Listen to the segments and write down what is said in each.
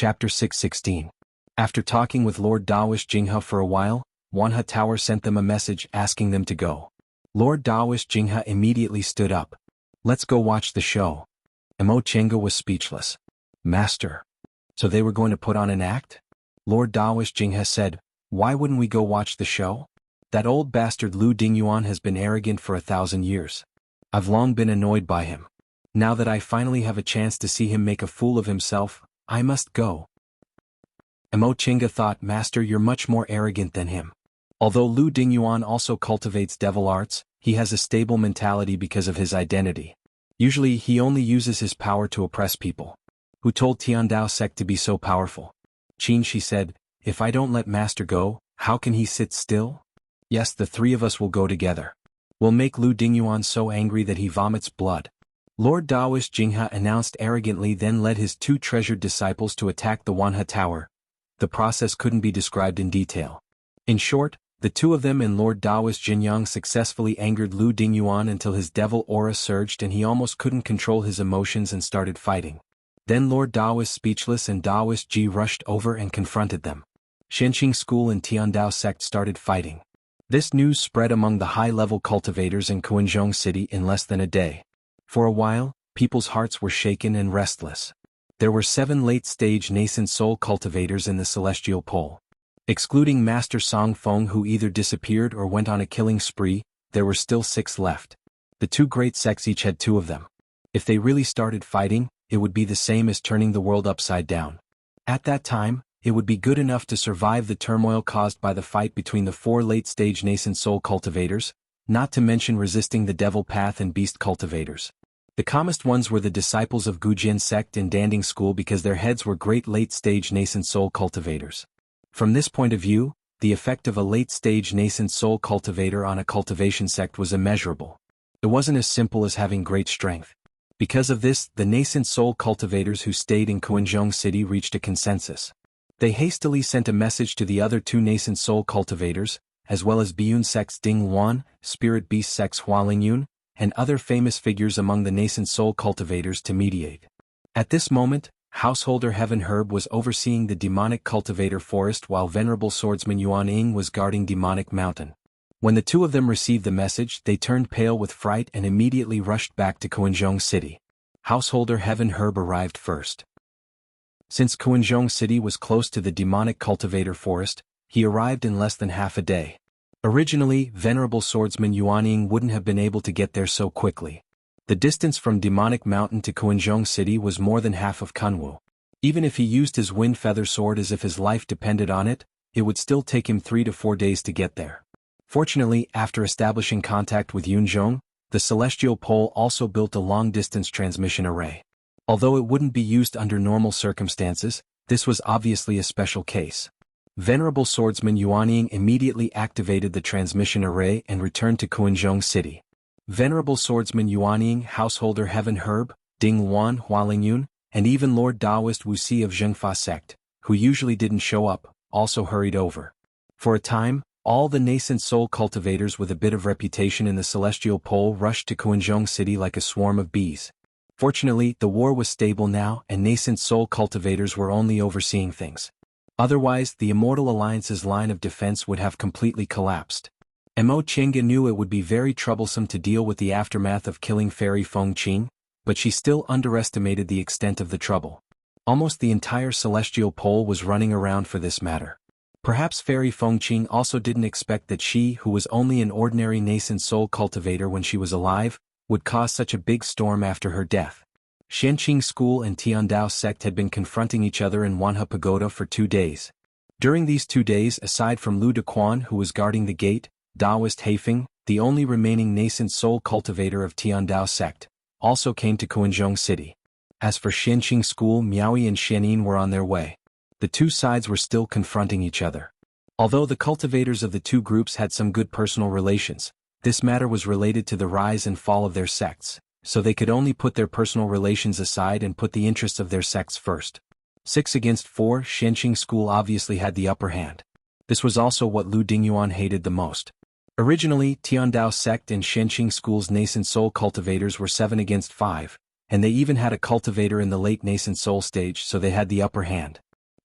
Chapter 616. After talking with Lord Daoist Jinghe for a while, Wanhe Tower sent them a message asking them to go. Lord Daoist Jinghe immediately stood up. "Let's go watch the show." Mo Chenga was speechless. "Master. So they were going to put on an act?" Lord Daoist Jinghe said, "Why wouldn't we go watch the show? That old bastard Lu Dingyuan has been arrogant for 1,000 years. I've long been annoyed by him. Now that I finally have a chance to see him make a fool of himself, I must go." Mo Chenga thought, "Master, you're much more arrogant than him. Although Lu Dingyuan also cultivates devil arts, he has a stable mentality because of his identity. Usually he only uses his power to oppress people. Who told Tiandao sect to be so powerful?" "Qin," she said, "if I don't let Master go, how can he sit still?" "Yes, the three of us will go together. We'll make Lu Dingyuan so angry that he vomits blood." Lord Daoist Jinghe announced arrogantly, then led his 2 treasured disciples to attack the Wanhe Tower. The process couldn't be described in detail. In short, the 2 of them and Lord Daoist Jinyang successfully angered Lu Dingyuan until his devil aura surged and he almost couldn't control his emotions and started fighting. Then Lord Daoist Speechless and Daoist Ji rushed over and confronted them. Shenqing School and Tiandao sect started fighting. This news spread among the high-level cultivators in Quanzhong City in less than a day. For a while, people's hearts were shaken and restless. There were 7 late-stage nascent soul cultivators in the Celestial Pole. Excluding Master Song Feng, who either disappeared or went on a killing spree, there were still 6 left. The 2 great sects each had 2 of them. If they really started fighting, it would be the same as turning the world upside down. At that time, it would be good enough to survive the turmoil caused by the fight between the 4 late-stage nascent soul cultivators, not to mention resisting the devil path and beast cultivators. The calmest ones were the disciples of Gujian sect and Danding School because their heads were great late-stage nascent soul cultivators. From this point of view, the effect of a late-stage nascent soul cultivator on a cultivation sect was immeasurable. It wasn't as simple as having great strength. Because of this, the nascent soul cultivators who stayed in Quanzhong City reached a consensus. They hastily sent a message to the other 2 nascent soul cultivators, as well as Biyun sect's Ding Wan, Spirit Beast sect's Hua Lingyun, and other famous figures among the nascent soul cultivators to mediate. At this moment, Householder Heaven Herb was overseeing the demonic cultivator forest while Venerable Swordsman Yuan Ying was guarding Demonic Mountain. When the 2 of them received the message, they turned pale with fright and immediately rushed back to Quanzhong City. Householder Heaven Herb arrived first. Since Quanzhong City was close to the demonic cultivator forest, he arrived in less than half a day. Originally, Venerable Swordsman Yuan Ying wouldn't have been able to get there so quickly. The distance from Demonic Mountain to Quanzhong City was more than half of Kunwu. Even if he used his wind feather sword as if his life depended on it, it would still take him 3 to 4 days to get there. Fortunately, after establishing contact with Yunzhong, the Celestial Pole also built a long-distance transmission array. Although it wouldn't be used under normal circumstances, this was obviously a special case. Venerable Swordsman Yuan Ying immediately activated the transmission array and returned to Quanzhong City. Venerable Swordsman Yuan Ying, Householder Heaven Herb, Ding Wan, Hua Lingyun, and even Lord Daoist Wuxia of Zhengfa sect, who usually didn't show up, also hurried over. For a time, all the nascent soul cultivators with a bit of reputation in the Celestial Pole rushed to Quanzhong City like a swarm of bees. Fortunately, the war was stable now and nascent soul cultivators were only overseeing things. Otherwise, the Immortal Alliance's line of defense would have completely collapsed. Mo Chenga knew it would be very troublesome to deal with the aftermath of killing Fairy Feng Qing, but she still underestimated the extent of the trouble. Almost the entire Celestial Pole was running around for this matter. Perhaps Fairy Feng Qing also didn't expect that she, who was only an ordinary nascent soul cultivator when she was alive, would cause such a big storm after her death. Shenqing School and Tiandao sect had been confronting each other in Wanhe Pagoda for 2 days. During these 2 days, aside from Lu Dequan who was guarding the gate, Daoist Haifeng, the only remaining nascent soul cultivator of Tiandao sect, also came to Quanzhong City. As for Shenqing School, Miaoyi and Shenin were on their way. The 2 sides were still confronting each other. Although the cultivators of the 2 groups had some good personal relations, this matter was related to the rise and fall of their sects, so they could only put their personal relations aside and put the interests of their sects first. 6 against 4, Shenqing School obviously had the upper hand. This was also what Lu Dingyuan hated the most. Originally, Tiandao sect and Shenqing School's nascent soul cultivators were 7 against 5, and they even had a cultivator in the late nascent soul stage, so they had the upper hand.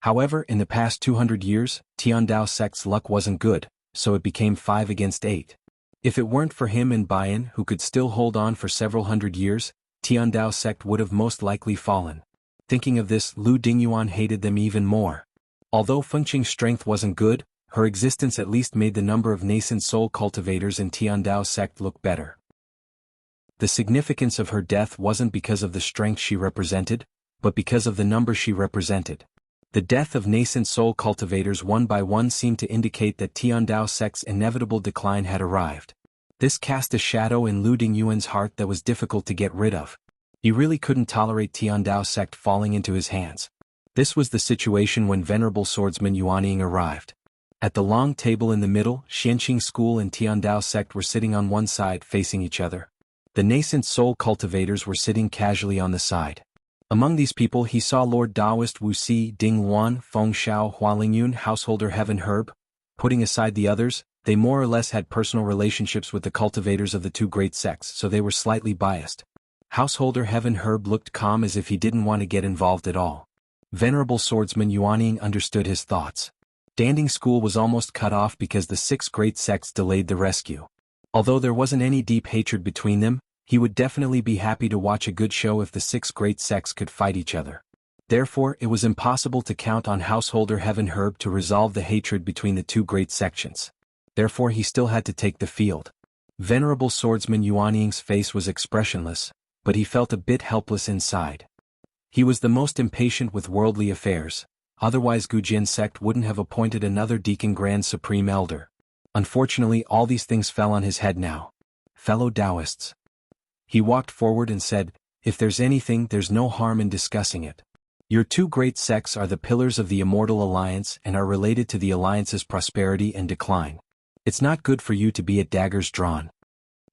However, in the past 200 years, Tiandao sect's luck wasn't good, so it became 5 against 8. If it weren't for him and Bayan, who could still hold on for several hundred years, Tiandao sect would have most likely fallen. Thinking of this, Lu Dingyuan hated them even more. Although Fengqing's strength wasn't good, her existence at least made the number of nascent soul cultivators in Tiandao sect look better. The significance of her death wasn't because of the strength she represented, but because of the number she represented. The death of nascent soul cultivators one by one seemed to indicate that Tiandao sect's inevitable decline had arrived. This cast a shadow in Lu Dingyuan's heart that was difficult to get rid of. He really couldn't tolerate Tiandao sect falling into his hands. This was the situation when Venerable Swordsman Yuanying arrived. At the long table in the middle, Xianqing School and Tiandao sect were sitting on one side facing each other. The nascent soul cultivators were sitting casually on the side. Among these people he saw Lord Taoist Wu Si, Ding Wan, Feng Xiao, Hualingyun, Householder Heaven Herb. Putting aside the others, they more or less had personal relationships with the cultivators of the two great sects, so they were slightly biased. Householder Heaven Herb looked calm as if he didn't want to get involved at all. Venerable Swordsman Yuanying understood his thoughts. Danding School was almost cut off because the 6 great sects delayed the rescue. Although there wasn't any deep hatred between them, he would definitely be happy to watch a good show if the 6 great sects could fight each other. Therefore, it was impossible to count on Householder Heaven Herb to resolve the hatred between the two great sections. Therefore he still had to take the field. Venerable Swordsman Yuanying's face was expressionless, but he felt a bit helpless inside. He was the most impatient with worldly affairs, otherwise Gujin sect wouldn't have appointed another Deacon Grand Supreme Elder. Unfortunately, all these things fell on his head now. Fellow Taoists. He walked forward and said, if there's anything, there's no harm in discussing it. Your two great sects are the pillars of the Immortal Alliance and are related to the Alliance's prosperity and decline. It's not good for you to be at daggers drawn.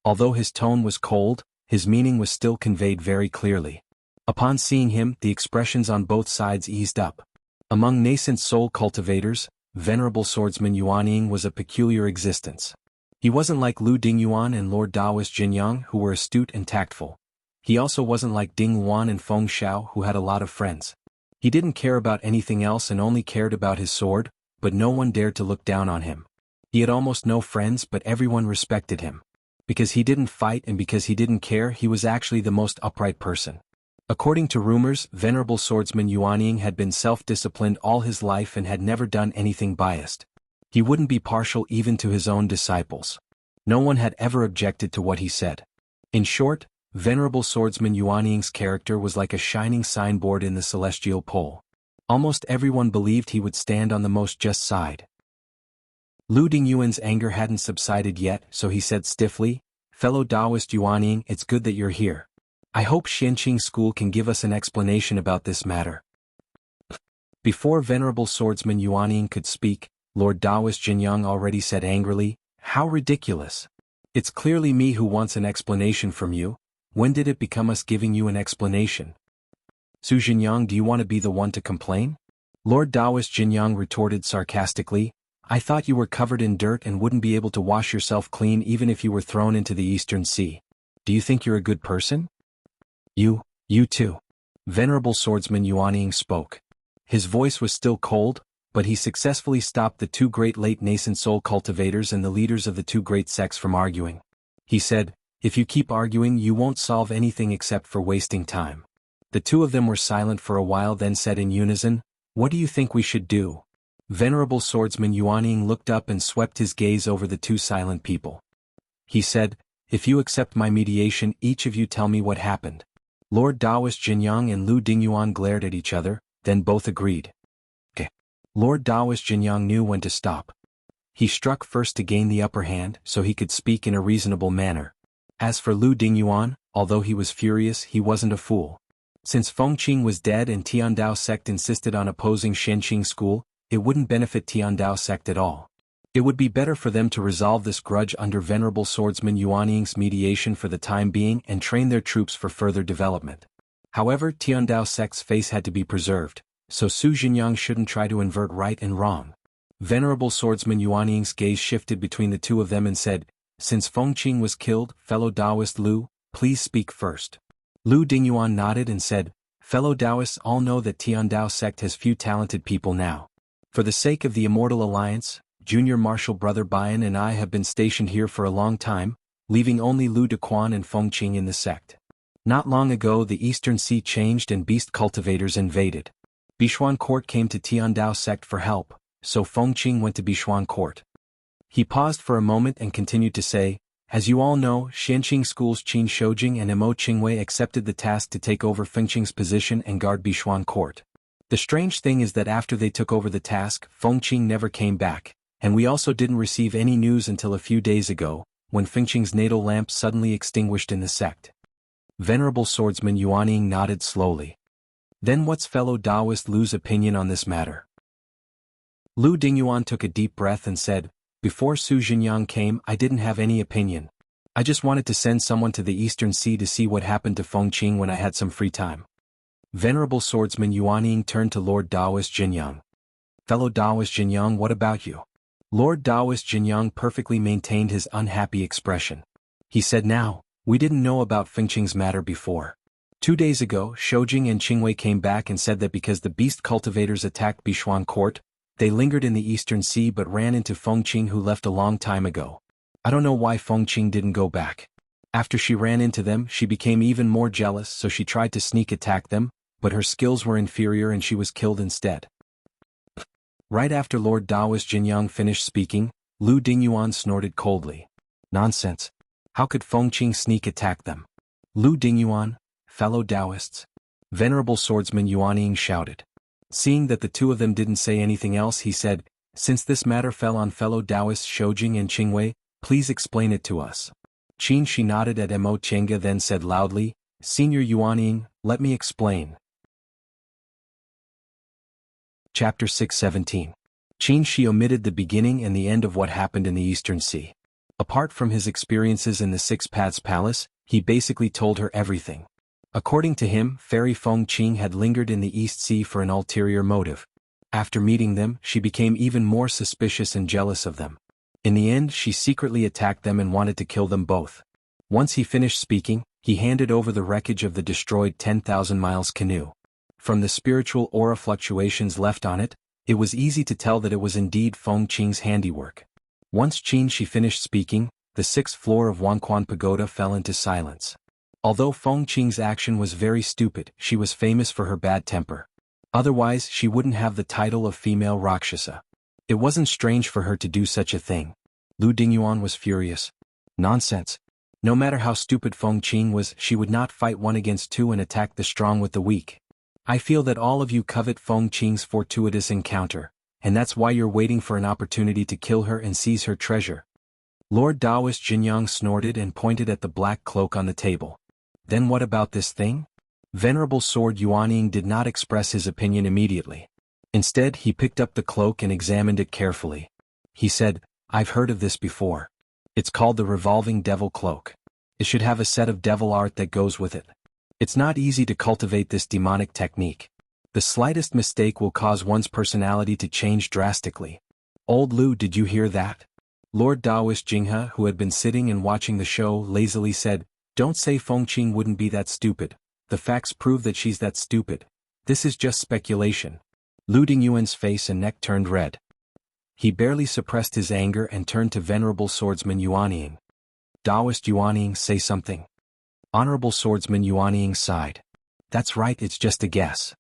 Although his tone was cold, his meaning was still conveyed very clearly. Upon seeing him, the expressions on both sides eased up. Among nascent soul cultivators, Venerable Swordsman Yuanying was a peculiar existence. He wasn't like Lu Dingyuan and Lord Taoist Jinyang, who were astute and tactful. He also wasn't like Ding Wan and Feng Xiao, who had a lot of friends. He didn't care about anything else and only cared about his sword, but no one dared to look down on him. He had almost no friends, but everyone respected him. Because he didn't fight and because he didn't care, he was actually the most upright person. According to rumors, Venerable Swordsman Yuanying had been self-disciplined all his life and had never done anything biased. He wouldn't be partial even to his own disciples. No one had ever objected to what he said. In short, Venerable Swordsman Yuanying's character was like a shining signboard in the celestial pole. Almost everyone believed he would stand on the most just side. Lu Dingyuan's anger hadn't subsided yet, so he said stiffly, Fellow Taoist Yuanying, it's good that you're here. I hope Xianqing School can give us an explanation about this matter. Before Venerable Swordsman Yuanying could speak, Lord Taoist Jinyang already said angrily, how ridiculous. It's clearly me who wants an explanation from you. When did it become us giving you an explanation? Su Jinyang, do you want to be the one to complain? Lord Taoist Jinyang retorted sarcastically, I thought you were covered in dirt and wouldn't be able to wash yourself clean even if you were thrown into the Eastern Sea. Do you think you're a good person? You too. Venerable Swordsman Yuanying spoke. His voice was still cold, but he successfully stopped the two great late nascent soul cultivators and the leaders of the two great sects from arguing. He said, if you keep arguing you won't solve anything except for wasting time. The two of them were silent for a while, then said in unison, what do you think we should do? Venerable Swordsman Yuanying looked up and swept his gaze over the two silent people. He said, if you accept my mediation, each of you tell me what happened. Lord Taoist Jinyang and Lu Dingyuan glared at each other, then both agreed. Lord Taoist Jinyang knew when to stop. He struck first to gain the upper hand so he could speak in a reasonable manner. As for Lu Dingyuan, although he was furious, he wasn't a fool. Since Fengqing was dead and Tiandao sect insisted on opposing Xianqing School, it wouldn't benefit Tiandao sect at all. It would be better for them to resolve this grudge under Venerable Swordsman Yuanying's mediation for the time being and train their troops for further development. However, Tiandao sect's face had to be preserved, so Su Jinyang shouldn't try to invert right and wrong. Venerable Swordsman Yuanying's gaze shifted between the two of them and said, since Fengqing was killed, fellow Taoist Lu, please speak first. Lu Dingyuan nodded and said, Fellow Taoists all know that Tiandao sect has few talented people now. For the sake of the Immortal Alliance, Junior Marshal Brother Bayan and I have been stationed here for a long time, leaving only Lu Dequan and Fengqing in the sect. Not long ago the Eastern Sea changed and beast cultivators invaded. Bichuan Court came to Tiandao sect for help, so Fengqing went to Bichuan Court. He paused for a moment and continued to say, as you all know, Xianqing School's Qin Shoujing and Mo Qingwei accepted the task to take over Fengqing's position and guard Bichuan Court. The strange thing is that after they took over the task, Fengqing never came back, and we also didn't receive any news until a few days ago, when Fengqing's natal lamp suddenly extinguished in the sect. Venerable Swordsman Yuanying nodded slowly. Then what's fellow Taoist Lu's opinion on this matter? Lu Dingyuan took a deep breath and said, before Su Jinyang came I didn't have any opinion. I just wanted to send someone to the Eastern Sea to see what happened to Fengqing when I had some free time. Venerable Swordsman Yuanying turned to Lord Taoist Jinyang. Fellow Taoist Jinyang, what about you? Lord Taoist Jinyang perfectly maintained his unhappy expression. He said, now, we didn't know about Fengqing's matter before. 2 days ago, Shoujing and Qingwei came back and said that because the beast cultivators attacked Bichuan Court, they lingered in the Eastern Sea but ran into Fengqing, who left a long time ago. I don't know why Fengqing didn't go back. After she ran into them, she became even more jealous, so she tried to sneak attack them, but her skills were inferior and she was killed instead. Right after Lord Taoist Jinyang finished speaking, Lu Dingyuan snorted coldly. Nonsense. How could Fengqing sneak attack them? Lu Dingyuan, fellow Taoists. Venerable Swordsman Yuanying shouted. Seeing that the two of them didn't say anything else, he said, since this matter fell on fellow Taoists Shoujing and Qingwei, please explain it to us. Qin Shi nodded at Mo Chenga, then said loudly, Senior Yuanying, let me explain. Chapter 617. Qin Shi omitted the beginning and the end of what happened in the Eastern Sea. Apart from his experiences in the Six Paths Palace, he basically told her everything. According to him, Fairy Fengqing had lingered in the East Sea for an ulterior motive. After meeting them, she became even more suspicious and jealous of them. In the end, she secretly attacked them and wanted to kill them both. Once he finished speaking, he handed over the wreckage of the destroyed 10,000 miles canoe. From the spiritual aura fluctuations left on it, it was easy to tell that it was indeed Fengqing's handiwork. Once Qin Shi finished speaking, the 6th floor of Wanquan Pagoda fell into silence. Although Fengqing's action was very stupid, she was famous for her bad temper. Otherwise, she wouldn't have the title of female Rakshasa. It wasn't strange for her to do such a thing. Lu Dingyuan was furious. Nonsense. No matter how stupid Fengqing was, she would not fight 1 against 2 and attack the strong with the weak. I feel that all of you covet Fengqing's fortuitous encounter, and that's why you're waiting for an opportunity to kill her and seize her treasure. Lord Taoist Jinyang snorted and pointed at the black cloak on the table. Then what about this thing? Venerable Sword Yuanying did not express his opinion immediately. Instead, he picked up the cloak and examined it carefully. He said, I've heard of this before. It's called the Revolving Devil Cloak. It should have a set of devil art that goes with it. It's not easy to cultivate this demonic technique. The slightest mistake will cause one's personality to change drastically. Old Lu, did you hear that? Lord Taoist Jinghe, who had been sitting and watching the show, lazily said, Don't say Fengqing wouldn't be that stupid. The facts prove that she's that stupid. This is just speculation. Lu Dingyuan's face and neck turned red. He barely suppressed his anger and turned to Venerable Swordsman Yuanying. Taoist Yuanying, say something. Honorable Swordsman Yuanying sighed. That's right, it's just a guess.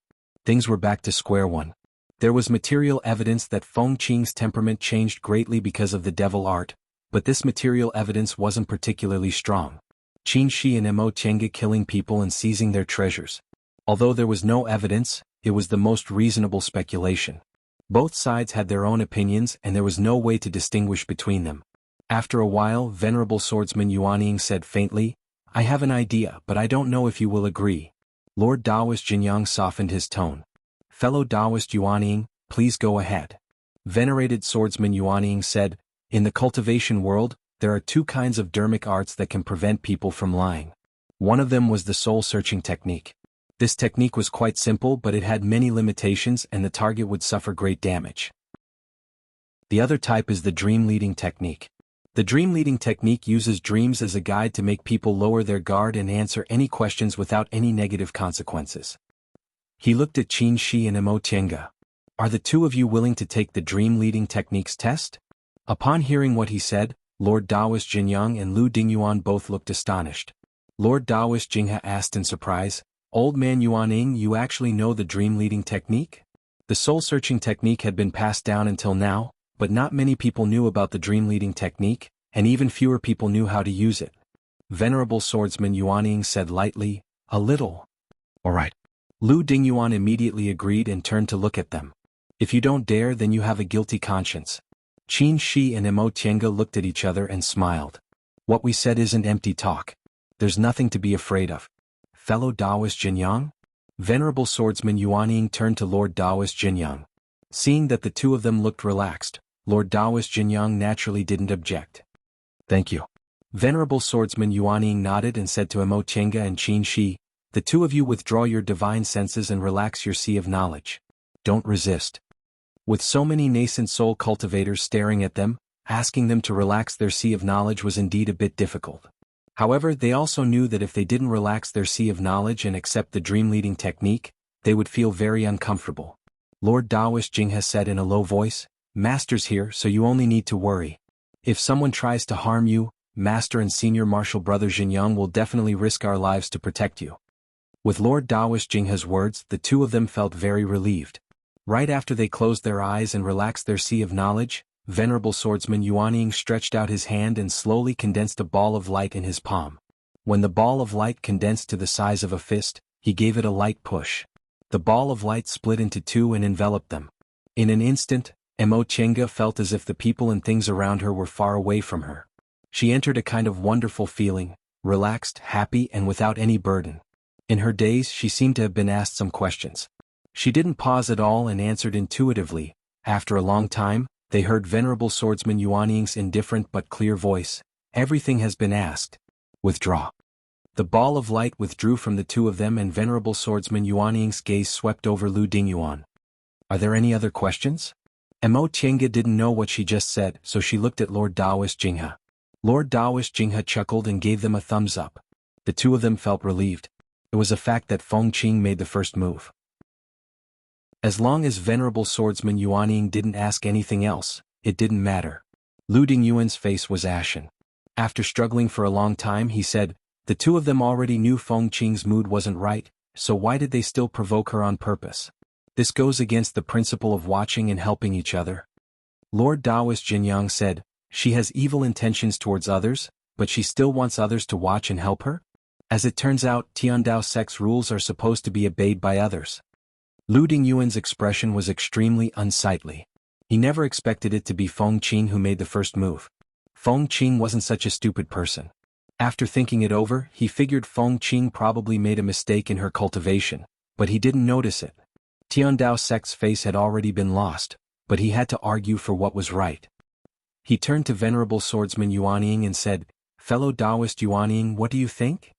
Things were back to square one. There was material evidence that Fengqing's temperament changed greatly because of the devil art, but this material evidence wasn't particularly strong. Qin Shi and Mo Chenga killing people and seizing their treasures. Although there was no evidence, it was the most reasonable speculation. Both sides had their own opinions and there was no way to distinguish between them. After a while, Venerable Swordsman Yuanying said faintly, I have an idea, but I don't know if you will agree. Lord Taoist Jinyang softened his tone. Fellow Taoist Yuanying, please go ahead. Venerated Swordsman Yuanying said, in the cultivation world, there are 2 kinds of dermic arts that can prevent people from lying. One of them was the soul-searching technique. This technique was quite simple, but it had many limitations and the target would suffer great damage. The other type is the dream-leading technique. The dream-leading technique uses dreams as a guide to make people lower their guard and answer any questions without any negative consequences. He looked at Qin Shi and Mo Tiange. Are the two of you willing to take the dream leading techniques test? Upon hearing what he said, Lord Daoist Jinyang and Lu Dingyuan both looked astonished. Lord Daoist Jinghe asked in surprise, Old man Yuaning, you actually know the dream leading technique? The soul-searching technique had been passed down until now, but not many people knew about the dream leading technique, and even fewer people knew how to use it. Venerable swordsman Yuaning said lightly, a little. All right. Lu Dingyuan immediately agreed and turned to look at them. If you don't dare, then you have a guilty conscience. Qin Shi and Mo Tiange looked at each other and smiled. What we said isn't empty talk. There's nothing to be afraid of. Fellow Daoist Jinyang? Venerable swordsman Yuaning turned to Lord Daoist Jinyang. Seeing that the two of them looked relaxed, Lord Daoist Jinyang naturally didn't object. Thank you. Venerable swordsman Yuaning nodded and said to Mo Tiange and Qin Shi, the two of you withdraw your divine senses and relax your sea of knowledge. Don't resist. With so many nascent soul cultivators staring at them, asking them to relax their sea of knowledge was indeed a bit difficult. However, they also knew that if they didn't relax their sea of knowledge and accept the dream-leading technique, they would feel very uncomfortable. Lord Daoist Jinghe said in a low voice, Master's here, so you only need to worry. If someone tries to harm you, Master and Senior Martial Brother Jinyang will definitely risk our lives to protect you. With Lord Daoist Jinghe's words, the two of them felt very relieved. Right after they closed their eyes and relaxed their sea of knowledge, Venerable swordsman Yuaning stretched out his hand and slowly condensed a ball of light in his palm. When the ball of light condensed to the size of a fist, he gave it a light push. The ball of light split into two and enveloped them. In an instant, Mo Tiange felt as if the people and things around her were far away from her. She entered a kind of wonderful feeling, relaxed, happy and without any burden. In her daze she seemed to have been asked some questions. She didn't pause at all and answered intuitively. After a long time, they heard Venerable Swordsman Yuaning's indifferent but clear voice. Everything has been asked. Withdraw. The ball of light withdrew from the two of them and Venerable Swordsman Yuaning's gaze swept over Lu Dingyuan. Are there any other questions? Mo Tiange didn't know what she just said, so she looked at Lord Daoist Jinghe. Lord Daoist Jinghe chuckled and gave them a thumbs up. The two of them felt relieved. It was a fact that Feng Qing made the first move. As long as Venerable Swordsman Yuaning didn't ask anything else, it didn't matter. Lu Dingyuan's face was ashen. After struggling for a long time he said, the two of them already knew Feng Qing's mood wasn't right, so why did they still provoke her on purpose? This goes against the principle of watching and helping each other. Lord Daoist Jinyang said, she has evil intentions towards others, but she still wants others to watch and help her? As it turns out, Tiandao sect's rules are supposed to be obeyed by others. Lu Dingyuan's expression was extremely unsightly. He never expected it to be Feng Qing who made the first move. Feng Qing wasn't such a stupid person. After thinking it over, he figured Feng Qing probably made a mistake in her cultivation, but he didn't notice it. Tiandao sect's face had already been lost, but he had to argue for what was right. He turned to Venerable Swordsman Yuaning and said, Fellow Daoist Yuaning, what do you think?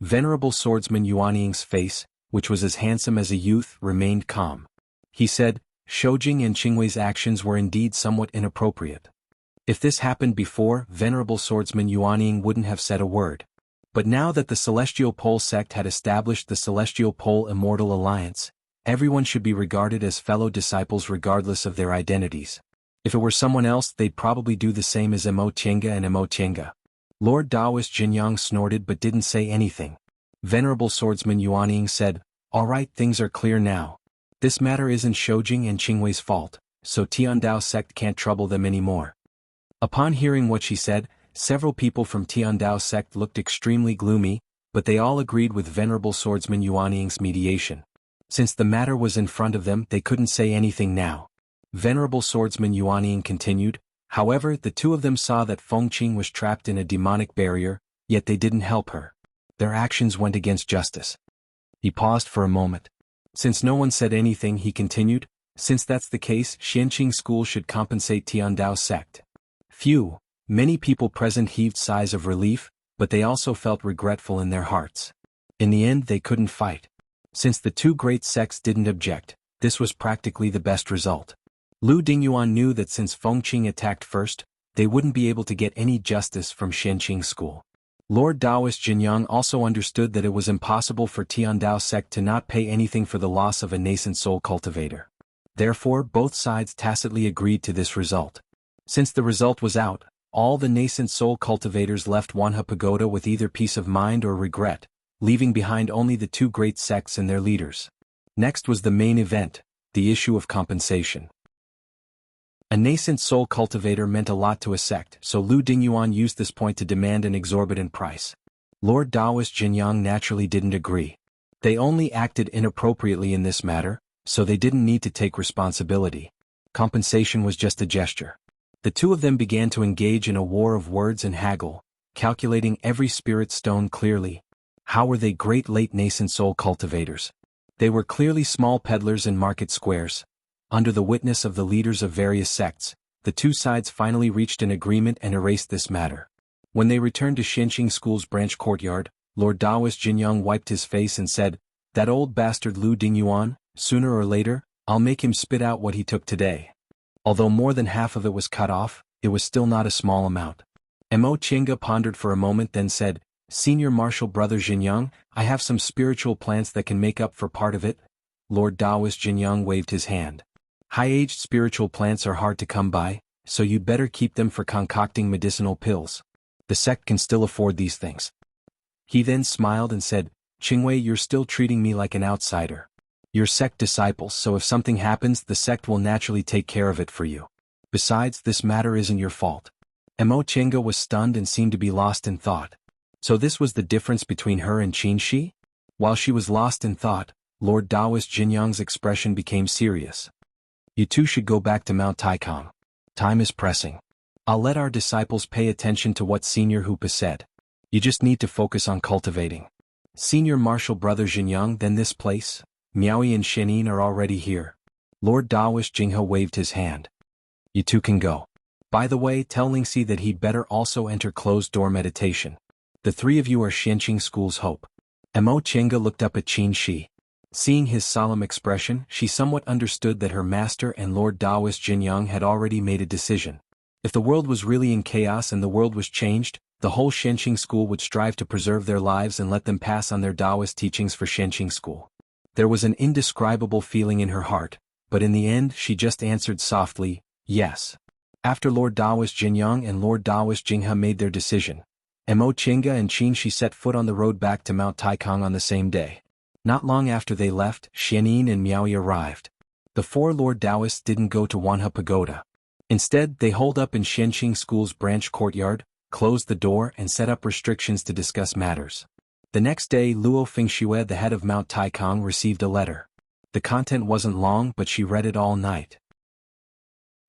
Venerable Swordsman Yuaning's face, which was as handsome as a youth, remained calm. He said, Shoujing and Qingwei's actions were indeed somewhat inappropriate. If this happened before, Venerable Swordsman Yuaning wouldn't have said a word. But now that the Celestial Pole sect had established the Celestial Pole Immortal Alliance, everyone should be regarded as fellow disciples regardless of their identities. If it were someone else, they'd probably do the same as Mo Tiange and Mo Tiange. Lord Daoist Jinyang snorted but didn't say anything. Venerable Swordsman Yuaning said, All right, things are clear now. This matter isn't Shoujing and Qingwei's fault, so Tiandao sect can't trouble them anymore. Upon hearing what she said, several people from Tiandao sect looked extremely gloomy, but they all agreed with Venerable Swordsman Yuaning's mediation. Since the matter was in front of them, they couldn't say anything now. Venerable Swordsman Yuaning continued, however, the two of them saw that Feng Qing was trapped in a demonic barrier, yet they didn't help her. Their actions went against justice. He paused for a moment. Since no one said anything, he continued, since that's the case, Xianqing School should compensate Tiandao sect. Many people present heaved sighs of relief, but they also felt regretful in their hearts. In the end, they couldn't fight. Since the two great sects didn't object, this was practically the best result. Lu Dingyuan knew that since Feng Qing attacked first, they wouldn't be able to get any justice from Xianqing School. Lord Taoist Jinyang also understood that it was impossible for Tiandao sect to not pay anything for the loss of a nascent soul cultivator. Therefore, both sides tacitly agreed to this result. Since the result was out, all the nascent soul cultivators left Wanha Pagoda with either peace of mind or regret, leaving behind only the two great sects and their leaders. Next was the main event, the issue of compensation. A nascent soul cultivator meant a lot to a sect, so Lu Dingyuan used this point to demand an exorbitant price. Lord Taoist Jinyang naturally didn't agree. They only acted inappropriately in this matter, so they didn't need to take responsibility. Compensation was just a gesture. The two of them began to engage in a war of words and haggle, calculating every spirit stone clearly. How were they great late nascent soul cultivators? They were clearly small peddlers in market squares. Under the witness of the leaders of various sects, the two sides finally reached an agreement and erased this matter. When they returned to Xianqing School's branch courtyard, Lord Taoist Jinyang wiped his face and said, "That old bastard Lu Dingyuan, sooner or later, I'll make him spit out what he took today." Although more than half of it was cut off, it was still not a small amount. Mo Chinga pondered for a moment, then said, "Senior Marshal Brother Jinyang, I have some spiritual plants that can make up for part of it." Lord Taoist Jinyang waved his hand. "High-aged spiritual plants are hard to come by, so you'd better keep them for concocting medicinal pills. The sect can still afford these things." He then smiled and said, "Qingwei, you're still treating me like an outsider. You're sect disciples, so if something happens, the sect will naturally take care of it for you. Besides, this matter isn't your fault." Mo Chinga was stunned and seemed to be lost in thought. So this was the difference between her and Qin Shi? While she was lost in thought, Lord Taoist Jinyang's expression became serious. "You two should go back to Mount Taikang. Time is pressing. I'll let our disciples pay attention to what Senior Hupa said. You just need to focus on cultivating. Senior Marshal Brother Jinyang, then this place, Miaoyi and Shenin are already here." Lord Taoist Jinghe waved his hand. "You two can go. By the way, tell Lingxi that he'd better also enter closed-door meditation. The three of you are Xianqing School's hope." Mo Chinga looked up at Qin Shi. Seeing his solemn expression, she somewhat understood that her master and Lord Taoist Jinyang had already made a decision. If the world was really in chaos and the world was changed, the whole Xianqing School would strive to preserve their lives and let them pass on their Taoist teachings for Xianqing School. There was an indescribable feeling in her heart, but in the end she just answered softly, "Yes." After Lord Taoist Jinyang and Lord Taoist Jinghe made their decision, Mo Chinga and Qin Shi set foot on the road back to Mount Taikang on the same day. Not long after they left, Xianin and Miaoyi arrived. The four Lord Taoists didn't go to Wanha Pagoda. Instead, they holed up in Xianqing School's branch courtyard, closed the door and set up restrictions to discuss matters. The next day, Luo Fengxue, the head of Mount Taikang, received a letter. The content wasn't long, but she read it all night.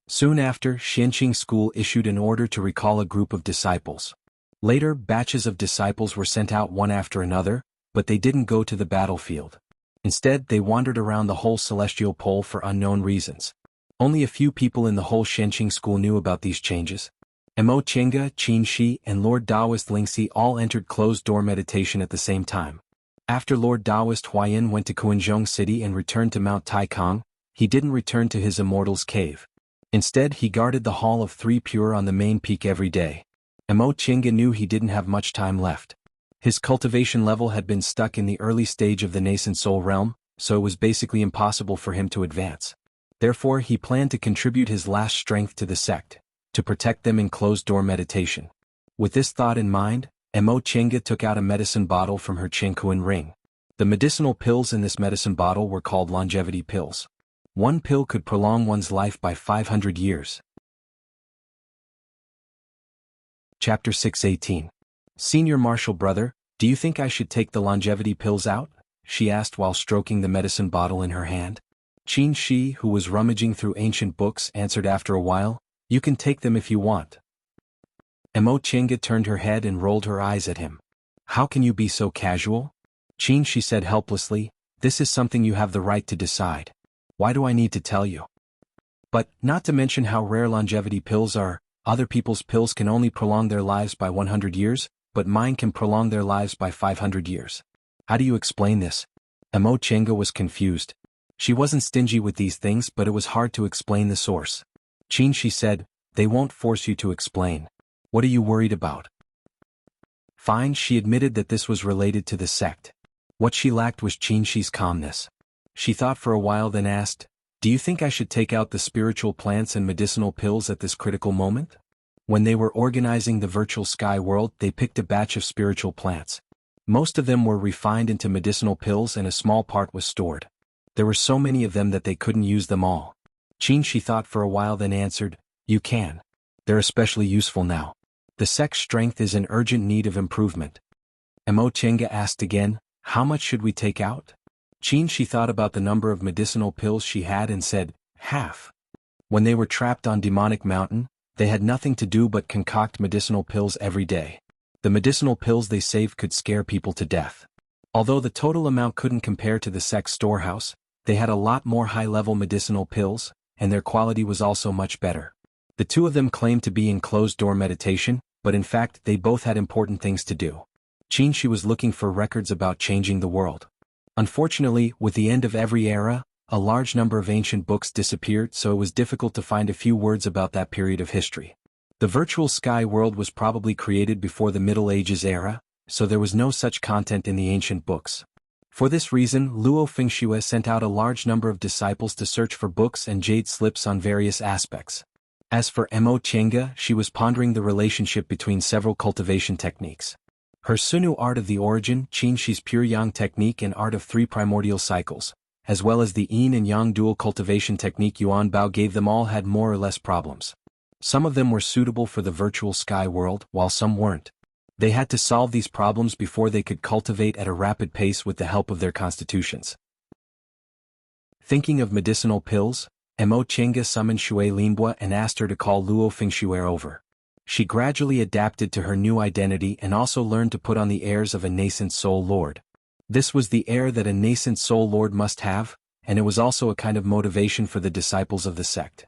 Soon after, Xianqing School issued an order to recall a group of disciples. Later, batches of disciples were sent out one after another, but they didn't go to the battlefield. Instead, they wandered around the whole celestial pole for unknown reasons. Only a few people in the whole Xianqing School knew about these changes. Mo Chinga, Qin Shi, and Lord Taoist Lingxi all entered closed-door meditation at the same time. After Lord Taoist Huayan went to Kuanzhong City and returned to Mount Taikang, he didn't return to his Immortal's Cave. Instead, he guarded the Hall of Three Pure on the main peak every day. Mo Chinga knew he didn't have much time left. His cultivation level had been stuck in the early stage of the nascent soul realm, so it was basically impossible for him to advance. Therefore, he planned to contribute his last strength to the sect, to protect them in closed-door meditation. With this thought in mind, Mo Chinga took out a medicine bottle from her Chenkuan ring. The medicinal pills in this medicine bottle were called longevity pills. One pill could prolong one's life by 500 years. Chapter 618. Senior Marshal Brother, do you think I should take the longevity pills out? She asked while stroking the medicine bottle in her hand. Qin Shi, who was rummaging through ancient books, answered after a while, "You can take them if you want." Mo Chinga turned her head and rolled her eyes at him. "How can you be so casual?" Qin Shi said helplessly, "This is something you have the right to decide. Why do I need to tell you? But, not to mention how rare longevity pills are, other people's pills can only prolong their lives by 100 years, but mine can prolong their lives by 500 years. How do you explain this?" Mo Chinga was confused. She wasn't stingy with these things, but it was hard to explain the source. Qin Shi said, "They won't force you to explain. What are you worried about?" Fine, she admitted that this was related to the sect. What she lacked was Qinxi's calmness. She thought for a while then asked, "Do you think I should take out the spiritual plants and medicinal pills at this critical moment?" When they were organizing the virtual sky world, they picked a batch of spiritual plants. Most of them were refined into medicinal pills and a small part was stored. There were so many of them that they couldn't use them all. Qinxi thought for a while then answered, "You can. They're especially useful now. The sect's strength is in urgent need of improvement." Mo Chenga asked again, "How much should we take out?" Qinxi thought about the number of medicinal pills she had and said, "Half." When they were trapped on Demonic Mountain, they had nothing to do but concoct medicinal pills every day. The medicinal pills they saved could scare people to death. Although the total amount couldn't compare to the sect's storehouse, they had a lot more high-level medicinal pills, and their quality was also much better. The two of them claimed to be in closed-door meditation, but in fact they both had important things to do. Qinxi was looking for records about changing the world. Unfortunately, with the end of every era, a large number of ancient books disappeared, so it was difficult to find a few words about that period of history. The virtual sky world was probably created before the Middle Ages era, so there was no such content in the ancient books. For this reason, Luo Fengxue sent out a large number of disciples to search for books and jade slips on various aspects. As for Mo Chenga, she was pondering the relationship between several cultivation techniques. Her Sunu art of the origin, Qinxi's pure yang technique and art of three primordial cycles, as well as the yin and yang dual cultivation technique Yuan Bao gave them all had more or less problems. Some of them were suitable for the virtual sky world, while some weren't. They had to solve these problems before they could cultivate at a rapid pace with the help of their constitutions. Thinking of medicinal pills, Mo Chenga summoned Shui Linbua and asked her to call Luo Fengxue over. She gradually adapted to her new identity and also learned to put on the airs of a nascent soul lord. This was the air that a nascent soul lord must have, and it was also a kind of motivation for the disciples of the sect.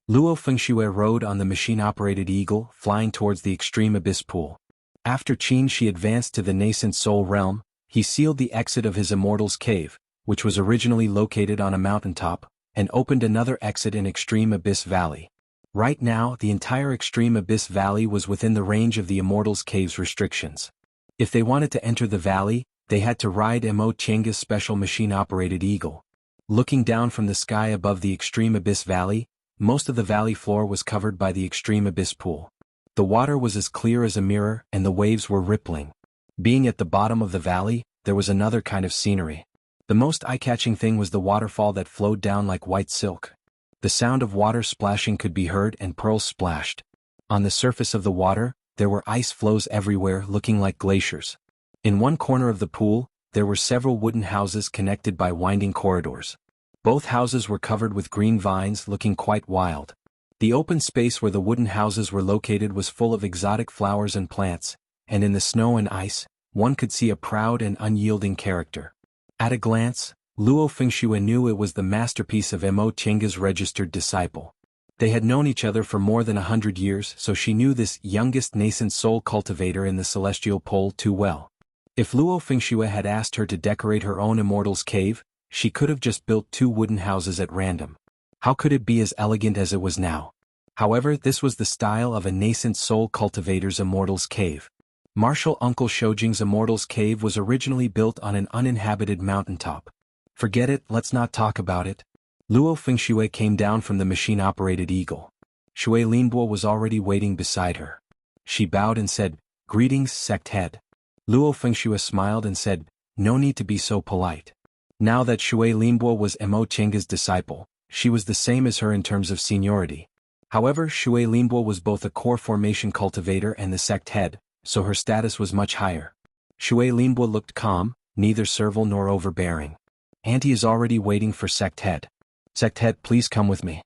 Luo Fengxue rode on the machine-operated eagle, flying towards the extreme abyss pool. After Qinxi advanced to the nascent soul realm, he sealed the exit of his immortal's cave, which was originally located on a mountaintop, and opened another exit in Extreme Abyss Valley. Right now, the entire Extreme Abyss Valley was within the range of the immortal's cave's restrictions. If they wanted to enter the valley, they had to ride Mo Chenga's special machine-operated eagle. Looking down from the sky above the Extreme Abyss Valley, most of the valley floor was covered by the Extreme Abyss Pool. The water was as clear as a mirror and the waves were rippling. Being at the bottom of the valley, there was another kind of scenery. The most eye-catching thing was the waterfall that flowed down like white silk. The sound of water splashing could be heard and pearls splashed. On the surface of the water, there were ice flows everywhere looking like glaciers. In one corner of the pool, there were several wooden houses connected by winding corridors. Both houses were covered with green vines looking quite wild. The open space where the wooden houses were located was full of exotic flowers and plants, and in the snow and ice, one could see a proud and unyielding character. At a glance, Luo Fengxue knew it was the masterpiece of Mo Chenga's registered disciple. They had known each other for more than 100 years, so she knew this youngest nascent soul cultivator in the celestial pole too well. If Luo Fengxue had asked her to decorate her own immortal's cave, she could have just built 2 wooden houses at random. How could it be as elegant as it was now? However, this was the style of a nascent soul cultivator's immortal's cave. Martial Uncle Shoujing's immortal's cave was originally built on an uninhabited mountaintop. Forget it, let's not talk about it. Luo Fengxue came down from the machine-operated eagle. Shui Linbo was already waiting beside her. She bowed and said, "Greetings, sect head." Luo Fengxue smiled and said, "No need to be so polite." Now that Shui Linbo was Mo Chenga's disciple, she was the same as her in terms of seniority. However, Shui Linbo was both a core formation cultivator and the sect head, so her status was much higher. Shui Linbo looked calm, neither servile nor overbearing. "Auntie is already waiting for sect head. Sect head, please come with me."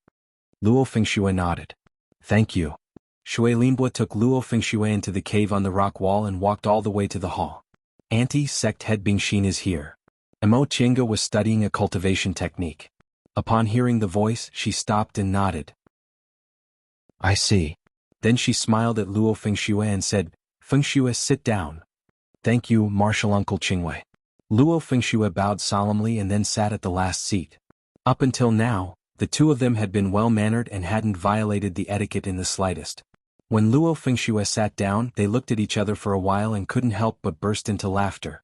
Luo Fengxue nodded. "Thank you." Shui Linbo took Luo Fengxue into the cave on the rock wall and walked all the way to the hall. "Auntie, sect head Bingxin is here." Mo Chenga was studying a cultivation technique. Upon hearing the voice, she stopped and nodded. "I see." Then she smiled at Luo Fengxue and said, "Fengxue, sit down." "Thank you, Martial Uncle Qingwei." Luo Fengxue bowed solemnly and then sat at the last seat. Up until now, the two of them had been well-mannered and hadn't violated the etiquette in the slightest. When Luo Fengxue sat down, they looked at each other for a while and couldn't help but burst into laughter.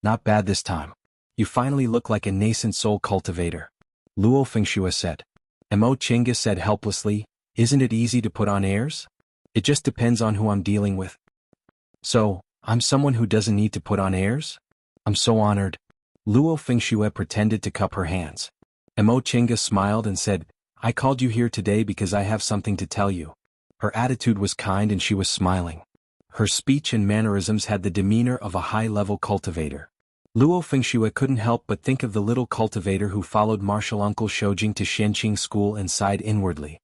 Not bad this time. You finally look like a nascent soul cultivator, Luo Fengxue said. Mo Chinga said helplessly, isn't it easy to put on airs? It just depends on who I'm dealing with. So, I'm someone who doesn't need to put on airs? I'm so honored. Luo Fengxue pretended to cup her hands. Mo Chinga smiled and said, I called you here today because I have something to tell you. Her attitude was kind and she was smiling. Her speech and mannerisms had the demeanor of a high-level cultivator. Luo Fengxue couldn't help but think of the little cultivator who followed martial uncle Shoujing to Xianqing school and sighed inwardly.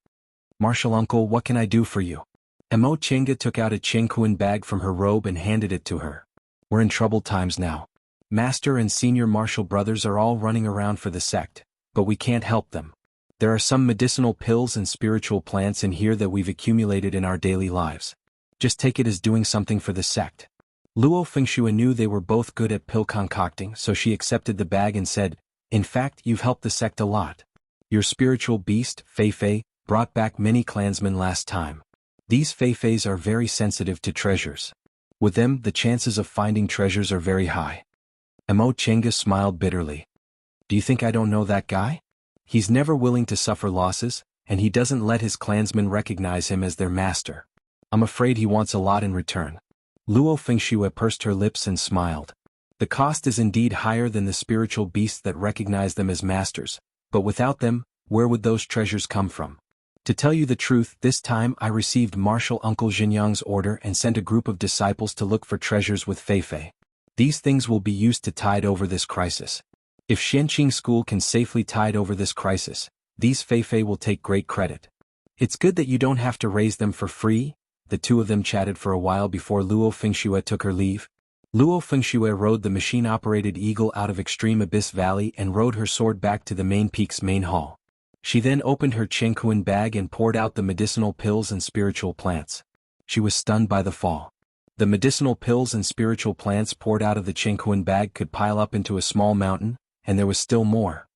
Martial uncle, what can I do for you? Mo Chinga took out a Qingquan bag from her robe and handed it to her. We're in troubled times now. Master and senior martial brothers are all running around for the sect, but we can't help them. There are some medicinal pills and spiritual plants in here that we've accumulated in our daily lives. Just take it as doing something for the sect. Luo Fengxue knew they were both good at pill concocting, so she accepted the bag and said, in fact, you've helped the sect a lot. Your spiritual beast, Feifei, brought back many clansmen last time. These Feifeis are very sensitive to treasures. With them, the chances of finding treasures are very high. Mo Chinga smiled bitterly. Do you think I don't know that guy? He's never willing to suffer losses, and he doesn't let his clansmen recognize him as their master. I'm afraid he wants a lot in return. Luo Fengxue pursed her lips and smiled. The cost is indeed higher than the spiritual beasts that recognize them as masters, but without them, where would those treasures come from? To tell you the truth, this time I received Martial Uncle Xinjiang's order and sent a group of disciples to look for treasures with Feifei. These things will be used to tide over this crisis. If Xianqing school can safely tide over this crisis, these Feifei will take great credit. It's good that you don't have to raise them for free. The two of them chatted for a while before Luo Fengxue took her leave. Luo Fengxue rode the machine-operated eagle out of Extreme Abyss Valley and rode her sword back to the main peak's main hall. She then opened her Qingquan bag and poured out the medicinal pills and spiritual plants. She was stunned by the fall. The medicinal pills and spiritual plants poured out of the Qingquan bag could pile up into a small mountain, and there was still more.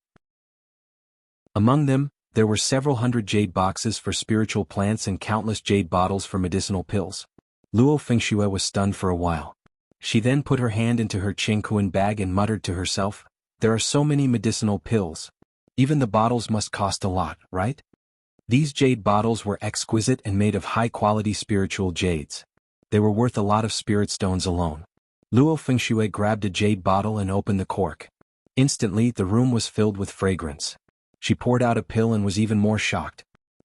Among them, there were several hundred jade boxes for spiritual plants and countless jade bottles for medicinal pills. Luo Fengxue was stunned for a while. She then put her hand into her Qingquan bag and muttered to herself, there are so many medicinal pills. Even the bottles must cost a lot, right? These jade bottles were exquisite and made of high-quality spiritual jades. They were worth a lot of spirit stones alone. Luo Fengxue grabbed a jade bottle and opened the cork. Instantly, the room was filled with fragrance. She poured out a pill and was even more shocked.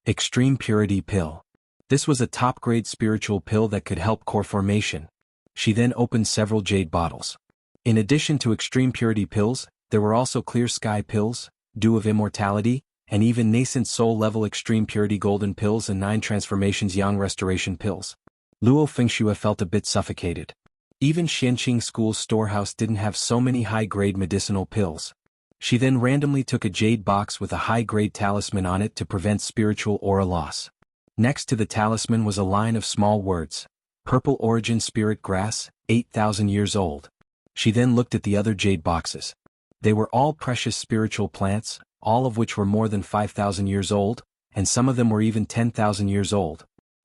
Extreme Purity Pill. This was a top-grade spiritual pill that could help core formation. She then opened several jade bottles. In addition to Extreme Purity pills, there were also Clear Sky pills, Dew of Immortality, and even nascent soul-level Extreme Purity Golden pills and 9 Transformations Yang Restoration pills. Luo Fengxue felt a bit suffocated. Even Xianqing School's storehouse didn't have so many high-grade medicinal pills. She then randomly took a jade box with a high-grade talisman on it to prevent spiritual aura loss. Next to the talisman was a line of small words. Purple Origin Spirit Grass, 8,000 years old. She then looked at the other jade boxes. They were all precious spiritual plants, all of which were more than 5,000 years old, and some of them were even 10,000 years old.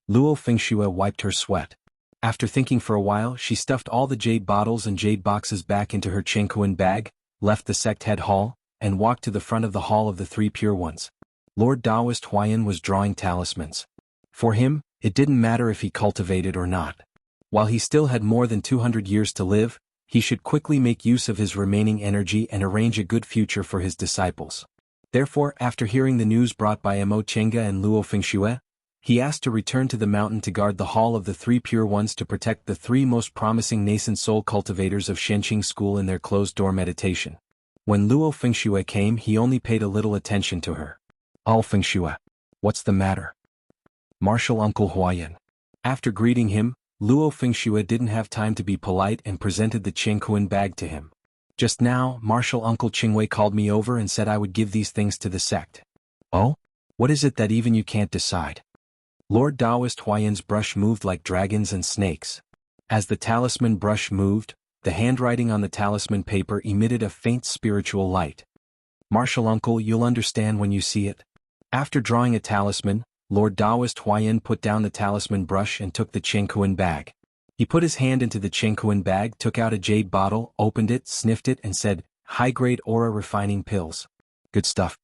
Luo Fengxue wiped her sweat. After thinking for a while, she stuffed all the jade bottles and jade boxes back into her Qingquan bag, left the sect head hall, and walked to the front of the Hall of the Three Pure Ones. Lord Taoist Huayan was drawing talismans. For him, it didn't matter if he cultivated or not. While he still had more than 200 years to live, he should quickly make use of his remaining energy and arrange a good future for his disciples. Therefore, after hearing the news brought by Mo Chinga and Luo Fengxue, he asked to return to the mountain to guard the Hall of the Three Pure Ones to protect the 3 most promising nascent soul cultivators of Xianqing School in their closed-door meditation. When Luo Fengxue came, he only paid a little attention to her. "All Fengxue. What's the matter?" Martial Uncle Huayan. After greeting him, Luo Fengxue didn't have time to be polite and presented the Qingquan bag to him. "Just now, Martial Uncle Qingwei called me over and said I would give these things to the sect." "Oh? What is it that even you can't decide?" Lord Taoist Huayan's brush moved like dragons and snakes. As the talisman brush moved, the handwriting on the talisman paper emitted a faint spiritual light. "Martial Uncle, you'll understand when you see it." After drawing a talisman, Lord Taoist Huayan put down the talisman brush and took the Qingkuan bag. He put his hand into the Qingkuan bag, took out a jade bottle, opened it, sniffed it and said, "High-grade aura refining pills. Good stuff."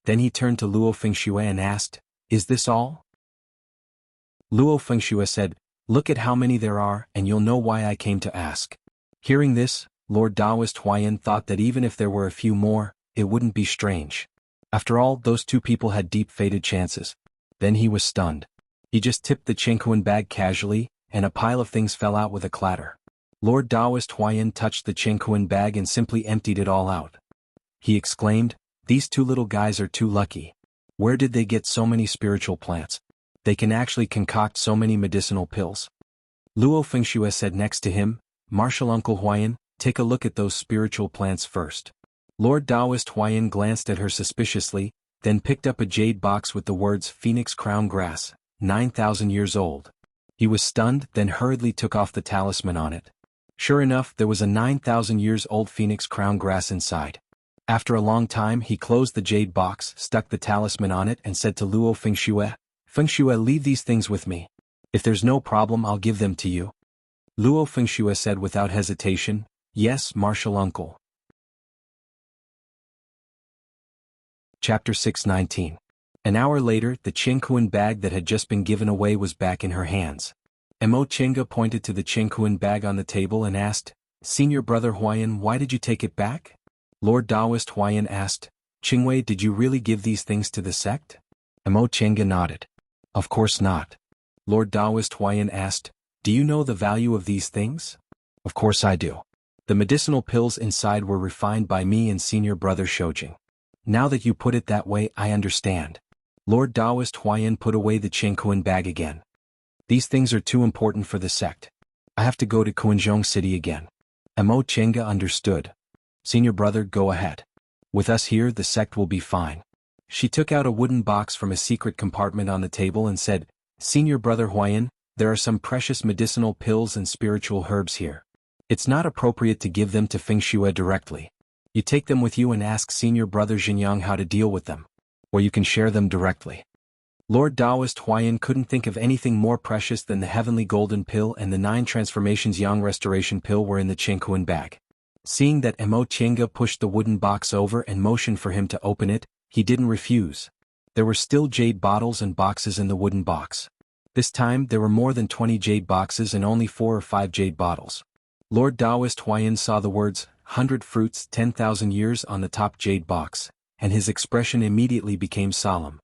Then he turned to Luo Fengxue and asked, "Is this all?" Luo Fengxue said, "Look at how many there are and you'll know why I came to ask." Hearing this, Lord Taoist Huayan thought that even if there were a few more, it wouldn't be strange. After all, those two people had deep-fated chances. Then he was stunned. He just tipped the Qingkuan bag casually, and a pile of things fell out with a clatter. Lord Taoist Huayan touched the Qingkuan bag and simply emptied it all out. He exclaimed, "These two little guys are too lucky. Where did they get so many spiritual plants? They can actually concoct so many medicinal pills." Luo Fengxue said next to him, "Martial Uncle Huayan, take a look at those spiritual plants first." Lord Taoist Huayan glanced at her suspiciously, then picked up a jade box with the words Phoenix Crown Grass, 9,000 years old. He was stunned, then hurriedly took off the talisman on it. Sure enough, there was a 9,000 years old Phoenix Crown Grass inside. After a long time, he closed the jade box, stuck the talisman on it and said to Luo Fengxue, "Fengxue, leave these things with me. If there's no problem, I'll give them to you." Luo Fengxue said without hesitation, "Yes, martial uncle." Chapter 619. An hour later, the Qingkuan bag that had just been given away was back in her hands. Mo Qingge pointed to the Qingkuan bag on the table and asked, "Senior brother Huayan, why did you take it back?" Lord Taoist Huayan asked, "Qingwei, did you really give these things to the sect?" Mo Qingge nodded. "Of course not." Lord Taoist Huayan asked, "Do you know the value of these things?" "Of course I do. The medicinal pills inside were refined by me and senior brother Shoujing." "Now that you put it that way, I understand." Lord Taoist Huayan put away the Qingkuan bag again. "These things are too important for the sect. I have to go to Qinzhong City again." Mo Qingge understood. "Senior brother, go ahead. With us here, the sect will be fine." She took out a wooden box from a secret compartment on the table and said, "Senior brother Huayan, there are some precious medicinal pills and spiritual herbs here. It's not appropriate to give them to Fengxue directly. You take them with you and ask senior brother Xinjiang how to deal with them. Or you can share them directly." Lord Taoist Huayan couldn't think of anything more precious than the heavenly golden pill, and the 9 transformations yang restoration pill were in the Qingkuan bag. Seeing that Mo Qingge pushed the wooden box over and motioned for him to open it, he didn't refuse. There were still jade bottles and boxes in the wooden box. This time there were more than 20 jade boxes and only 4 or 5 jade bottles. Lord Taoist Huayan saw the words, 100 fruits 10,000 years on the top jade box, and his expression immediately became solemn.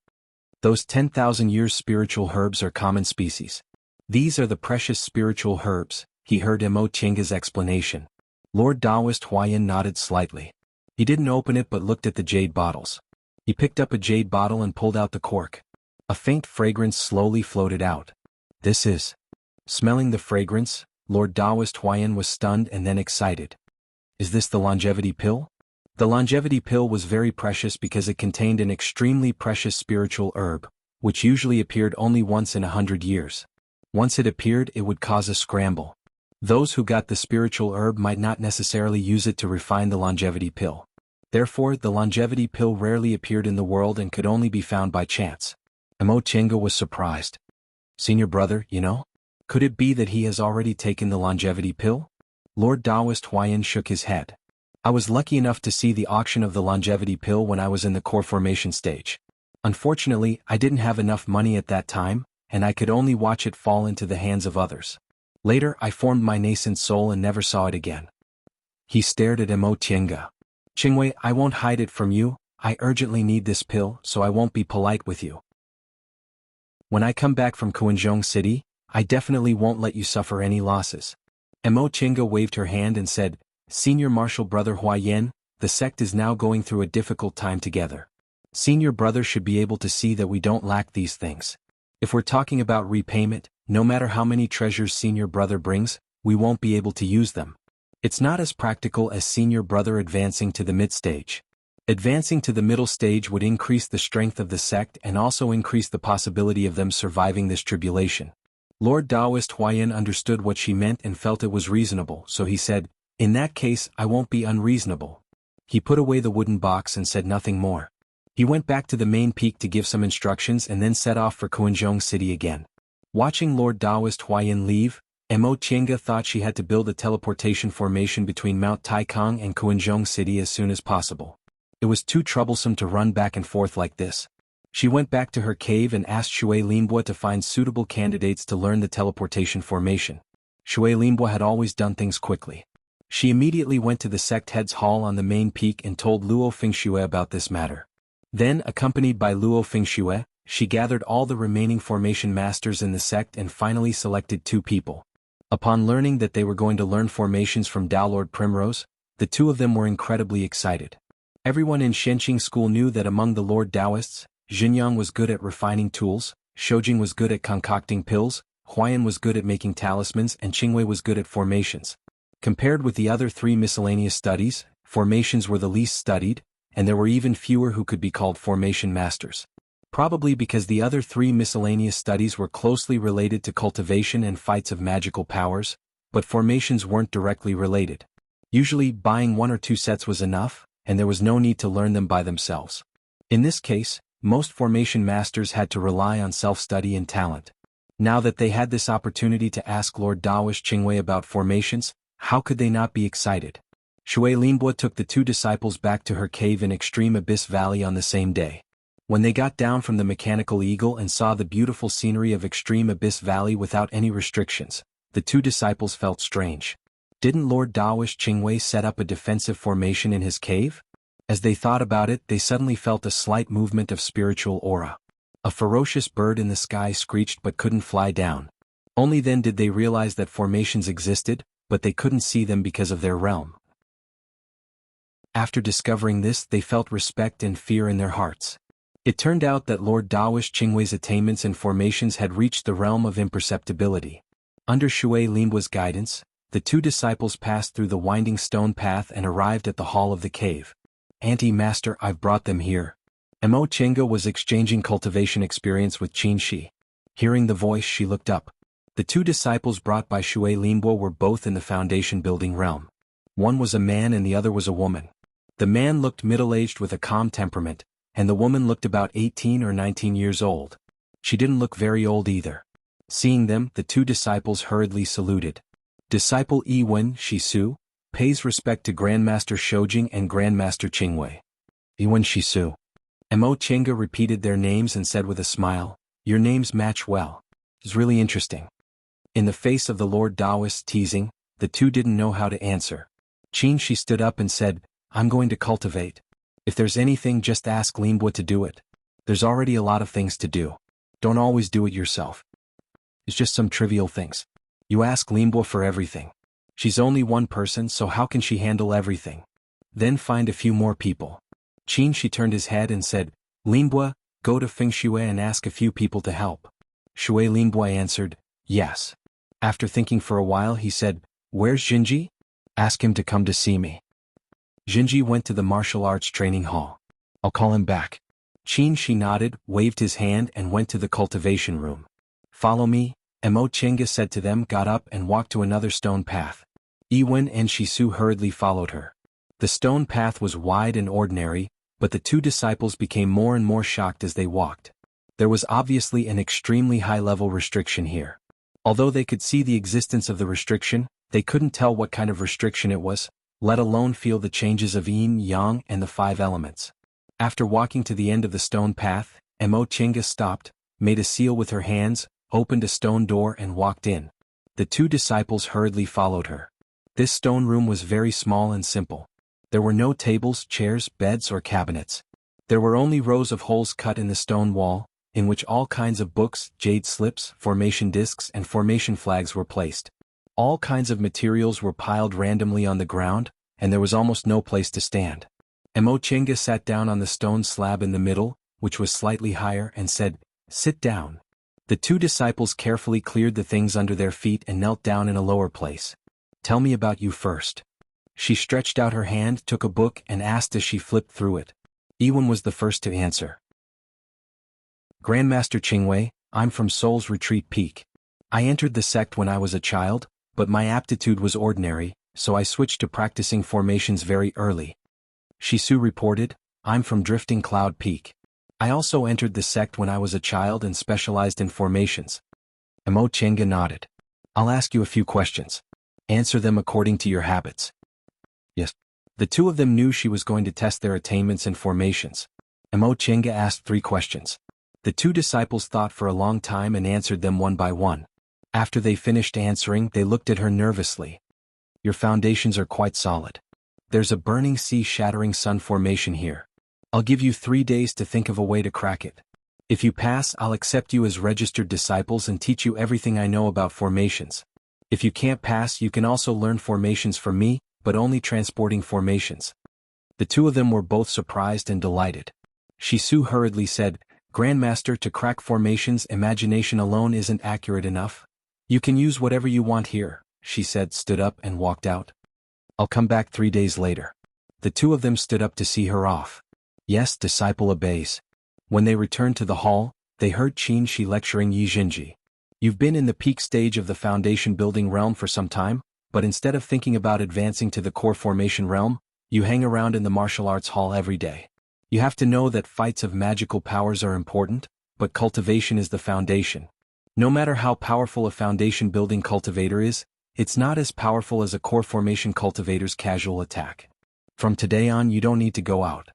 Those 10,000 years spiritual herbs are common species. These are the precious spiritual herbs, he heard Mo Qingge's explanation. Lord Taoist Huayan nodded slightly. He didn't open it but looked at the jade bottles. He picked up a jade bottle and pulled out the cork. A faint fragrance slowly floated out. "This is..." Smelling the fragrance, Lord Taoist Huayan was stunned and then excited. "Is this the longevity pill?" The longevity pill was very precious because it contained an extremely precious spiritual herb, which usually appeared only once in 100 years. Once it appeared, it would cause a scramble. Those who got the spiritual herb might not necessarily use it to refine the longevity pill. Therefore, the longevity pill rarely appeared in the world and could only be found by chance. Mo Qingge was surprised. "Senior brother, could it be that he has already taken the longevity pill?" Lord Taoist Huayan shook his head. "I was lucky enough to see the auction of the longevity pill when I was in the core formation stage. Unfortunately, I didn't have enough money at that time, and I could only watch it fall into the hands of others. Later, I formed my nascent soul and never saw it again." He stared at Mo Qingge. "Qingwei, I won't hide it from you. I urgently need this pill, so I won't be polite with you. When I come back from Qinzhong City, I definitely won't let you suffer any losses." Mo Qingge waved her hand and said, "Senior martial brother Huayan, the sect is now going through a difficult time together. Senior brother should be able to see that we don't lack these things. If we're talking about repayment, no matter how many treasures senior brother brings, we won't be able to use them. It's not as practical as senior brother advancing to the mid-stage. Advancing to the middle stage would increase the strength of the sect and also increase the possibility of them surviving this tribulation." Lord Taoist Huayan understood what she meant and felt it was reasonable, so he said, "In that case, I won't be unreasonable." He put away the wooden box and said nothing more. He went back to the main peak to give some instructions and then set off for Kuanzhong City again. Watching Lord Taoist Huayan leave, Mo Qianga thought she had to build a teleportation formation between Mount Taikang and Kuanzhong City as soon as possible. It was too troublesome to run back and forth like this. She went back to her cave and asked Shui Linbo to find suitable candidates to learn the teleportation formation. Shui Linbo had always done things quickly. She immediately went to the sect head's hall on the main peak and told Luo Fengxue about this matter. Then, accompanied by Luo Fengxue, she gathered all the remaining formation masters in the sect and finally selected 2 people. Upon learning that they were going to learn formations from Tao Lord Primrose, the 2 of them were incredibly excited. Everyone in Shenqing school knew that among the Lord Taoists, Xinjiang was good at refining tools, Shoujing was good at concocting pills, Huayan was good at making talismans, and Qingwei was good at formations. Compared with the other 3 miscellaneous studies, formations were the least studied, and there were even fewer who could be called formation masters. Probably because the other 3 miscellaneous studies were closely related to cultivation and fights of magical powers, but formations weren't directly related. Usually, buying 1 or 2 sets was enough, and there was no need to learn them by themselves. In this case, most formation masters had to rely on self-study and talent. Now that they had this opportunity to ask Lord Taoist Qingwei about formations, how could they not be excited? Shui Linbo took the 2 disciples back to her cave in Extreme Abyss Valley on the same day. When they got down from the Mechanical Eagle and saw the beautiful scenery of Extreme Abyss Valley without any restrictions, the 2 disciples felt strange. Didn't Lord Taoist Qingwei set up a defensive formation in his cave? As they thought about it, they suddenly felt a slight movement of spiritual aura. A ferocious bird in the sky screeched but couldn't fly down. Only then did they realize that formations existed, but they couldn't see them because of their realm. After discovering this, they felt respect and fear in their hearts. It turned out that Lord Taoist Qingwei's attainments and formations had reached the realm of imperceptibility. Under Shui Linbo's guidance, the 2 disciples passed through the winding stone path and arrived at the hall of the cave. "Anti-Master, I've brought them here." Mo Qianga was exchanging cultivation experience with Qin Shi. Hearing the voice, she looked up. The 2 disciples brought by Shui Linbo were both in the foundation building realm. One was a man and the other was a woman. The man looked middle-aged with a calm temperament, and the woman looked about 18 or 19 years old. She didn't look very old either. Seeing them, the 2 disciples hurriedly saluted. "Disciple Yiwen Shisu, pays respect to Grandmaster Shoujing and Grandmaster Qingwei." "Yiwen Shisu." Mo Qianga repeated their names and said with a smile, "Your names match well. It's really interesting." In the face of the Lord Taoist's teasing, the 2 didn't know how to answer. Qin Shi stood up and said, "I'm going to cultivate. If there's anything, just ask Linbo to do it. There's already a lot of things to do. Don't always do it yourself. It's just some trivial things. You ask Linbo for everything. She's only one person, so how can she handle everything? Then find a few more people." Qin Shi turned his head and said, "Linbo, go to Fengxue and ask a few people to help." Shui Linbo answered, "Yes." After thinking for a while, he said, "Where's Jinji? Ask him to come to see me." Jinji went to the martial arts training hall. "I'll call him back." Qin Shi nodded, waved his hand and went to the cultivation room. "Follow me," Mo Qianga said to them, got up and walked to another stone path. Yiwen and Shisu hurriedly followed her. The stone path was wide and ordinary, but the 2 disciples became more and more shocked as they walked. There was obviously an extremely high-level restriction here. Although they could see the existence of the restriction, they couldn't tell what kind of restriction it was, let alone feel the changes of yin, yang, and the 5 elements. After walking to the end of the stone path, Mo Qianga stopped, made a seal with her hands, opened a stone door and walked in. The 2 disciples hurriedly followed her. This stone room was very small and simple. There were no tables, chairs, beds, or cabinets. There were only rows of holes cut in the stone wall, in which all kinds of books, jade slips, formation discs, and formation flags were placed. All kinds of materials were piled randomly on the ground, and there was almost no place to stand. Mo Qianga sat down on the stone slab in the middle, which was slightly higher, and said, "Sit down." The 2 disciples carefully cleared the things under their feet and knelt down in a lower place. "Tell me about you first." She stretched out her hand, took a book, and asked as she flipped through it. Yiwen was the first to answer. "Grandmaster Qingwei, I'm from Seoul's Retreat Peak. I entered the sect when I was a child, but my aptitude was ordinary, so I switched to practicing formations very early." Shisu reported, I'm from Drifting Cloud Peak. I also entered the sect when I was a child and specialized in formations. Emo Chenga nodded. I'll ask you a few questions. Answer them according to your habits. Yes. The two of them knew she was going to test their attainments and formations. Emo Chenga asked 3 questions. The 2 disciples thought for a long time and answered them one by one. After they finished answering, they looked at her nervously. Your foundations are quite solid. There's a burning sea shattering sun formation here. I'll give you 3 days to think of a way to crack it. If you pass, I'll accept you as registered disciples and teach you everything I know about formations. If you can't pass, you can also learn formations from me, but only transporting formations. The 2 of them were both surprised and delighted. Shisu hurriedly said, Grandmaster, to crack formations, imagination alone isn't accurate enough. You can use whatever you want here, she said, stood up and walked out. I'll come back 3 days later. The 2 of them stood up to see her off. Yes, disciple obeys. When they returned to the hall, they heard Qin Shi lecturing Yi Jinji. You've been in the peak stage of the foundation building realm for some time, but instead of thinking about advancing to the core formation realm, you hang around in the martial arts hall every day. You have to know that fights of magical powers are important, but cultivation is the foundation. No matter how powerful a foundation building cultivator is, it's not as powerful as a core formation cultivator's casual attack. From today on, you don't need to go out.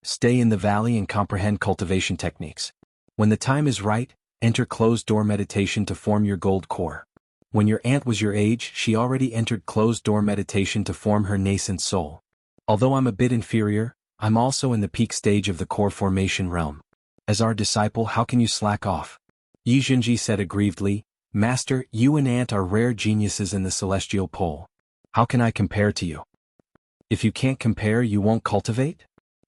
Stay in the valley and comprehend cultivation techniques. When the time is right, enter closed-door meditation to form your gold core. When your aunt was your age, she already entered closed-door meditation to form her nascent soul. Although I'm a bit inferior, I'm also in the peak stage of the core formation realm. As our disciple, how can you slack off? Yi Jinji said aggrievedly, Master, you and aunt are rare geniuses in the celestial pole. How can I compare to you? If you can't compare, you won't cultivate?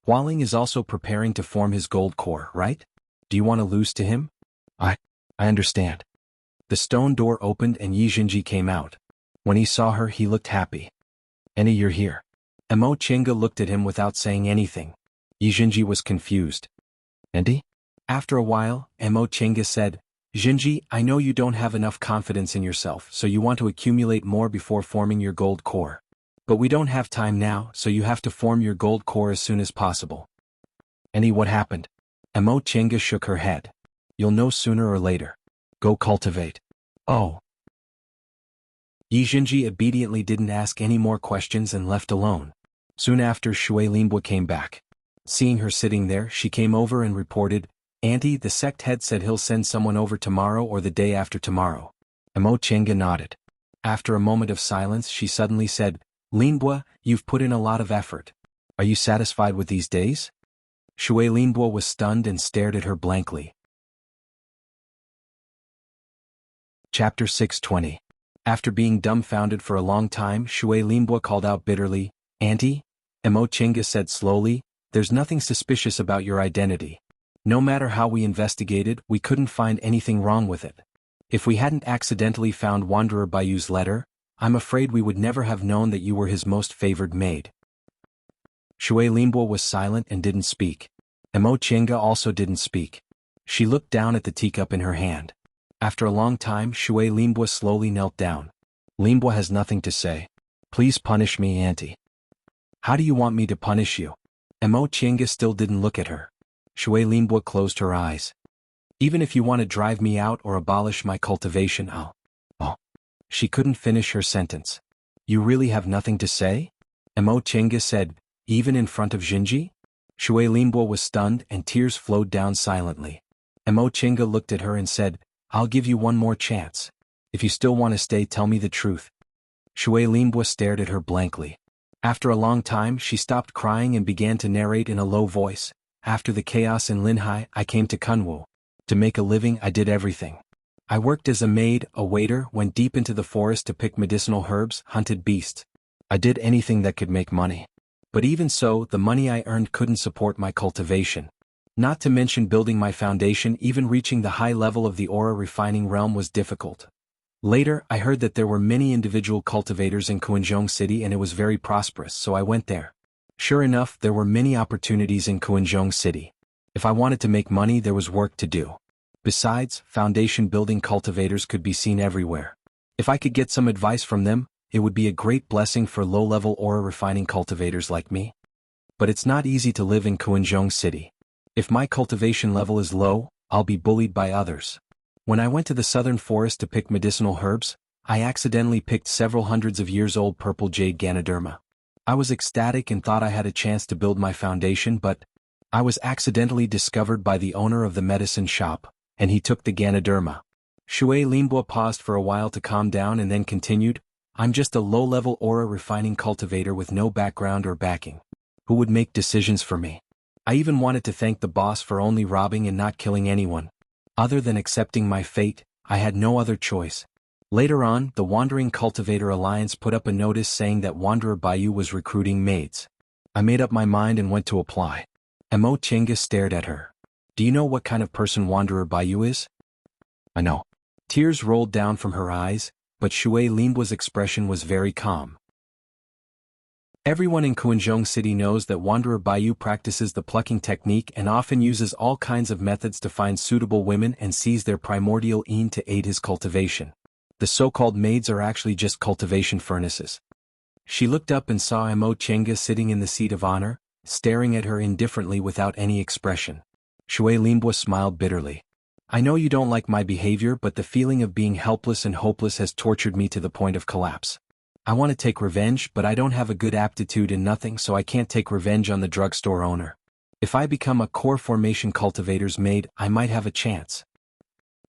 Hualing is also preparing to form his gold core, right? Do you want to lose to him? I understand. The stone door opened and Yi Jinji came out. When he saw her, he looked happy. Annie, you're here. Emo Chenga looked at him without saying anything. Yi Jinji was confused. Andy? After a while, Emo Chenga said, Jinji, I know you don't have enough confidence in yourself, so you want to accumulate more before forming your gold core. But we don't have time now, so you have to form your gold core as soon as possible. Annie, what happened? Emo Chenga shook her head. You'll know sooner or later. Go cultivate. Oh. Yi Jinji obediently didn't ask any more questions and left alone. Soon after, Shui Linbua came back. Seeing her sitting there, she came over and reported, Auntie, the sect head said he'll send someone over tomorrow or the day after tomorrow. Emo Chenga nodded. After a moment of silence, she suddenly said, Linbua, you've put in a lot of effort. Are you satisfied with these days? Shui Linbua was stunned and stared at her blankly. Chapter 620. After being dumbfounded for a long time, Shui Linbua called out bitterly, Auntie? Emo Chenga said slowly, there's nothing suspicious about your identity. No matter how we investigated, we couldn't find anything wrong with it. If we hadn't accidentally found Wanderer Bayu's letter, I'm afraid we would never have known that you were his most favored maid. Shui Linbua was silent and didn't speak. Emo Chenga also didn't speak. She looked down at the teacup in her hand. After a long time, Shui Linbua slowly knelt down. Linbua has nothing to say. Please punish me, Auntie. How do you want me to punish you? Emo Chenga still didn't look at her. Shui Linbua closed her eyes. Even if you want to drive me out or abolish my cultivation, I'll. Oh. She couldn't finish her sentence. You really have nothing to say? Emo Chenga said, even in front of Jinji? Shui Linbua was stunned and tears flowed down silently. Emo Chenga looked at her and said, I'll give you one more chance. If you still want to stay, tell me the truth. Shui Linbua stared at her blankly. After a long time, she stopped crying and began to narrate in a low voice. After the chaos in Linhai, I came to Kunwu. To make a living, I did everything. I worked as a maid, a waiter, went deep into the forest to pick medicinal herbs, hunted beasts. I did anything that could make money. But even so, the money I earned couldn't support my cultivation. Not to mention building my foundation, even reaching the high level of the aura refining realm was difficult. Later, I heard that there were many individual cultivators in Kuanzhong City and it was very prosperous, so I went there. Sure enough, there were many opportunities in Kuanzhong City. If I wanted to make money, there was work to do. Besides, foundation building cultivators could be seen everywhere. If I could get some advice from them, it would be a great blessing for low-level aura refining cultivators like me. But it's not easy to live in Kuanzhong City. If my cultivation level is low, I'll be bullied by others. When I went to the southern forest to pick medicinal herbs, I accidentally picked several hundreds of years old purple jade Ganoderma. I was ecstatic and thought I had a chance to build my foundation, but I was accidentally discovered by the owner of the medicine shop, and he took the Ganoderma. Shui Linbo paused for a while to calm down and then continued, I'm just a low-level aura refining cultivator with no background or backing. Who would make decisions for me? I even wanted to thank the boss for only robbing and not killing anyone. Other than accepting my fate, I had no other choice. Later on, the Wandering Cultivator Alliance put up a notice saying that Wanderer Bayou was recruiting maids. I made up my mind and went to apply. Mo Chenga stared at her. Do you know what kind of person Wanderer Bayou is? I know. Tears rolled down from her eyes, but Shui Linbo's expression was very calm. Everyone in Kuanzhong City knows that Wanderer Bayou practices the plucking technique and often uses all kinds of methods to find suitable women and seize their primordial yin to aid his cultivation. The so-called maids are actually just cultivation furnaces. She looked up and saw Mo Chenga sitting in the seat of honor, staring at her indifferently without any expression. Shui Linbo smiled bitterly. I know you don't like my behavior, but the feeling of being helpless and hopeless has tortured me to the point of collapse. I want to take revenge, but I don't have a good aptitude in nothing, so I can't take revenge on the drugstore owner. If I become a core formation cultivator's maid, I might have a chance.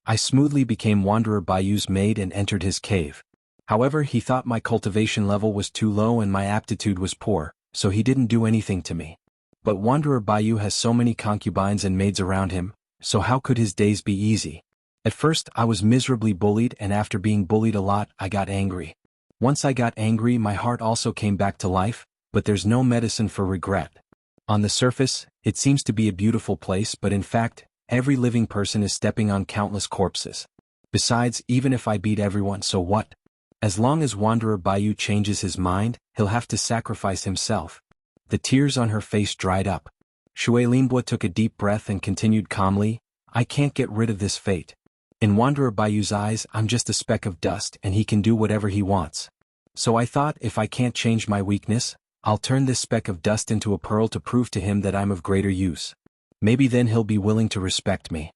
I smoothly became Wanderer Bayou's maid and entered his cave. However, he thought my cultivation level was too low and my aptitude was poor, so he didn't do anything to me. But Wanderer Bayou has so many concubines and maids around him, so how could his days be easy? At first, I was miserably bullied, and after being bullied a lot, I got angry. Once I got angry, my heart also came back to life, but there's no medicine for regret. On the surface, it seems to be a beautiful place, but in fact, every living person is stepping on countless corpses. Besides, even if I beat everyone, so what? As long as Wanderer Bayou changes his mind, he'll have to sacrifice himself. The tears on her face dried up. Shui Linbo took a deep breath and continued calmly, I can't get rid of this fate. In Wanderer Bayou's eyes, I'm just a speck of dust and he can do whatever he wants. So I thought, if I can't change my weakness, I'll turn this speck of dust into a pearl to prove to him that I'm of greater use. Maybe then he'll be willing to respect me.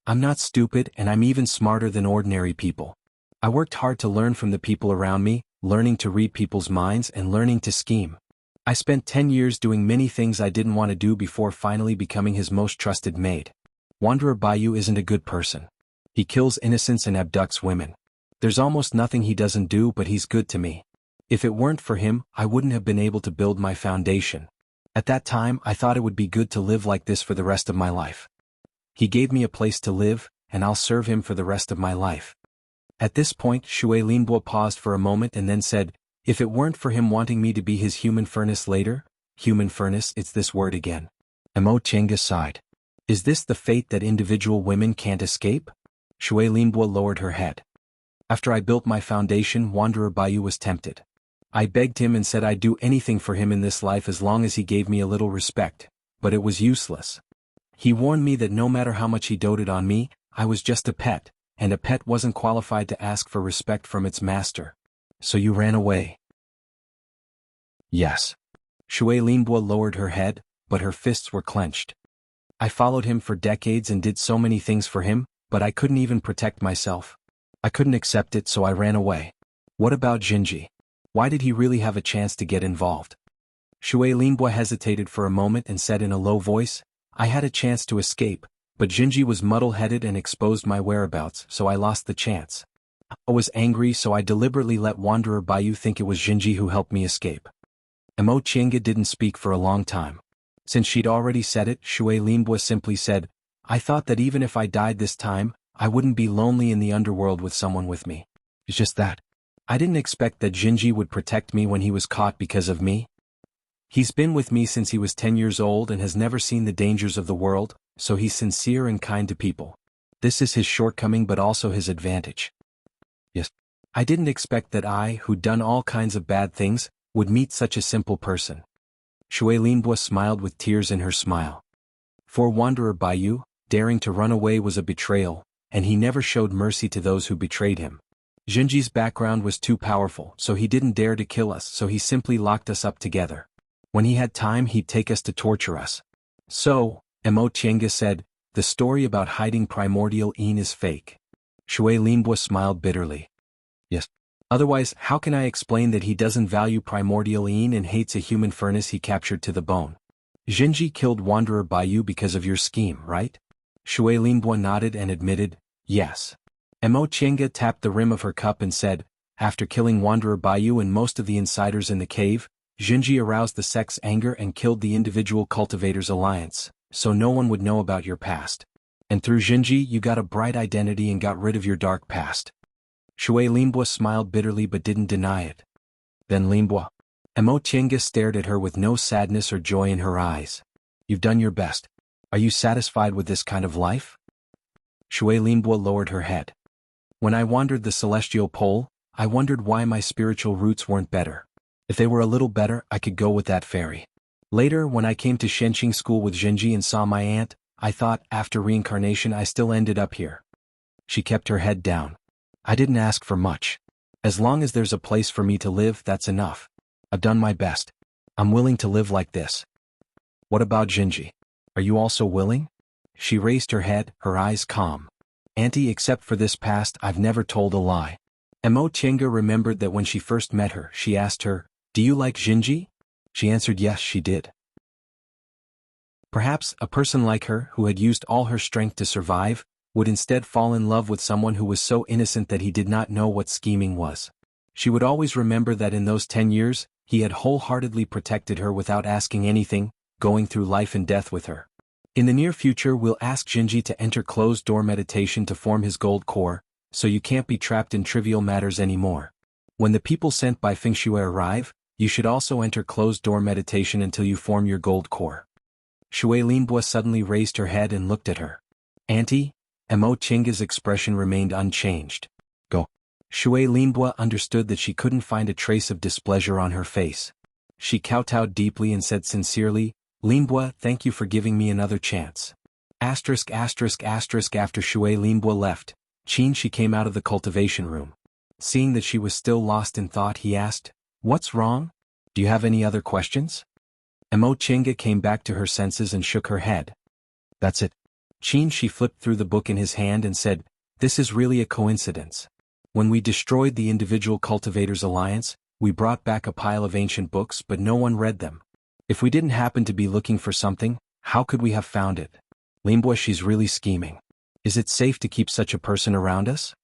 I'm not stupid, and I'm even smarter than ordinary people. I worked hard to learn from the people around me, learning to read people's minds and learning to scheme. I spent 10 years doing many things I didn't want to do before finally becoming his most trusted maid. Wanderer Bayou isn't a good person. He kills innocents and abducts women. There's almost nothing he doesn't do, but he's good to me. If it weren't for him, I wouldn't have been able to build my foundation. At that time, I thought it would be good to live like this for the rest of my life. He gave me a place to live, and I'll serve him for the rest of my life. At this point, Shui Linbo paused for a moment and then said, if it weren't for him wanting me to be his human furnace later, human furnace, it's this word again. Mo Chenga sighed. Is this the fate that individual women can't escape? Shui Linbo lowered her head. After I built my foundation, Wanderer Bayou was tempted. I begged him and said I'd do anything for him in this life as long as he gave me a little respect, but it was useless. He warned me that no matter how much he doted on me, I was just a pet, and a pet wasn't qualified to ask for respect from its master. So you ran away? Yes. Shui Linbo lowered her head, but her fists were clenched. I followed him for decades and did so many things for him, but I couldn't even protect myself. I couldn't accept it, so I ran away. What about Jinji? Why did he really have a chance to get involved? Shui Linbo hesitated for a moment and said in a low voice, I had a chance to escape, but Jinji was muddle-headed and exposed my whereabouts, so I lost the chance. I was angry, so I deliberately let Wanderer Bayou think it was Jinji who helped me escape. Mo Chenga didn't speak for a long time. Since she'd already said it, Shui Linbo simply said, I thought that even if I died this time, I wouldn't be lonely in the underworld with someone with me. It's just that. I didn't expect that Jinji would protect me when he was caught because of me. He's been with me since he was 10 years old and has never seen the dangers of the world, so he's sincere and kind to people. This is his shortcoming but also his advantage. Yes. I didn't expect that I, who'd done all kinds of bad things, would meet such a simple person. Shui Linbo smiled with tears in her smile. For Wanderer Bayou, daring to run away was a betrayal, and he never showed mercy to those who betrayed him. Jinji's background was too powerful, so he didn't dare to kill us, so he simply locked us up together. When he had time he'd take us to torture us. So, Mo Tiange said, the story about hiding primordial Yin is fake. Shui Linbo smiled bitterly. Yes. Otherwise, how can I explain that he doesn't value primordial Yin and hates a human furnace he captured to the bone? Jinji killed Wanderer Baiyu because of your scheme, right? Shui Linbo nodded and admitted, yes. Mo Tiange tapped the rim of her cup and said, after killing Wanderer Baiyu and most of the insiders in the cave, Jinji aroused the sect's anger and killed the individual cultivators' alliance, so no one would know about your past. And through Jinji you got a bright identity and got rid of your dark past. Shui Linbo smiled bitterly but didn't deny it. Then Linbo. Mo Tiange stared at her with no sadness or joy in her eyes. You've done your best. Are you satisfied with this kind of life? Shui Linbo lowered her head. When I wandered the celestial pole, I wondered why my spiritual roots weren't better. If they were a little better, I could go with that fairy. Later, when I came to Shenqing school with Jinji and saw my aunt, I thought, after reincarnation I still ended up here. She kept her head down. I didn't ask for much. As long as there's a place for me to live, that's enough. I've done my best. I'm willing to live like this. What about Jinji? Are you also willing? She raised her head, her eyes calm. Auntie, except for this past, I've never told a lie. Mo Tiange remembered that when she first met her, she asked her, do you like Jinji? She answered yes, she did. Perhaps, a person like her, who had used all her strength to survive, would instead fall in love with someone who was so innocent that he did not know what scheming was. She would always remember that in those 10 years, he had wholeheartedly protected her without asking anything, going through life and death with her. In the near future we'll ask Jinji to enter closed-door meditation to form his gold core, so you can't be trapped in trivial matters anymore. When the people sent by Fengshui arrive, you should also enter closed-door meditation until you form your gold core. Shui Linbo suddenly raised her head and looked at her. Auntie? Mo Tiange's expression remained unchanged. Go. Shui Linbo understood that she couldn't find a trace of displeasure on her face. She kowtowed deeply and said sincerely, Linbo, thank you for giving me another chance. After Shui Linbo left, Qin came out of the cultivation room. Seeing that she was still lost in thought, he asked, what's wrong? Do you have any other questions? Mo Tiange came back to her senses and shook her head. That's it. Qin flipped through the book in his hand and said, this is really a coincidence. When we destroyed the individual cultivators' alliance, we brought back a pile of ancient books but no one read them. If we didn't happen to be looking for something, how could we have found it? Linbo, she's really scheming. Is it safe to keep such a person around us?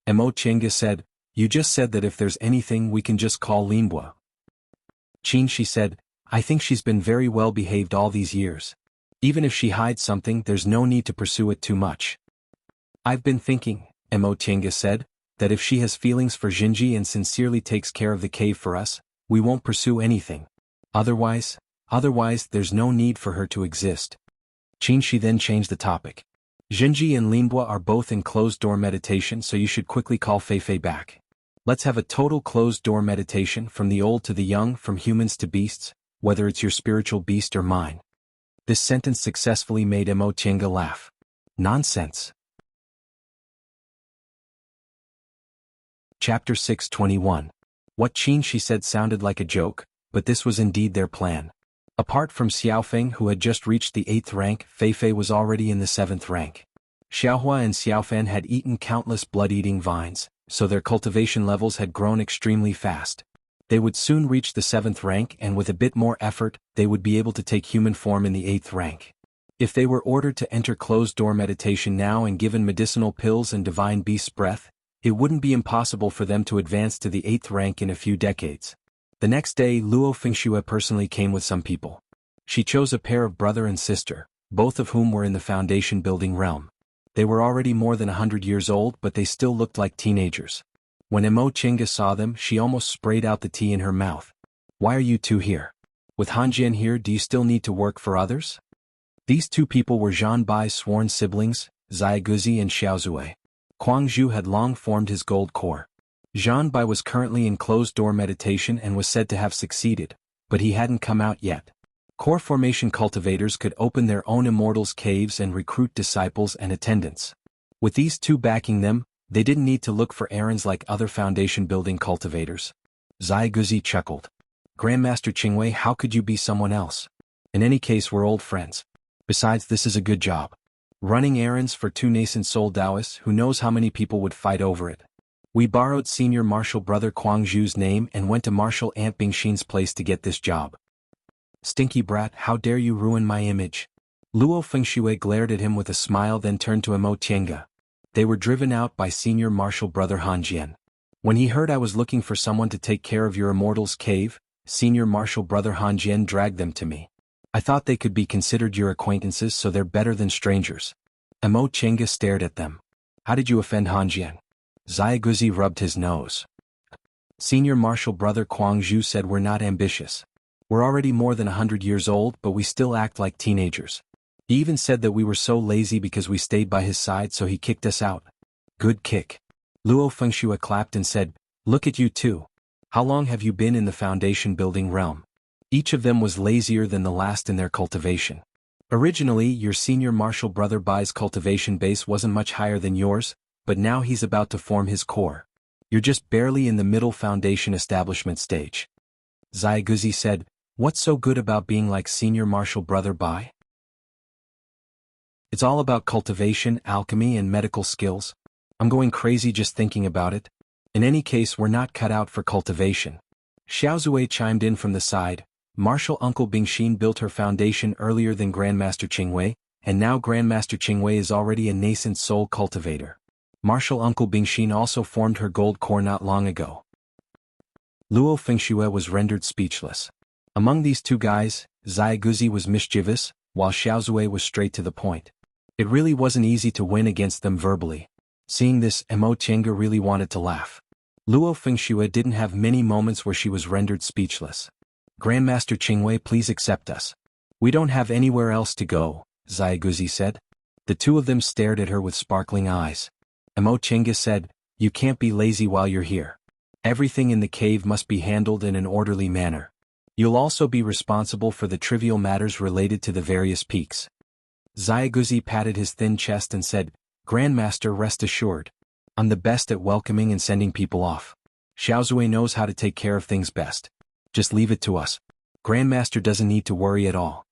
Mo Tiange said, you just said that if there's anything we can just call Linbo. Qin said, I think she's been very well behaved all these years. Even if she hides something, there's no need to pursue it too much. I've been thinking, Mo Tiange said, that if she has feelings for Jinji and sincerely takes care of the cave for us, we won't pursue anything. Otherwise, there's no need for her to exist. Qin then changed the topic. Jinji and Linbo are both in closed-door meditation, so you should quickly call Feifei back. Let's have a total closed-door meditation from the old to the young, from humans to beasts, whether it's your spiritual beast or mine. This sentence successfully made Mo Tiange laugh. Nonsense. Chapter 621. What Qin said sounded like a joke, but this was indeed their plan. Apart from Xiaofeng, who had just reached the 8th rank, Feifei was already in the 7th rank. Xiaohua and Xiaofan had eaten countless blood-eating vines, so their cultivation levels had grown extremely fast. They would soon reach the 7th rank, and with a bit more effort, they would be able to take human form in the 8th rank. If they were ordered to enter closed-door meditation now and given medicinal pills and divine beast's breath, it wouldn't be impossible for them to advance to the 8th rank in a few decades. The next day, Luo Fengshui personally came with some people. She chose a pair of brother and sister, both of whom were in the foundation building realm. They were already more than 100 years old, but they still looked like teenagers. When Mo Tiange saw them, she almost sprayed out the tea in her mouth. Why are you two here? With Hanjian here, do you still need to work for others? These two people were Zhan Bai's sworn siblings, Xiaoguzi and Xiaozue. Kuang Zhu had long formed his gold core. Zhan Bai was currently in closed-door meditation and was said to have succeeded, but he hadn't come out yet. Core formation cultivators could open their own immortals' caves and recruit disciples and attendants. With these two backing them, they didn't need to look for errands like other foundation-building cultivators. Xiaoguzi chuckled. Grandmaster Qingwei, how could you be someone else? In any case, we're old friends. Besides, this is a good job. Running errands for two nascent soul Taoists, who knows how many people would fight over it. We borrowed Senior Marshal Brother Quang Zhu's name and went to Marshal Aunt Bingxin's place to get this job. Stinky brat, how dare you ruin my image? Luo Fengshui glared at him with a smile, then turned to Emo Tienga. They were driven out by Senior Marshal Brother Han Jian. When he heard I was looking for someone to take care of your immortal's cave, Senior Marshal Brother Han Jian dragged them to me. I thought they could be considered your acquaintances, so they're better than strangers. Emo Tienga stared at them. How did you offend Han Jian? Xiaoguzi rubbed his nose. Senior Marshal Brother Quang Zhu said we're not ambitious. We're already more than 100 years old, but we still act like teenagers. He even said that we were so lazy because we stayed by his side, so he kicked us out. Good kick. Luo Fengshui clapped and said, look at you two. How long have you been in the foundation building realm? Each of them was lazier than the last in their cultivation. Originally, your Senior Marshal Brother Bai's cultivation base wasn't much higher than yours, but now he's about to form his core. You're just barely in the middle foundation establishment stage. Xiaoguzi said, what's so good about being like Senior Marshal Brother Bai? It's all about cultivation, alchemy, and medical skills. I'm going crazy just thinking about it. In any case, we're not cut out for cultivation. Xiaozue chimed in from the side. Marshal Uncle Bingxin built her foundation earlier than Grandmaster Qingwei, and now Grandmaster Qingwei is already a nascent soul cultivator. Marshal Uncle Bingxin also formed her gold core not long ago. Luo Fengshui was rendered speechless. Among these two guys, Xiaoguzi was mischievous, while Xiaozue was straight to the point. It really wasn't easy to win against them verbally. Seeing this, Emo Tienga really wanted to laugh. Luo Fengshui didn't have many moments where she was rendered speechless. Grandmaster Qingwei, please accept us. We don't have anywhere else to go, Xiaoguzi said. The two of them stared at her with sparkling eyes. Emo Tienga said, you can't be lazy while you're here. Everything in the cave must be handled in an orderly manner. You'll also be responsible for the trivial matters related to the various peaks. Xiaoguzi patted his thin chest and said, Grandmaster, rest assured. I'm the best at welcoming and sending people off. Xiaozue knows how to take care of things best. Just leave it to us. Grandmaster doesn't need to worry at all.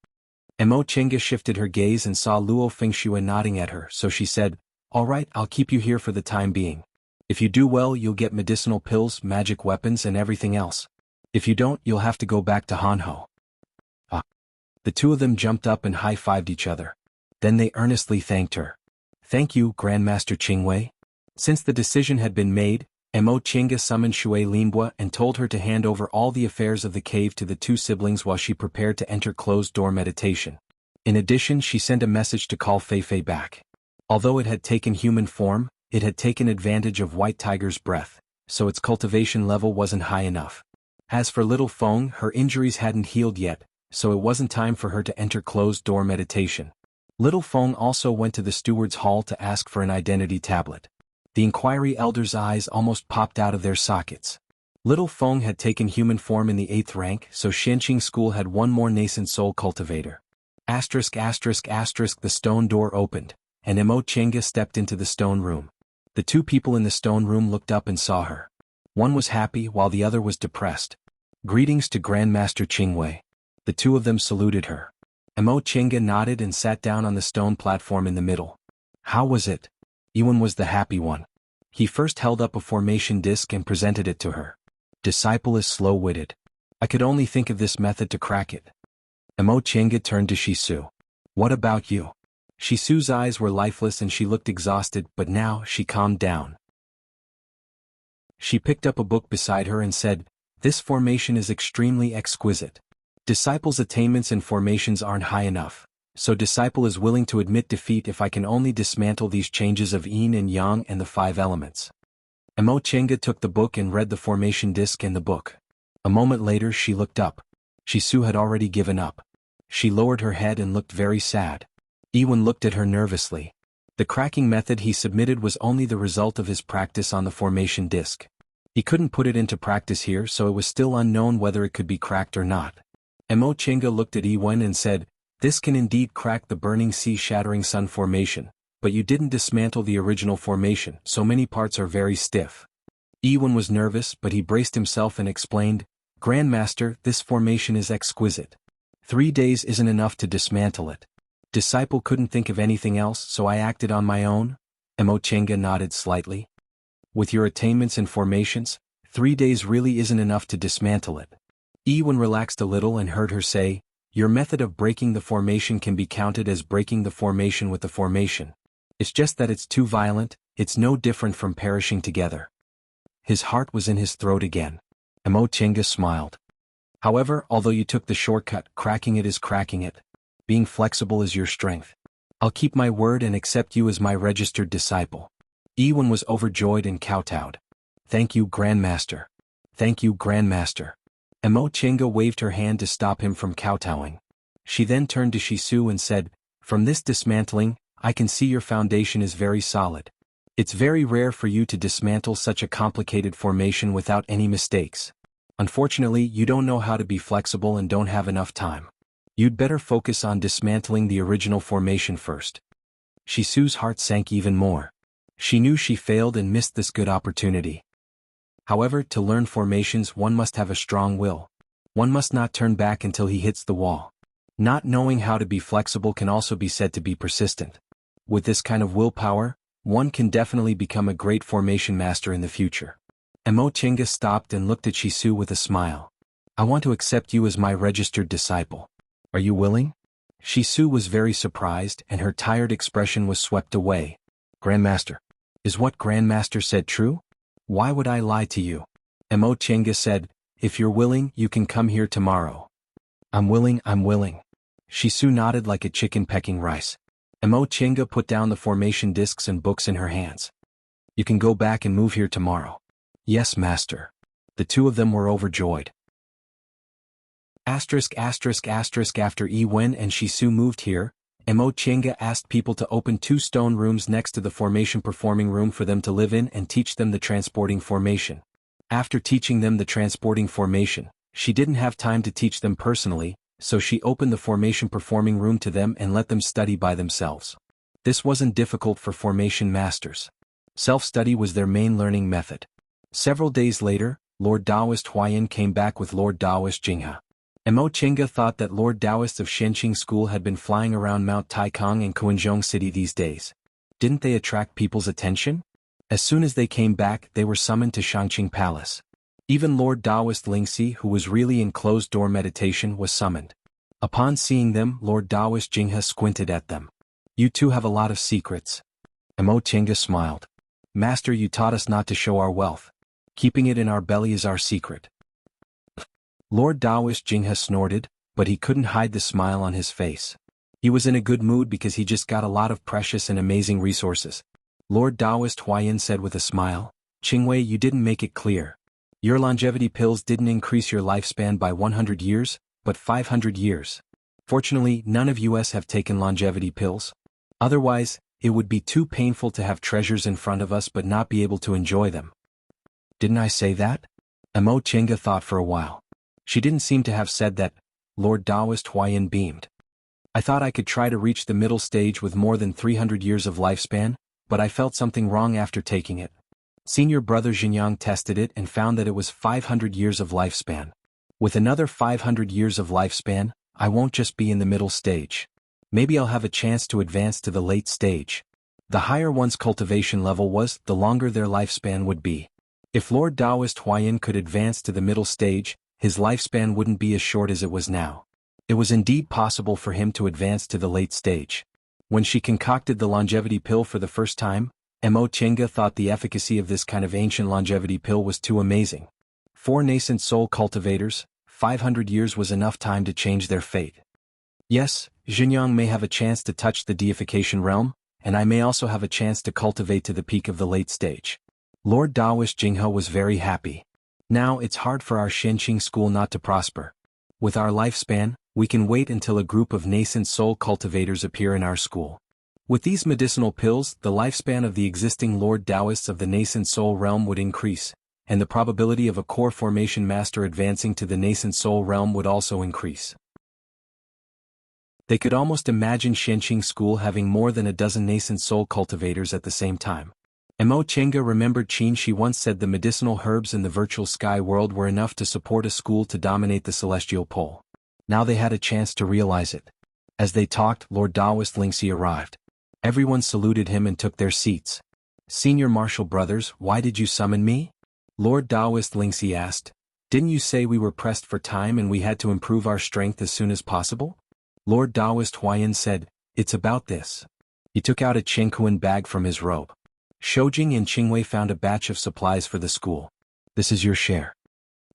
Emo Tienga shifted her gaze and saw Luo Fengshui nodding at her, so she said, all right, I'll keep you here for the time being. If you do well, you'll get medicinal pills, magic weapons, and everything else. If you don't, you'll have to go back to Hanhou. The two of them jumped up and high-fived each other. Then they earnestly thanked her. Thank you, Grandmaster Qingwei. Since the decision had been made, Emo Tienga summoned Shui Linbua and told her to hand over all the affairs of the cave to the two siblings while she prepared to enter closed-door meditation. In addition, she sent a message to call Feifei back. Although it had taken human form, it had taken advantage of White Tiger's breath, so its cultivation level wasn't high enough. As for little Feng, her injuries hadn't healed yet, so it wasn't time for her to enter closed-door meditation. Little Feng also went to the steward's hall to ask for an identity tablet. The inquiry elder's eyes almost popped out of their sockets. Little Feng had taken human form in the 8th rank, so Shanqing School had one more nascent soul cultivator. The stone door opened, and Emo Tienga stepped into the stone room. The two people in the stone room looked up and saw her. One was happy while the other was depressed. Greetings to Grandmaster Qingwei. The two of them saluted her. Emo Tienga nodded and sat down on the stone platform in the middle. How was it? Ewan was the happy one. He first held up a formation disc and presented it to her. Disciple is slow-witted. I could only think of this method to crack it. Emo Tienga turned to Shisu. What about you? Shisu's eyes were lifeless and she looked exhausted, but now she calmed down. She picked up a book beside her and said, this formation is extremely exquisite. Disciple's attainments in formations aren't high enough, so Disciple is willing to admit defeat if I can only dismantle these changes of yin and yang and the 5 elements. Emo Tienga took the book and read the formation disc in the book. A moment later she looked up. Shisu had already given up. She lowered her head and looked very sad. Ewan looked at her nervously. The cracking method he submitted was only the result of his practice on the formation disc. He couldn't put it into practice here, so it was still unknown whether it could be cracked or not. Emo Tienga looked at Ewan and said, this can indeed crack the burning sea shattering sun formation, but you didn't dismantle the original formation, so many parts are very stiff. Ewan was nervous, but he braced himself and explained, Grandmaster, this formation is exquisite. 3 days isn't enough to dismantle it. Disciple couldn't think of anything else, so I acted on my own? Emochenga nodded slightly. With your attainments and formations, 3 days really isn't enough to dismantle it. Ewan relaxed a little and heard her say, your method of breaking the formation can be counted as breaking the formation with the formation. It's just that it's too violent, it's no different from perishing together. His heart was in his throat again. Emochenga smiled. However, although you took the shortcut, cracking it is cracking it. Being flexible is your strength. I'll keep my word and accept you as my registered disciple. Ewan was overjoyed and kowtowed. Thank you, Grandmaster. Thank you, Grandmaster. Emochenga waved her hand to stop him from kowtowing. She then turned to Shisu and said, from this dismantling, I can see your foundation is very solid. It's very rare for you to dismantle such a complicated formation without any mistakes. Unfortunately, you don't know how to be flexible and don't have enough time. You'd better focus on dismantling the original formation first. Shisu's heart sank even more. She knew she failed and missed this good opportunity. However, to learn formations one must have a strong will. One must not turn back until he hits the wall. Not knowing how to be flexible can also be said to be persistent. With this kind of willpower, one can definitely become a great formation master in the future. Emochenga stopped and looked at Shisu with a smile. I want to accept you as my registered disciple. Are you willing? Shisu was very surprised and her tired expression was swept away. Grandmaster. Is what Grandmaster said true? Why would I lie to you? Emochenga said, if you're willing, you can come here tomorrow. I'm willing. Shisu nodded like a chicken pecking rice. Emochenga put down the formation discs and books in her hands. You can go back and move here tomorrow. Yes, Master. The two of them were overjoyed. After Ewen and Shisu moved here, Emochenga asked people to open 2 stone rooms next to the formation performing room for them to live in and teach them the transporting formation. After teaching them the transporting formation, she didn't have time to teach them personally, so she opened the formation performing room to them and let them study by themselves. This wasn't difficult for formation masters. Self-study was their main learning method. Several days later, Lord Taoist Huayan came back with Lord Taoist Jinghe. Emochenga thought that Lord Taoists of Shenqing School had been flying around Mount Taikang and Quanzhong City these days. Didn't they attract people's attention? As soon as they came back, they were summoned to Shangqing Palace. Even Lord Taoist Lingxi, who was really in closed-door meditation, was summoned. Upon seeing them, Lord Taoist Jinghe squinted at them. You two have a lot of secrets. Emochenga smiled. Master, you taught us not to show our wealth. Keeping it in our belly is our secret. Lord Taoist Jinghe snorted, but he couldn't hide the smile on his face. He was in a good mood because he just got a lot of precious and amazing resources. Lord Taoist Huayan said with a smile, Qingwei, you didn't make it clear. Your longevity pills didn't increase your lifespan by 100 years, but 500 years. Fortunately, none of us have taken longevity pills. Otherwise, it would be too painful to have treasures in front of us but not be able to enjoy them. Didn't I say that? Emochenga thought for a while. She didn't seem to have said that. Lord Taoist Huayan beamed. I thought I could try to reach the middle stage with more than 300 years of lifespan, but I felt something wrong after taking it. Senior brother Xinjiang tested it and found that it was 500 years of lifespan. With another 500 years of lifespan, I won't just be in the middle stage. Maybe I'll have a chance to advance to the late stage. The higher one's cultivation level was, the longer their lifespan would be. If Lord Taoist Huayan could advance to the middle stage, his lifespan wouldn't be as short as it was now. It was indeed possible for him to advance to the late stage. When she concocted the longevity pill for the first time, Emochenga thought the efficacy of this kind of ancient longevity pill was too amazing. 4 nascent soul cultivators, 500 years was enough time to change their fate. Yes, Xinjiang may have a chance to touch the deification realm, and I may also have a chance to cultivate to the peak of the late stage. Lord Taoist Jinghe was very happy. Now it's hard for our Shenqing school not to prosper. With our lifespan, we can wait until a group of nascent soul cultivators appear in our school. With these medicinal pills, the lifespan of the existing Lord Taoists of the nascent soul realm would increase, and the probability of a core formation master advancing to the nascent soul realm would also increase. They could almost imagine Shenqing school having more than a dozen nascent soul cultivators at the same time. Mo Chenga remembered Qin Shi once said the medicinal herbs in the virtual sky world were enough to support a school to dominate the celestial pole. Now they had a chance to realize it. As they talked, Lord Taoist Lingxi arrived. Everyone saluted him and took their seats. Senior Martial Brothers, why did you summon me? Lord Taoist Lingxi asked. Didn't you say we were pressed for time and we had to improve our strength as soon as possible? Lord Taoist Huayan said, it's about this. He took out a Qinghuan bag from his robe. Shoujing and Qingwei found a batch of supplies for the school. This is your share.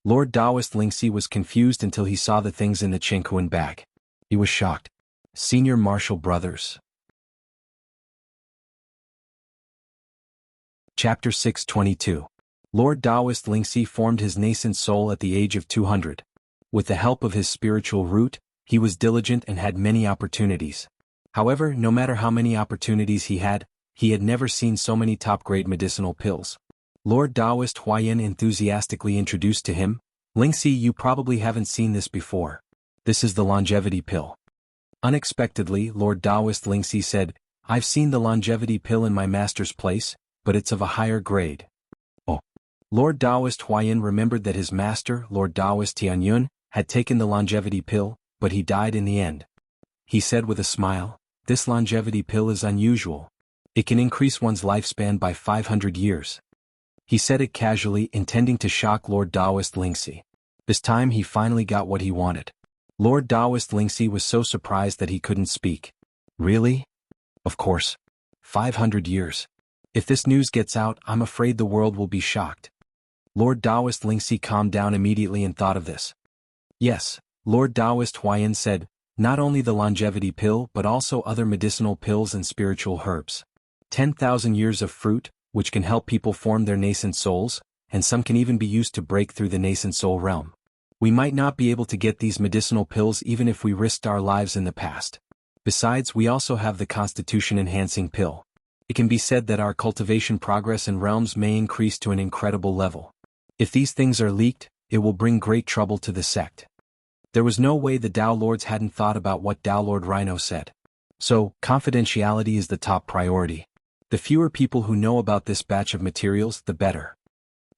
Lord Taoist Lingxi was confused until he saw the things in the Qinghuan bag. He was shocked. Senior Martial Brothers. Chapter 622. Lord Taoist Lingxi formed his nascent soul at the age of 200. With the help of his spiritual root, he was diligent and had many opportunities. However, no matter how many opportunities he had never seen so many top-grade medicinal pills. Lord Taoist Huayan enthusiastically introduced to him, Lingxi, you probably haven't seen this before. This is the longevity pill. Unexpectedly, Lord Taoist Lingxi said, I've seen the longevity pill in my master's place, but it's of a higher grade. Oh. Lord Taoist Huayan remembered that his master, Lord Taoist Tianyun, had taken the longevity pill, but he died in the end. He said with a smile, this longevity pill is unusual. It can increase one's lifespan by 500 years. He said it casually, intending to shock Lord Taoist Lingxi. This time he finally got what he wanted. Lord Taoist Lingxi was so surprised that he couldn't speak. Really? Of course. 500 years. If this news gets out, I'm afraid the world will be shocked. Lord Taoist Lingxi calmed down immediately and thought of this. Yes, Lord Taoist Huayan said, not only the longevity pill but also other medicinal pills and spiritual herbs. 10,000 years of fruit, which can help people form their nascent souls, and some can even be used to break through the nascent soul realm. We might not be able to get these medicinal pills even if we risked our lives in the past. Besides, we also have the constitution-enhancing pill. It can be said that our cultivation progress in realms may increase to an incredible level. If these things are leaked, it will bring great trouble to the sect. There was no way the Tao Lords hadn't thought about what Tao Lord Rhino said. So, confidentiality is the top priority. The fewer people who know about this batch of materials, the better.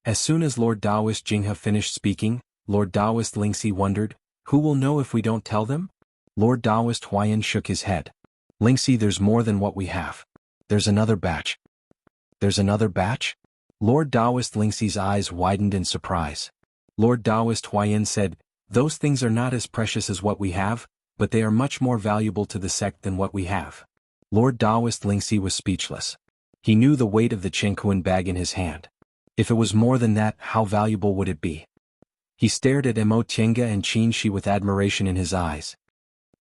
As soon as Lord Taoist Jinghe finished speaking, Lord Taoist Lingxi wondered, who will know if we don't tell them? Lord Taoist Huayan shook his head. Lingxi, there's more than what we have. There's another batch. There's another batch? Lord Taoist Lingxi's eyes widened in surprise. Lord Taoist Huayan said, those things are not as precious as what we have, but they are much more valuable to the sect than what we have. Lord Taoist Lingxi was speechless. He knew the weight of the Qinghuan bag in his hand. If it was more than that, how valuable would it be? He stared at Mo Chenga and Qin Shi with admiration in his eyes.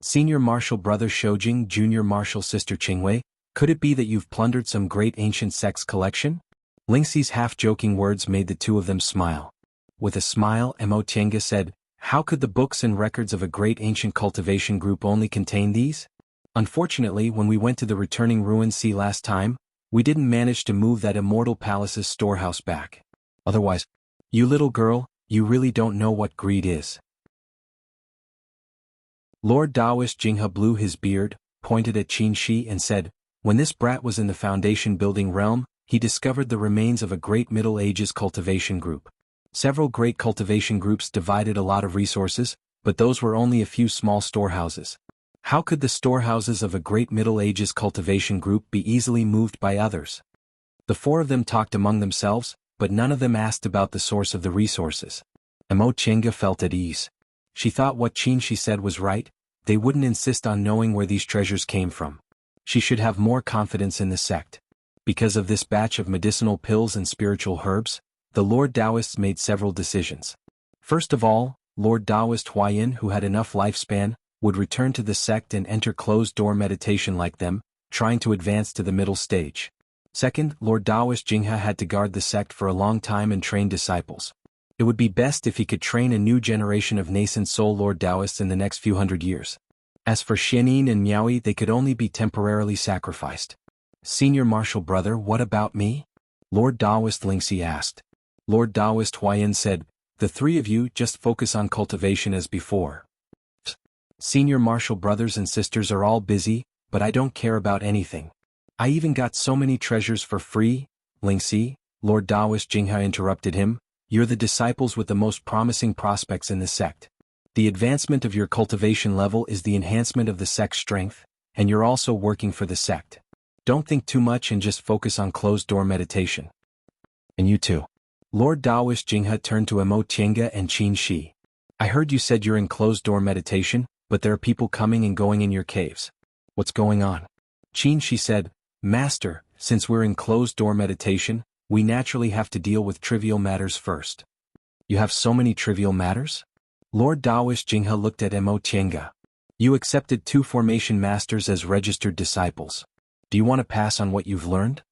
Senior Martial Brother Shoujing, Junior Martial Sister Qingwei, could it be that you've plundered some great ancient sect's collection? Lingxi's half-joking words made the two of them smile. With a smile, Mo Chenga said, how could the books and records of a great ancient cultivation group only contain these? Unfortunately, when we went to the returning ruin sea last time, we didn't manage to move that immortal palace's storehouse back. Otherwise, you little girl, you really don't know what greed is. Lord Taoist Jinghe blew his beard, pointed at Qin Shi and said, when this brat was in the foundation building realm, he discovered the remains of a great Middle Ages cultivation group. Several great cultivation groups divided a lot of resources, but those were only a few small storehouses. How could the storehouses of a great Middle Ages cultivation group be easily moved by others? The four of them talked among themselves, but none of them asked about the source of the resources. Mo Chenga felt at ease. She thought what Qin Shi said was right, they wouldn't insist on knowing where these treasures came from. She should have more confidence in the sect. Because of this batch of medicinal pills and spiritual herbs, the Lord Taoists made several decisions. First of all, Lord Taoist Huayan, who had enough lifespan, would return to the sect and enter closed-door meditation like them, trying to advance to the middle stage. Second, Lord Taoist Jinghe had to guard the sect for a long time and train disciples. It would be best if he could train a new generation of nascent soul Lord Taoists in the next few hundred years. As for Xianin and Miaoyi, they could only be temporarily sacrificed. Senior Martial Brother, what about me? Lord Taoist Lingxi asked. Lord Taoist Huayan said, the three of you just focus on cultivation as before. Senior Martial Brothers and sisters are all busy, but I don't care about anything. I even got so many treasures for free. Lingxi, Lord Taoist Jinghe interrupted him, you're the disciples with the most promising prospects in the sect. The advancement of your cultivation level is the enhancement of the sect's strength, and you're also working for the sect. Don't think too much and just focus on closed-door meditation. And you too. Lord Taoist Jinghe turned to Emo Tiange and Qin Shi. I heard you said you're in closed-door meditation, but there are people coming and going in your caves. What's going on? Qin Shi said, Master, since we're in closed-door meditation, we naturally have to deal with trivial matters first. You have so many trivial matters? Lord Taoist Jinghe looked at Emo Tiange. You accepted 2 formation masters as registered disciples. Do you want to pass on what you've learned?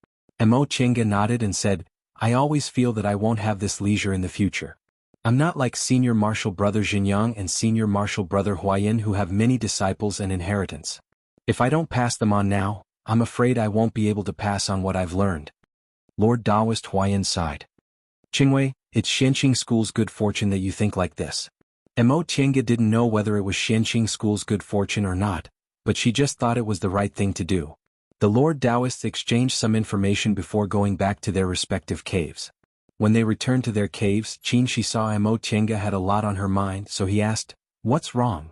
Emo Tiange nodded and said, I always feel that I won't have this leisure in the future. I'm not like Senior Marshal Brother Xinjiang and Senior Marshal Brother Huayan who have many disciples and inheritance. If I don't pass them on now, I'm afraid I won't be able to pass on what I've learned. Lord Taoist Huayan sighed. Qingwei, it's Xianqing School's good fortune that you think like this. Emo Tiange didn't know whether it was Xianqing School's good fortune or not, but she just thought it was the right thing to do. The Lord Taoists exchanged some information before going back to their respective caves. When they returned to their caves, Qin Shi saw Emo Tiange had a lot on her mind, so he asked, What's wrong?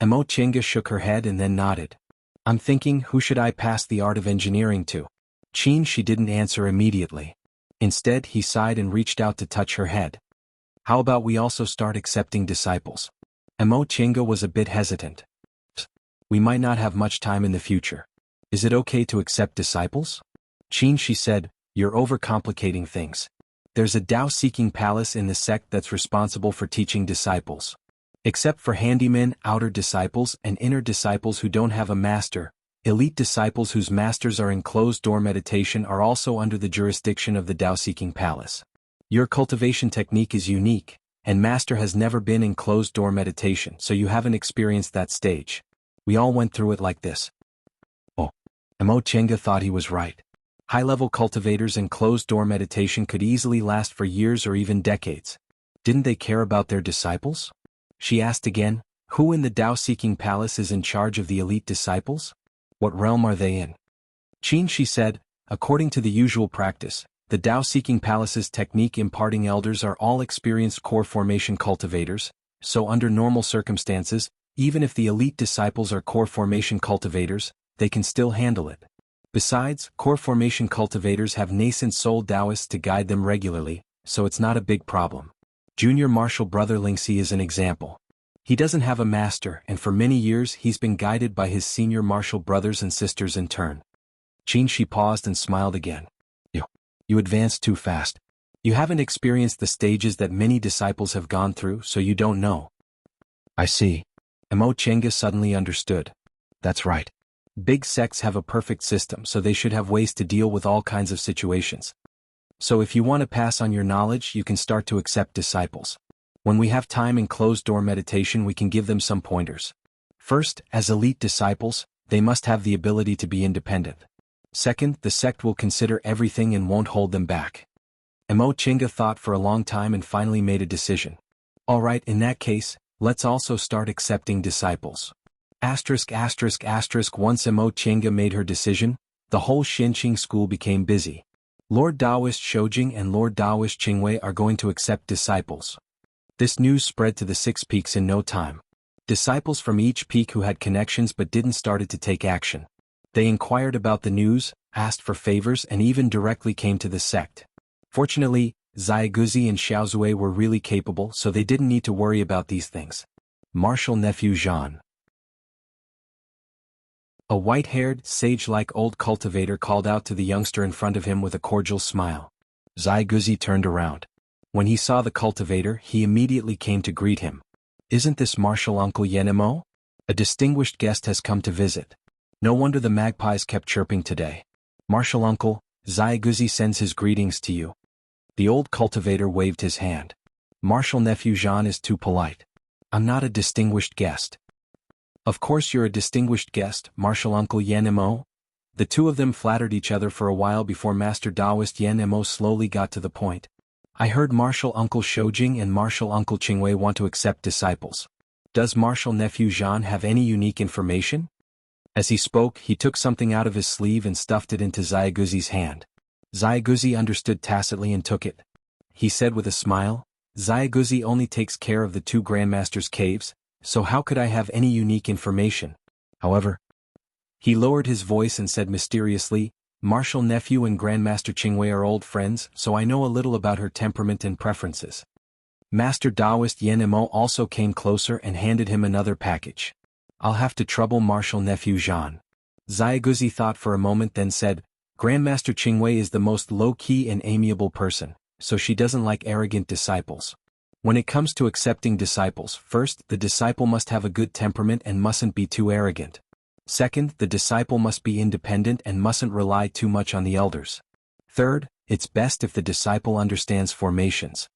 Emo Tiange shook her head and then nodded. I'm thinking, who should I pass the art of engineering to? Qin Shi didn't answer immediately. Instead, he sighed and reached out to touch her head. How about we also start accepting disciples? Emo Tiange was a bit hesitant. We might not have much time in the future. Is it okay to accept disciples? Qin Shi said, You're overcomplicating things. There's a Tao-seeking palace in the sect that's responsible for teaching disciples. Except for handymen, outer disciples, and inner disciples who don't have a master, elite disciples whose masters are in closed-door meditation are also under the jurisdiction of the Tao-seeking palace. Your cultivation technique is unique, and master has never been in closed-door meditation, so you haven't experienced that stage. We all went through it like this. Oh, Emo Tiange thought he was right. High-level cultivators in closed-door meditation could easily last for years or even decades. Didn't they care about their disciples? She asked again, who in the Tao-seeking palace is in charge of the elite disciples? What realm are they in? Qin Shi said, according to the usual practice, the Tao-seeking palace's technique imparting elders are all experienced core formation cultivators, so under normal circumstances, even if the elite disciples are core formation cultivators, they can still handle it. Besides, core formation cultivators have nascent soul Taoists to guide them regularly, so it's not a big problem. Junior Marshal Brother Lingxi is an example. He doesn't have a master, and for many years he's been guided by his senior marshal brothers and sisters in turn. Qin Shi paused and smiled again. You advanced too fast. You haven't experienced the stages that many disciples have gone through, so you don't know. I see. Emo Tiange suddenly understood. That's right. Big sects have a perfect system, so they should have ways to deal with all kinds of situations. So if you want to pass on your knowledge, you can start to accept disciples. When we have time in closed-door meditation, we can give them some pointers. First, as elite disciples, they must have the ability to be independent. Second, the sect will consider everything and won't hold them back. Emo Tiange thought for a long time and finally made a decision. All right, in that case, let's also start accepting disciples. Once Emo Tiange made her decision, the whole Xianqing school became busy. Lord Taoist Shoujing and Lord Taoist Qingwei are going to accept disciples. This news spread to the 6 peaks in no time. Disciples from each peak who had connections but didn't started to take action. They inquired about the news, asked for favors, and even directly came to the sect. Fortunately, Zaiguzi and Xiaozue were really capable, so they didn't need to worry about these things. Marshal Nephew Zhan. A white-haired, sage-like old cultivator called out to the youngster in front of him with a cordial smile. Zaiguzi turned around. When he saw the cultivator, he immediately came to greet him. Isn't this Marshal Uncle Yenemo? A distinguished guest has come to visit. No wonder the magpies kept chirping today. Marshal Uncle, Zaiguzi sends his greetings to you. The old cultivator waved his hand. Marshal Nephew Zhan is too polite. I'm not a distinguished guest. Of course you're a distinguished guest, Marshal Uncle Yenemo. The two of them flattered each other for a while before Master Taoist Yenemo slowly got to the point. I heard Marshal Uncle Shoujing and Marshal Uncle Qingwei want to accept disciples. Does Marshal Nephew Zhan have any unique information? As he spoke, he took something out of his sleeve and stuffed it into Xiaoguzi's hand. Xiaoguzi understood tacitly and took it. He said with a smile, Xiaoguzi only takes care of the two Grandmaster's caves, so how could I have any unique information? However, he lowered his voice and said mysteriously, Martial nephew and Grandmaster Qingwei are old friends, so I know a little about her temperament and preferences. Master Taoist Yan Mo also came closer and handed him another package. I'll have to trouble Martial nephew Zhan. Xiaoguzi thought for a moment then said, Grandmaster Qingwei is the most low-key and amiable person, so she doesn't like arrogant disciples. When it comes to accepting disciples, first, the disciple must have a good temperament and mustn't be too arrogant. Second, the disciple must be independent and mustn't rely too much on the elders. Third, it's best if the disciple understands formations.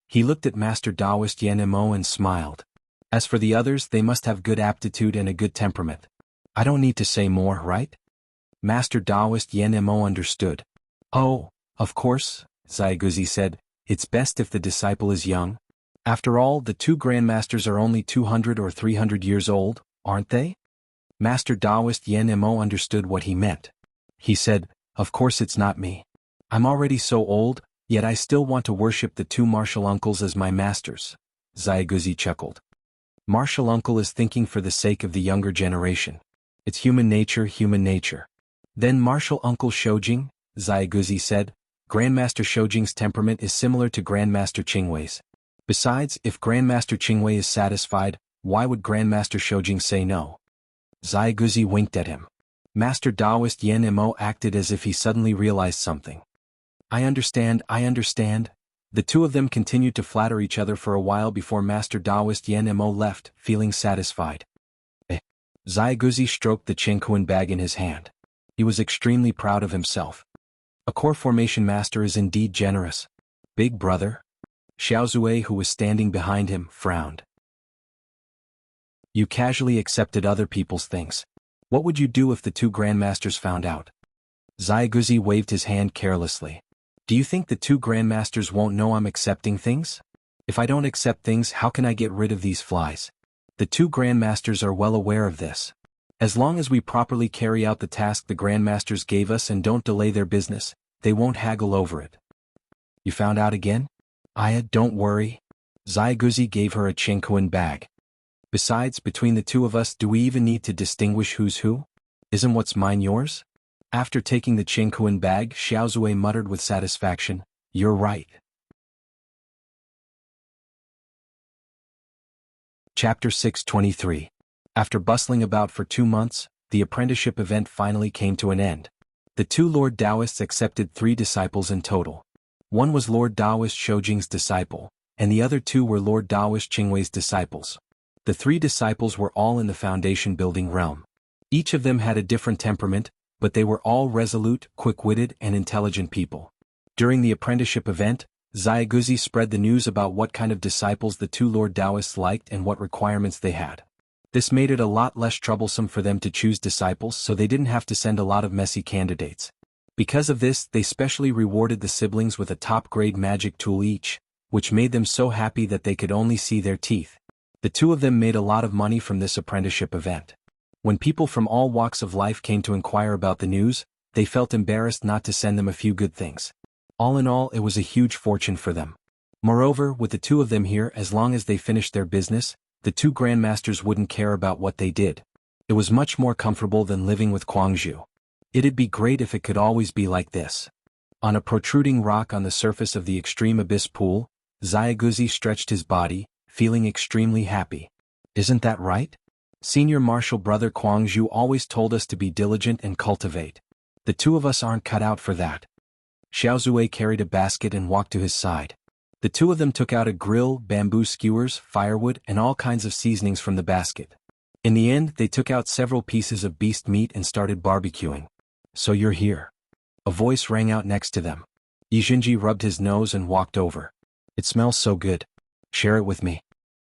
He looked at Master Taoist Yan Mo and smiled. As for the others, they must have good aptitude and a good temperament. I don't need to say more, right? Master Taoist Yan Mo understood. Oh, of course, Xiaoguzi said, it's best if the disciple is young. After all, the two Grandmasters are only 200 or 300 years old, aren't they? Master Taoist Yan Mo understood what he meant. He said, of course it's not me. I'm already so old, yet I still want to worship the two martial uncles as my masters. Xiaoguzi chuckled. Martial uncle is thinking for the sake of the younger generation. It's human nature, human nature. Then Martial uncle Shoujing, Xiaoguzi said, Grandmaster Shoujing's temperament is similar to Grandmaster Qingwei's. Besides, if Grandmaster Qingwei is satisfied, why would Grandmaster Shoujing say no? Xiaoguzi winked at him. Master Taoist Yan Mo acted as if he suddenly realized something. I understand. The two of them continued to flatter each other for a while before Master Taoist Yan Mo left, feeling satisfied. Xiaoguzi stroked the Qingkuan bag in his hand. He was extremely proud of himself. A core formation master is indeed generous. Big brother? Xiaozue, who was standing behind him, frowned. You casually accepted other people's things. What would you do if the two Grandmasters found out? Xiaoguzi waved his hand carelessly. Do you think the two Grandmasters won't know I'm accepting things? If I don't accept things, how can I get rid of these flies? The two Grandmasters are well aware of this. As long as we properly carry out the task the Grandmasters gave us and don't delay their business, they won't haggle over it. You found out again? Aya, don't worry. Xiaoguzi gave her a Qingkuan bag. Besides, between the two of us, do we even need to distinguish who's who? Isn't what's mine yours? After taking the Qingkuan bag, Xiaozue muttered with satisfaction, You're right. Chapter 623. After bustling about for 2 months, the apprenticeship event finally came to an end. The two Lord Taoists accepted 3 disciples in total. One was Lord Taoist Shoujing's disciple, and the other 2 were Lord Taoist Qingwei's disciples. The 3 disciples were all in the foundation building realm. Each of them had a different temperament, but they were all resolute, quick-witted, and intelligent people. During the apprenticeship event, Xiaoguzi spread the news about what kind of disciples the 2 Lord Taoists liked and what requirements they had. This made it a lot less troublesome for them to choose disciples, so they didn't have to send a lot of messy candidates. Because of this, they specially rewarded the siblings with a top-grade magic tool each, which made them so happy that they could only see their teeth. The 2 of them made a lot of money from this apprenticeship event. When people from all walks of life came to inquire about the news, they felt embarrassed not to send them a few good things. All in all, it was a huge fortune for them. Moreover, with the 2 of them here, as long as they finished their business, the 2 Grandmasters wouldn't care about what they did. It was much more comfortable than living with Guangzhou. It'd be great if it could always be like this. On a protruding rock on the surface of the extreme abyss pool, Xiaoguzi stretched his body, feeling extremely happy. Isn't that right? Senior Martial Brother Guangzhou always told us to be diligent and cultivate. The 2 of us aren't cut out for that. Xiaozue carried a basket and walked to his side. The 2 of them took out a grill, bamboo skewers, firewood, and all kinds of seasonings from the basket. In the end, they took out several pieces of beast meat and started barbecuing. So you're here. A voice rang out next to them. Yijinji rubbed his nose and walked over. It smells so good. Share it with me.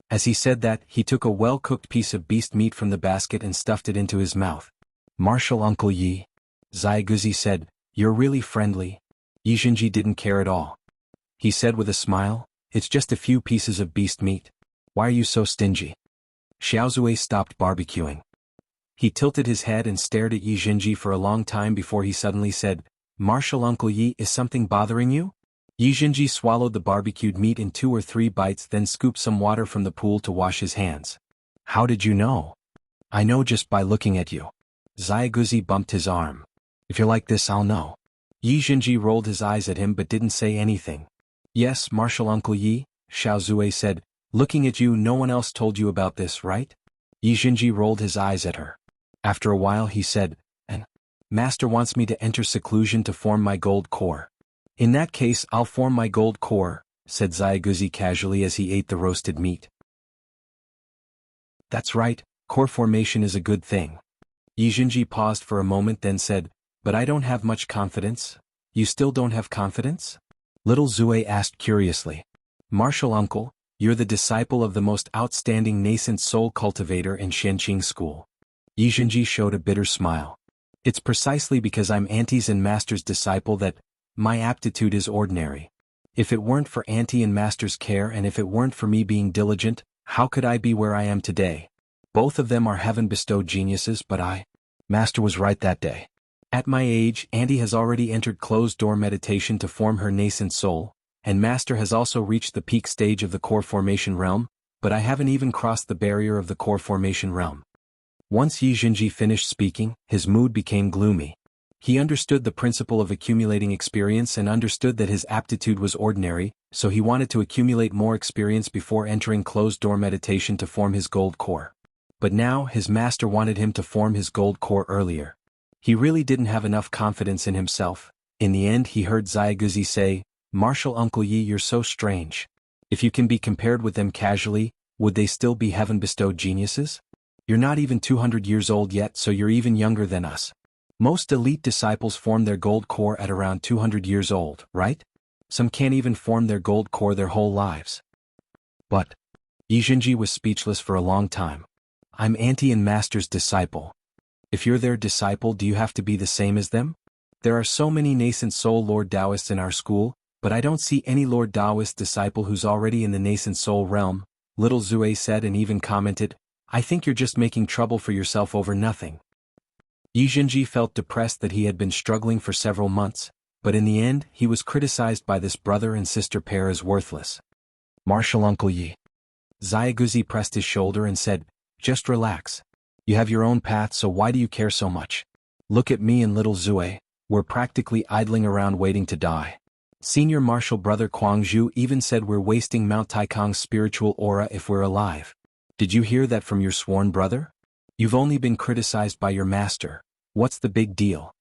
As he said that, he took a well-cooked piece of beast meat from the basket and stuffed it into his mouth. Martial Uncle Yi. Xiaoguzi said, You're really friendly. Yijinji didn't care at all. He said with a smile, It's just a few pieces of beast meat. Why are you so stingy? Xiaozue stopped barbecuing. He tilted his head and stared at Yi Jinji for a long time before he suddenly said, "Martial Uncle Yi, is something bothering you?" Yi Jinji swallowed the barbecued meat in 2 or 3 bites, then scooped some water from the pool to wash his hands. "How did you know?" "I know just by looking at you." Xiaoguzi bumped his arm. "If you're like this, I'll know." Yi Jinji rolled his eyes at him but didn't say anything. "Yes, Martial Uncle Yi," Xiao Zui said, "looking at you, no one else told you about this, right?" Yi Jinji rolled his eyes at her. After a while he said, "And Master wants me to enter seclusion to form my gold core." "In that case I'll form my gold core," said Xiaoguzi casually as he ate the roasted meat. "That's right, core formation is a good thing." Yi Jinji paused for a moment then said, "But I don't have much confidence." "You still don't have confidence?" Little Zue asked curiously. "Martial Uncle, you're the disciple of the most outstanding nascent soul cultivator in Shenqing School." Yi Jinji showed a bitter smile. "It's precisely because I'm Auntie's and Master's disciple that my aptitude is ordinary. If it weren't for Auntie and Master's care and if it weren't for me being diligent, how could I be where I am today? Both of them are heaven-bestowed geniuses, but Master was right that day. At my age, Auntie has already entered closed-door meditation to form her nascent soul, and Master has also reached the peak stage of the core formation realm, but I haven't even crossed the barrier of the core formation realm." Once Yi Jinji finished speaking, his mood became gloomy. He understood the principle of accumulating experience and understood that his aptitude was ordinary, so he wanted to accumulate more experience before entering closed-door meditation to form his gold core. But now his master wanted him to form his gold core earlier. He really didn't have enough confidence in himself. In the end he heard Xiaoguzi say, "Martial Uncle Yi, you're so strange. If you can be compared with them casually, would they still be heaven-bestowed geniuses? You're not even 200 years old yet, so you're even younger than us. Most elite disciples form their gold core at around 200 years old, right? Some can't even form their gold core their whole lives." But Yi Jinji was speechless for a long time. "I'm Auntie and Master's disciple. If you're their disciple, do you have to be the same as them? There are so many nascent soul Lord Taoists in our school, but I don't see any Lord Taoist disciple who's already in the nascent soul realm," Little Zue said and even commented, "I think you're just making trouble for yourself over nothing." Yi Jinji felt depressed that he had been struggling for several months, but in the end he was criticized by this brother and sister pair as worthless. "Martial Uncle Yi." Xiaoguzi pressed his shoulder and said, "Just relax. You have your own path, so why do you care so much? Look at me and Little Zue, we're practically idling around waiting to die. Senior martial brother Kuangzhu even said we're wasting Mount Taikong's spiritual aura if we're alive. Did you hear that from your sworn brother? You've only been criticized by your master. What's the big deal?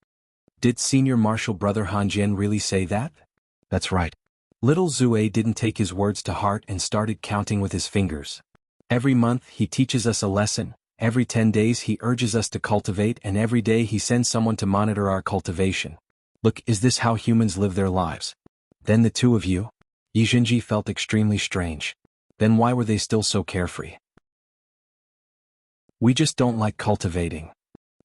Did senior martial brother Hanjian really say that?" "That's right." Little Zue didn't take his words to heart and started counting with his fingers. "Every month he teaches us a lesson, every 10 days he urges us to cultivate, and every day he sends someone to monitor our cultivation. Look, is this how humans live their lives? Then the two of you?" Yi Jinji felt extremely strange. Then why were they still so carefree? "We just don't like cultivating."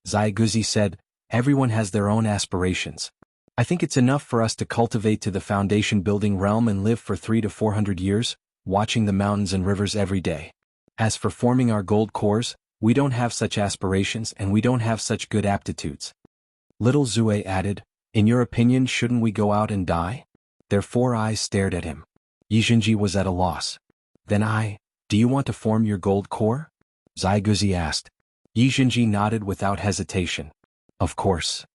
Xiaoguzi said, "Everyone has their own aspirations. I think it's enough for us to cultivate to the foundation building realm and live for 300 to 400 years, watching the mountains and rivers every day. As for forming our gold cores, we don't have such aspirations and we don't have such good aptitudes." Little Zue added, "In your opinion, shouldn't we go out and die?" Their 4 eyes stared at him. Yi Jinji was at a loss. "Then do you want to form your gold core?" Xiaoguzi asked. Yi Jinji nodded without hesitation. "Of course.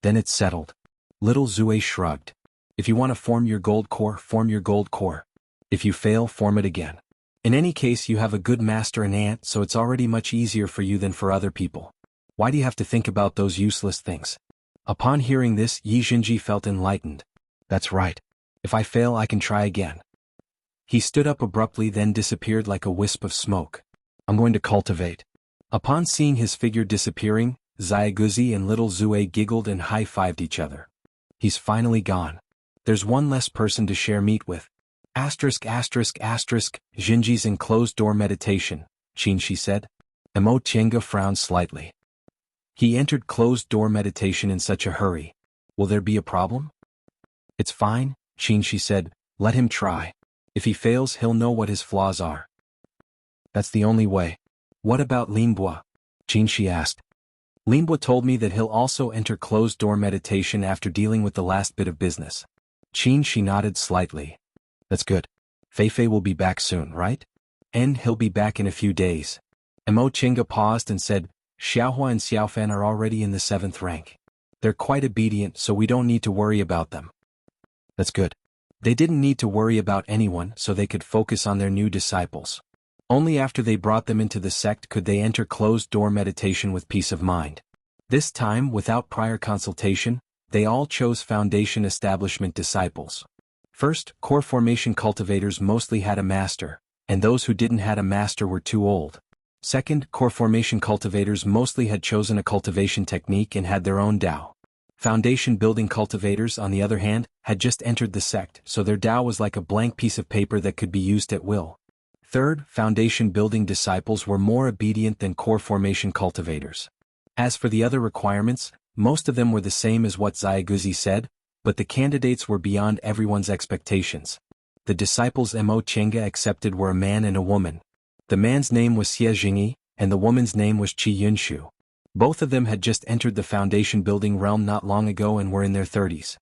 Then it's settled." Little Zue shrugged. "If you want to form your gold core, form your gold core. If you fail, form it again. In any case, you have a good master and aunt, so it's already much easier for you than for other people. Why do you have to think about those useless things?" Upon hearing this, Yi Jinji felt enlightened. "That's right. If I fail, I can try again." He stood up abruptly, then disappeared like a wisp of smoke. "I'm going to cultivate." Upon seeing his figure disappearing, Xiaoguzi and Little Zue giggled and high-fived each other. "He's finally gone. There's one less person to share meat with." Jinji's in closed-door meditation, Qinshi said. Mo Tiange frowned slightly. "He entered closed-door meditation in such a hurry. Will there be a problem?" "It's fine," Qinshi said. "Let him try. If he fails, he'll know what his flaws are." "That's the only way." "What about Linbua?" Qinshi asked. Limbwa told me that he'll also enter closed-door meditation after dealing with the last bit of business. Qin Shi nodded slightly. That's good. Feifei will be back soon, right? And he'll be back in a few days. Mo Qingge paused and said, Xiaohua and Xiaofan are already in the 7th rank. They're quite obedient, so we don't need to worry about them. That's good. They didn't need to worry about anyone, so they could focus on their new disciples. Only after they brought them into the sect could they enter closed-door meditation with peace of mind. This time, without prior consultation, they all chose foundation establishment disciples. First, core formation cultivators mostly had a master, and those who didn't have a master were too old. Second, core formation cultivators mostly had chosen a cultivation technique and had their own Dao. Foundation building cultivators, on the other hand, had just entered the sect, so their Dao was like a blank piece of paper that could be used at will. Third, foundation building disciples were more obedient than core formation cultivators. As for the other requirements, most of them were the same as what Zaiguzi said, but the candidates were beyond everyone's expectations. The disciples Mo Qingge accepted were a man and a woman. The man's name was Xie Jingyi, and the woman's name was Qi Yunshu. Both of them had just entered the foundation building realm not long ago and were in their 30s.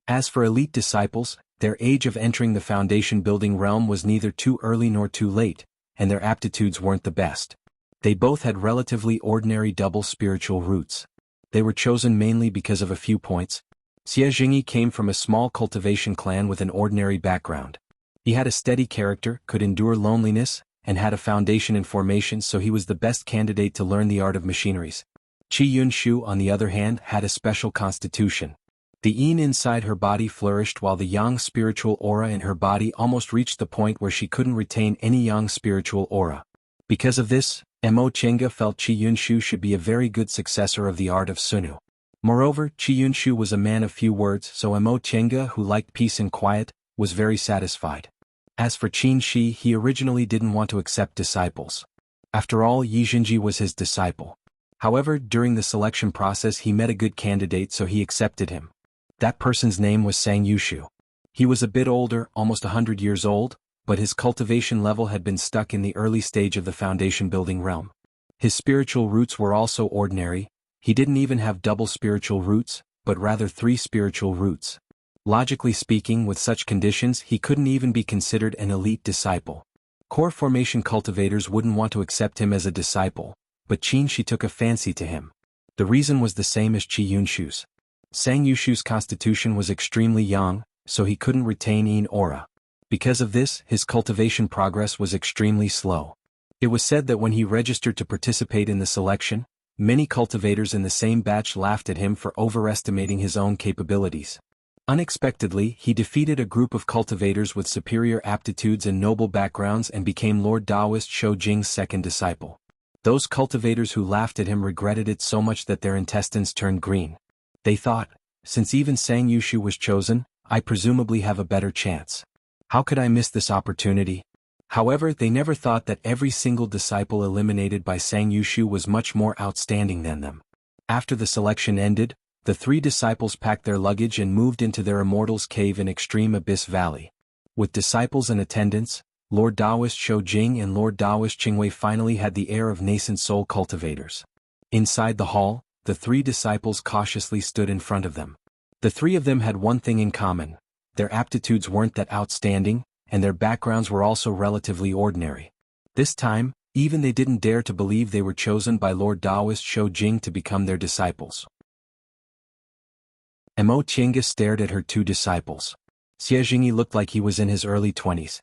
As for elite disciples, their age of entering the foundation building realm was neither too early nor too late, and their aptitudes weren't the best. They both had relatively ordinary double spiritual roots. They were chosen mainly because of a few points. Xie Jingyi came from a small cultivation clan with an ordinary background. He had a steady character, could endure loneliness, and had a foundation in formation, so he was the best candidate to learn the art of machineries. Qi Yunshu, on the other hand, had a special constitution. The yin inside her body flourished while the yang spiritual aura in her body almost reached the point where she couldn't retain any yang spiritual aura. Because of this, Mo Qingge felt Qi Yunshu should be a very good successor of the art of Sunu. Moreover, Qi Yunshu was a man of few words, so Mo Qingge, who liked peace and quiet, was very satisfied. As for Qin Shi, he originally didn't want to accept disciples. After all, Yi Jinji was his disciple. However, during the selection process he met a good candidate, so he accepted him. That person's name was Sang Yushu. He was a bit older, almost 100 years old, but his cultivation level had been stuck in the early stage of the foundation building realm. His spiritual roots were also ordinary. He didn't even have double spiritual roots, but rather 3 spiritual roots. Logically speaking, with such conditions he couldn't even be considered an elite disciple. Core formation cultivators wouldn't want to accept him as a disciple, but Qin Shi took a fancy to him. The reason was the same as Qi Yunshu's. Sang Yushu's constitution was extremely young, so he couldn't retain yin aura. Because of this, his cultivation progress was extremely slow. It was said that when he registered to participate in the selection, many cultivators in the same batch laughed at him for overestimating his own capabilities. Unexpectedly, he defeated a group of cultivators with superior aptitudes and noble backgrounds and became Lord Daoist Shou Jing's second disciple. Those cultivators who laughed at him regretted it so much that their intestines turned green. They thought, since even Sang Yushu was chosen, I presumably have a better chance. How could I miss this opportunity? However, they never thought that every single disciple eliminated by Sang Yushu was much more outstanding than them. After the selection ended, the 3 disciples packed their luggage and moved into their Immortals Cave in Extreme Abyss Valley. With disciples and attendants, Lord Daoist Shou Jing and Lord Daoist Qingwei finally had the air of nascent soul cultivators. Inside the hall, the 3 disciples cautiously stood in front of them. The 3 of them had one thing in common: their aptitudes weren't that outstanding, and their backgrounds were also relatively ordinary. This time, even they didn't dare to believe they were chosen by Lord Daoist Shou Jing to become their disciples. Mo Qingge stared at her 2 disciples. Xie Jingyi looked like he was in his early 20s.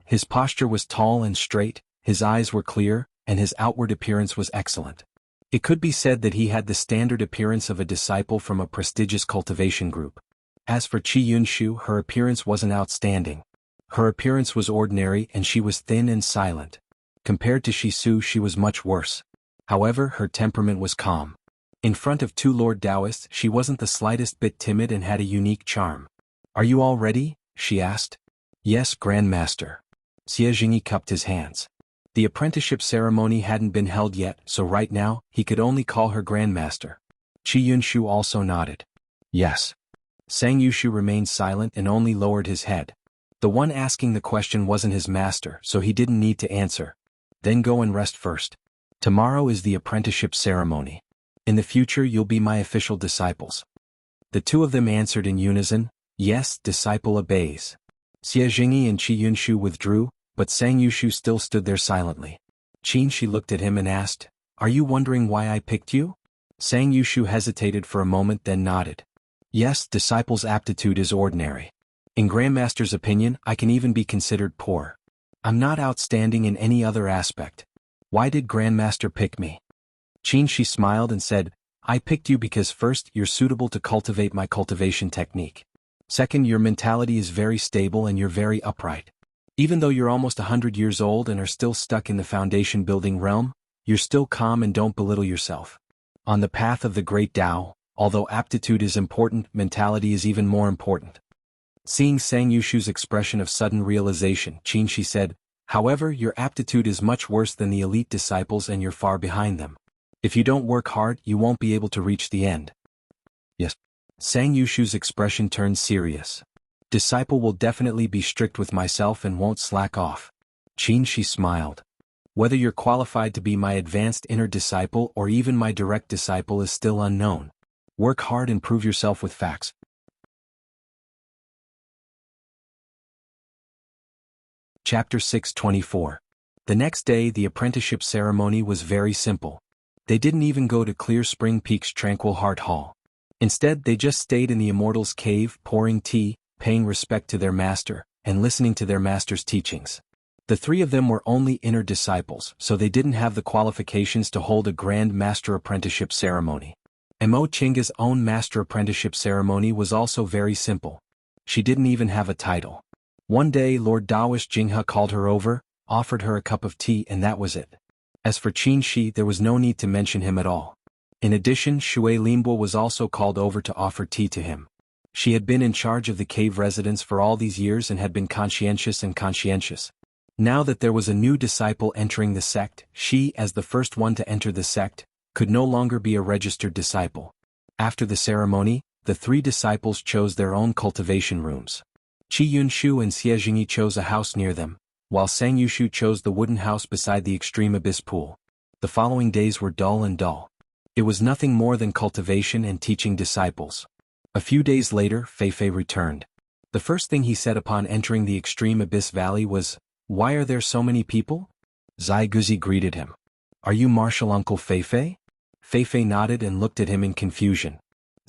His posture was tall and straight, his eyes were clear, and his outward appearance was excellent. It could be said that he had the standard appearance of a disciple from a prestigious cultivation group. As for Qi Yunshu, her appearance wasn't outstanding. Her appearance was ordinary and she was thin and silent. Compared to Shisu, she was much worse. However, her temperament was calm. In front of 2 Lord Daoists, she wasn't the slightest bit timid and had a unique charm. Are you all ready? She asked. Yes, Grand Master. Xie Jingyi cupped his hands. The apprenticeship ceremony hadn't been held yet, so right now, he could only call her Grand Master. Qi Yunshu also nodded. Yes. Sang Yushu remained silent and only lowered his head. The one asking the question wasn't his master, so he didn't need to answer. Then go and rest first. Tomorrow is the apprenticeship ceremony. In the future you'll be my official disciples. The two of them answered in unison, yes, disciple obeys. Xie Jingyi and Qi Yunshu withdrew, but Sang Yushu still stood there silently. Qin Shi looked at him and asked, "Are you wondering why I picked you?" Sang Yushu hesitated for a moment then nodded. Yes, disciple's aptitude is ordinary. In Grandmaster's opinion, I can even be considered poor. I'm not outstanding in any other aspect. Why did Grandmaster pick me? Qin Shi smiled and said, I picked you because first, you're suitable to cultivate my cultivation technique. Second, your mentality is very stable and you're very upright. Even though you're almost 100 years old and are still stuck in the foundation building realm, you're still calm and don't belittle yourself. On the path of the great Tao, although aptitude is important, mentality is even more important. Seeing Sang Yushu's expression of sudden realization, Qin Shi said, however, your aptitude is much worse than the elite disciples and you're far behind them. If you don't work hard, you won't be able to reach the end. Yes. Sang Yushu's expression turned serious. Disciple will definitely be strict with myself and won't slack off. Qin Shi smiled. Whether you're qualified to be my advanced inner disciple or even my direct disciple is still unknown. Work hard and prove yourself with facts. Chapter 624. The next day the apprenticeship ceremony was very simple. They didn't even go to Clear Spring Peak's Tranquil Heart Hall. Instead, they just stayed in the Immortals' cave, pouring tea, paying respect to their master, and listening to their master's teachings. The three of them were only inner disciples, so they didn't have the qualifications to hold a grand master apprenticeship ceremony. Mo Chinga's own master apprenticeship ceremony was also very simple. She didn't even have a title. One day Lord Taoist Jinghe called her over, offered her a cup of tea and that was it. As for Qin Shi, there was no need to mention him at all. In addition, Shui Linbo was also called over to offer tea to him. She had been in charge of the cave residents for all these years and had been conscientious. Now that there was a new disciple entering the sect, she, as the first one to enter the sect, could no longer be a registered disciple. After the ceremony, the three disciples chose their own cultivation rooms. Qi Yunshu and Xie Jingyi chose a house near them, while Sang Yushu chose the wooden house beside the extreme abyss pool. The following days were dull. It was nothing more than cultivation and teaching disciples. A few days later, Feifei returned. The first thing he said upon entering the extreme abyss valley was, "Why are there so many people?" Zai Guzi greeted him. "Are you Martial Uncle Feifei?" Feifei nodded and looked at him in confusion.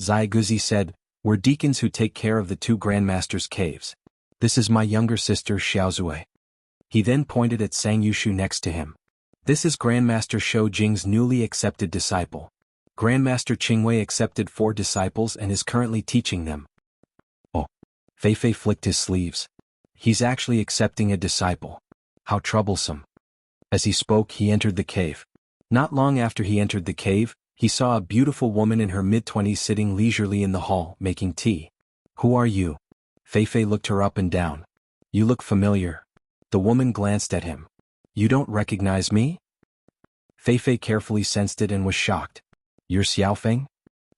Zai Guzi said, "We're deacons who take care of the two Grandmasters' caves. This is my younger sister Xiaozue." He then pointed at Sang Yushu next to him. "This is Grandmaster Shou Jing's newly accepted disciple. Grandmaster Qingwei accepted 4 disciples and is currently teaching them." Oh. Feifei flicked his sleeves. "He's actually accepting a disciple. How troublesome." As he spoke, he entered the cave. Not long after he entered the cave, he saw a beautiful woman in her mid-20s sitting leisurely in the hall, making tea. "Who are you?" Feifei looked her up and down. "You look familiar." The woman glanced at him. "You don't recognize me?" Feifei carefully sensed it and was shocked. "You're Xiaofeng?"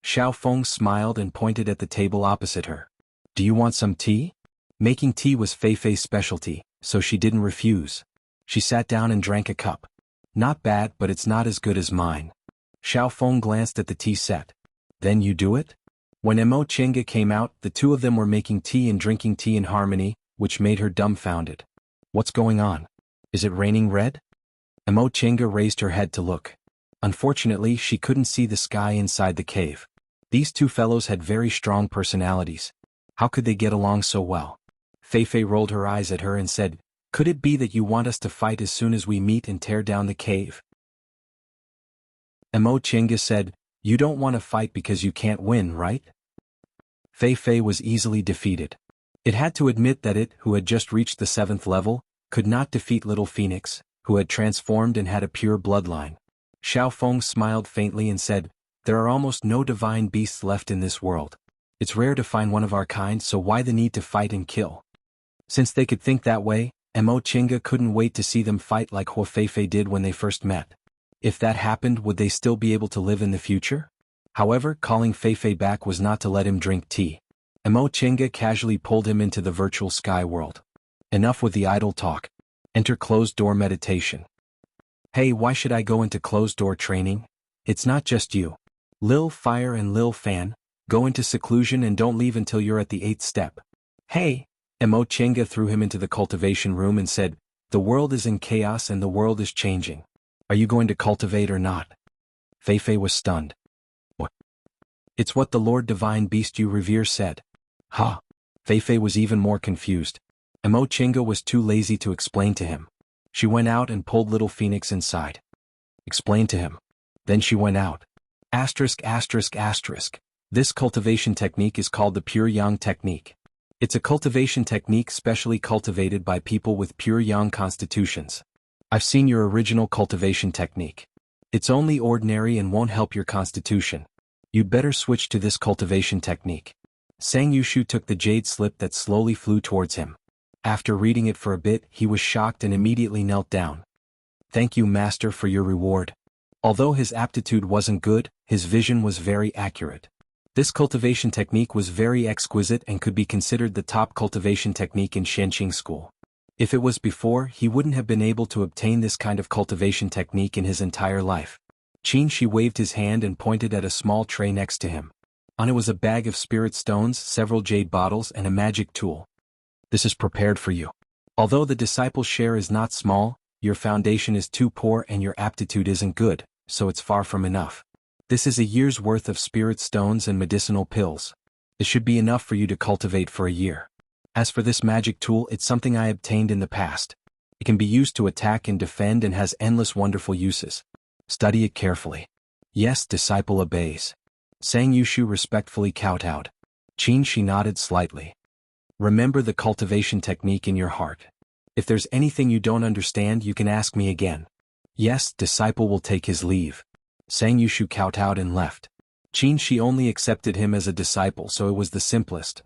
Xiaofeng smiled and pointed at the table opposite her. "Do you want some tea?" Making tea was Feifei's specialty, so she didn't refuse. She sat down and drank a cup. "Not bad, but it's not as good as mine." Xiaofeng glanced at the tea set. "Then you do it?" When Mo Chinga came out, the two of them were making tea and drinking tea in harmony, which made her dumbfounded. "What's going on? Is it raining red?" Mo Chinga raised her head to look. Unfortunately, she couldn't see the sky inside the cave. These two fellows had very strong personalities. How could they get along so well? Feifei rolled her eyes at her and said, "Could it be that you want us to fight as soon as we meet and tear down the cave?" Mo Chinga said, "You don't want to fight because you can't win, right?" Feifei was easily defeated. It had to admit that it, who had just reached the 7th level, could not defeat Little Phoenix, who had transformed and had a pure bloodline. Xiaofeng smiled faintly and said, "There are almost no divine beasts left in this world. It's rare to find one of our kind, so why the need to fight and kill?" Since they could think that way, Mo Chinga couldn't wait to see them fight like Hua Feifei did when they first met. If that happened, would they still be able to live in the future? However, calling Feifei back was not to let him drink tea. Mo Chinga casually pulled him into the virtual sky world. Enough with the idle talk. Enter closed-door meditation. Hey, why should I go into closed-door training? It's not just you. Lil Fire and Lil Fan, go into seclusion and don't leave until you're at the 8th step. Hey! Emo Chenga threw him into the cultivation room and said, the world is in chaos and the world is changing. Are you going to cultivate or not? Feifei was stunned. What? It's what the Lord Divine Beast you revere said. Ha! Feifei was even more confused. Emo Chenga was too lazy to explain to him. She went out and pulled Little Phoenix inside. Explain to him. Then she went out. Asterisk. This cultivation technique is called the Pure Yang technique. It's a cultivation technique specially cultivated by people with pure Yang constitutions. I've seen your original cultivation technique. It's only ordinary and won't help your constitution. You'd better switch to this cultivation technique. Sang Yushu took the jade slip that slowly flew towards him. After reading it for a bit, he was shocked and immediately knelt down. Thank you, Master, for your reward. Although his aptitude wasn't good, his vision was very accurate. This cultivation technique was very exquisite and could be considered the top cultivation technique in Shenqing School. If it was before, he wouldn't have been able to obtain this kind of cultivation technique in his entire life. Qin Shi waved his hand and pointed at a small tray next to him. On it was a bag of spirit stones, several jade bottles, and a magic tool. This is prepared for you. Although the disciple's share is not small, your foundation is too poor and your aptitude isn't good, so it's far from enough. This is a year's worth of spirit stones and medicinal pills. This should be enough for you to cultivate for a year. As for this magic tool, it's something I obtained in the past. It can be used to attack and defend and has endless wonderful uses. Study it carefully. Yes, disciple obeys. Sang Yushu respectfully kowtowed. Qin Shi nodded slightly. Remember the cultivation technique in your heart. If there's anything you don't understand, you can ask me again. Yes, disciple will take his leave. Sang Yushu kowtowed and left. Qin Shi only accepted him as a disciple, so it was the simplest.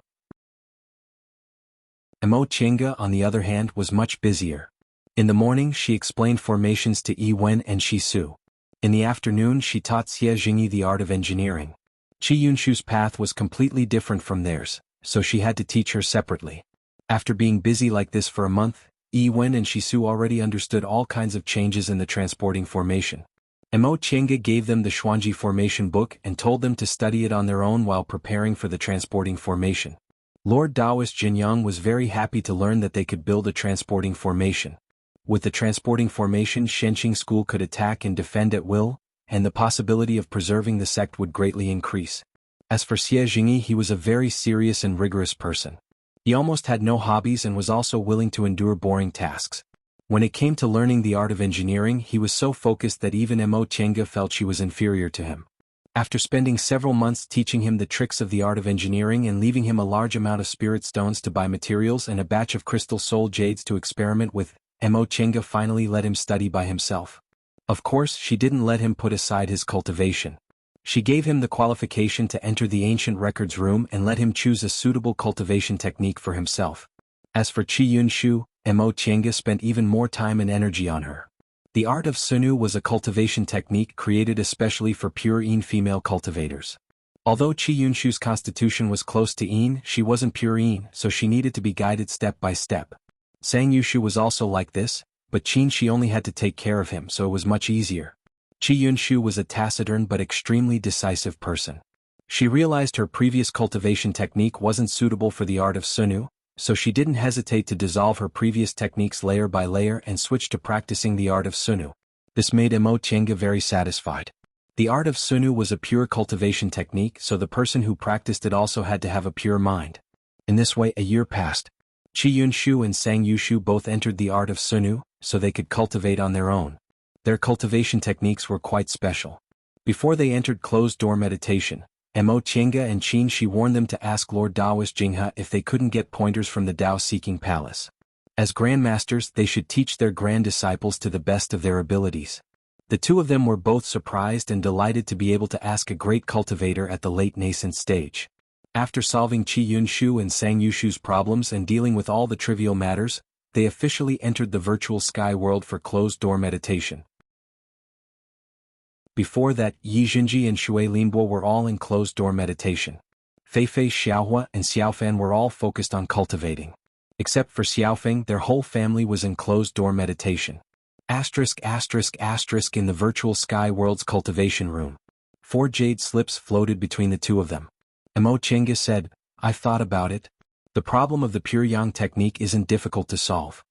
Emo Chenga, on the other hand, was much busier. In the morning, she explained formations to Yi Wen and Shi Su. In the afternoon, she taught Xie Jingyi the art of engineering. Qi Yunshu's path was completely different from theirs, so she had to teach her separately. After being busy like this for a month, Yi Wen and Shi Su already understood all kinds of changes in the transporting formation. Emo Chenga gave them the Xuanji formation book and told them to study it on their own while preparing for the transporting formation. Lord Taoist Jinyang was very happy to learn that they could build a transporting formation. With the transporting formation, Shenqing School could attack and defend at will, and the possibility of preserving the sect would greatly increase. As for Xie Jingyi, he was a very serious and rigorous person. He almost had no hobbies and was also willing to endure boring tasks. When it came to learning the art of engineering, he was so focused that even Emo Chenga felt she was inferior to him. After spending several months teaching him the tricks of the art of engineering and leaving him a large amount of spirit stones to buy materials and a batch of crystal soul jades to experiment with, Emo Chenga finally let him study by himself. Of course, she didn't let him put aside his cultivation. She gave him the qualification to enter the ancient records room and let him choose a suitable cultivation technique for himself. As for Qi Yunshu, Emo Chenga spent even more time and energy on her. The art of Sunu was a cultivation technique created especially for pure Yin female cultivators. Although Qi Yunshu's constitution was close to Yin, she wasn't pure Yin, so she needed to be guided step by step. Sang Yushu was also like this, but Qin Shi only had to take care of him, so it was much easier. Qi Yunshu was a taciturn but extremely decisive person. She realized her previous cultivation technique wasn't suitable for the art of Sunu, so she didn't hesitate to dissolve her previous techniques layer by layer and switch to practicing the art of Sunu. This made Emo Chenga very satisfied. The art of Sunu was a pure cultivation technique, so the person who practiced it also had to have a pure mind. In this way, a year passed. Qi Yunshu and Sang Yushu both entered the art of Sunu, so they could cultivate on their own. Their cultivation techniques were quite special. Before they entered closed-door meditation, Emo Chenga and Qin Shi warned them to ask Lord Taoist Jinghe if they couldn't get pointers from the Tao-seeking palace. As grandmasters, they should teach their grand disciples to the best of their abilities. The two of them were both surprised and delighted to be able to ask a great cultivator at the late nascent stage. After solving Qi Yunshu and Sang Yushu's problems and dealing with all the trivial matters, they officially entered the virtual sky world for closed-door meditation. Before that, Yi Jinji and Shui Linbo were all in closed-door meditation. Feifei, Xiaohua, and Xiaofan were all focused on cultivating. Except for Xiaofeng, their whole family was in closed-door meditation. In the virtual sky world's cultivation room. 4 jade slips floated between the two of them. Chenga said, I've thought about it. The problem of the pure yang technique isn't difficult to solve.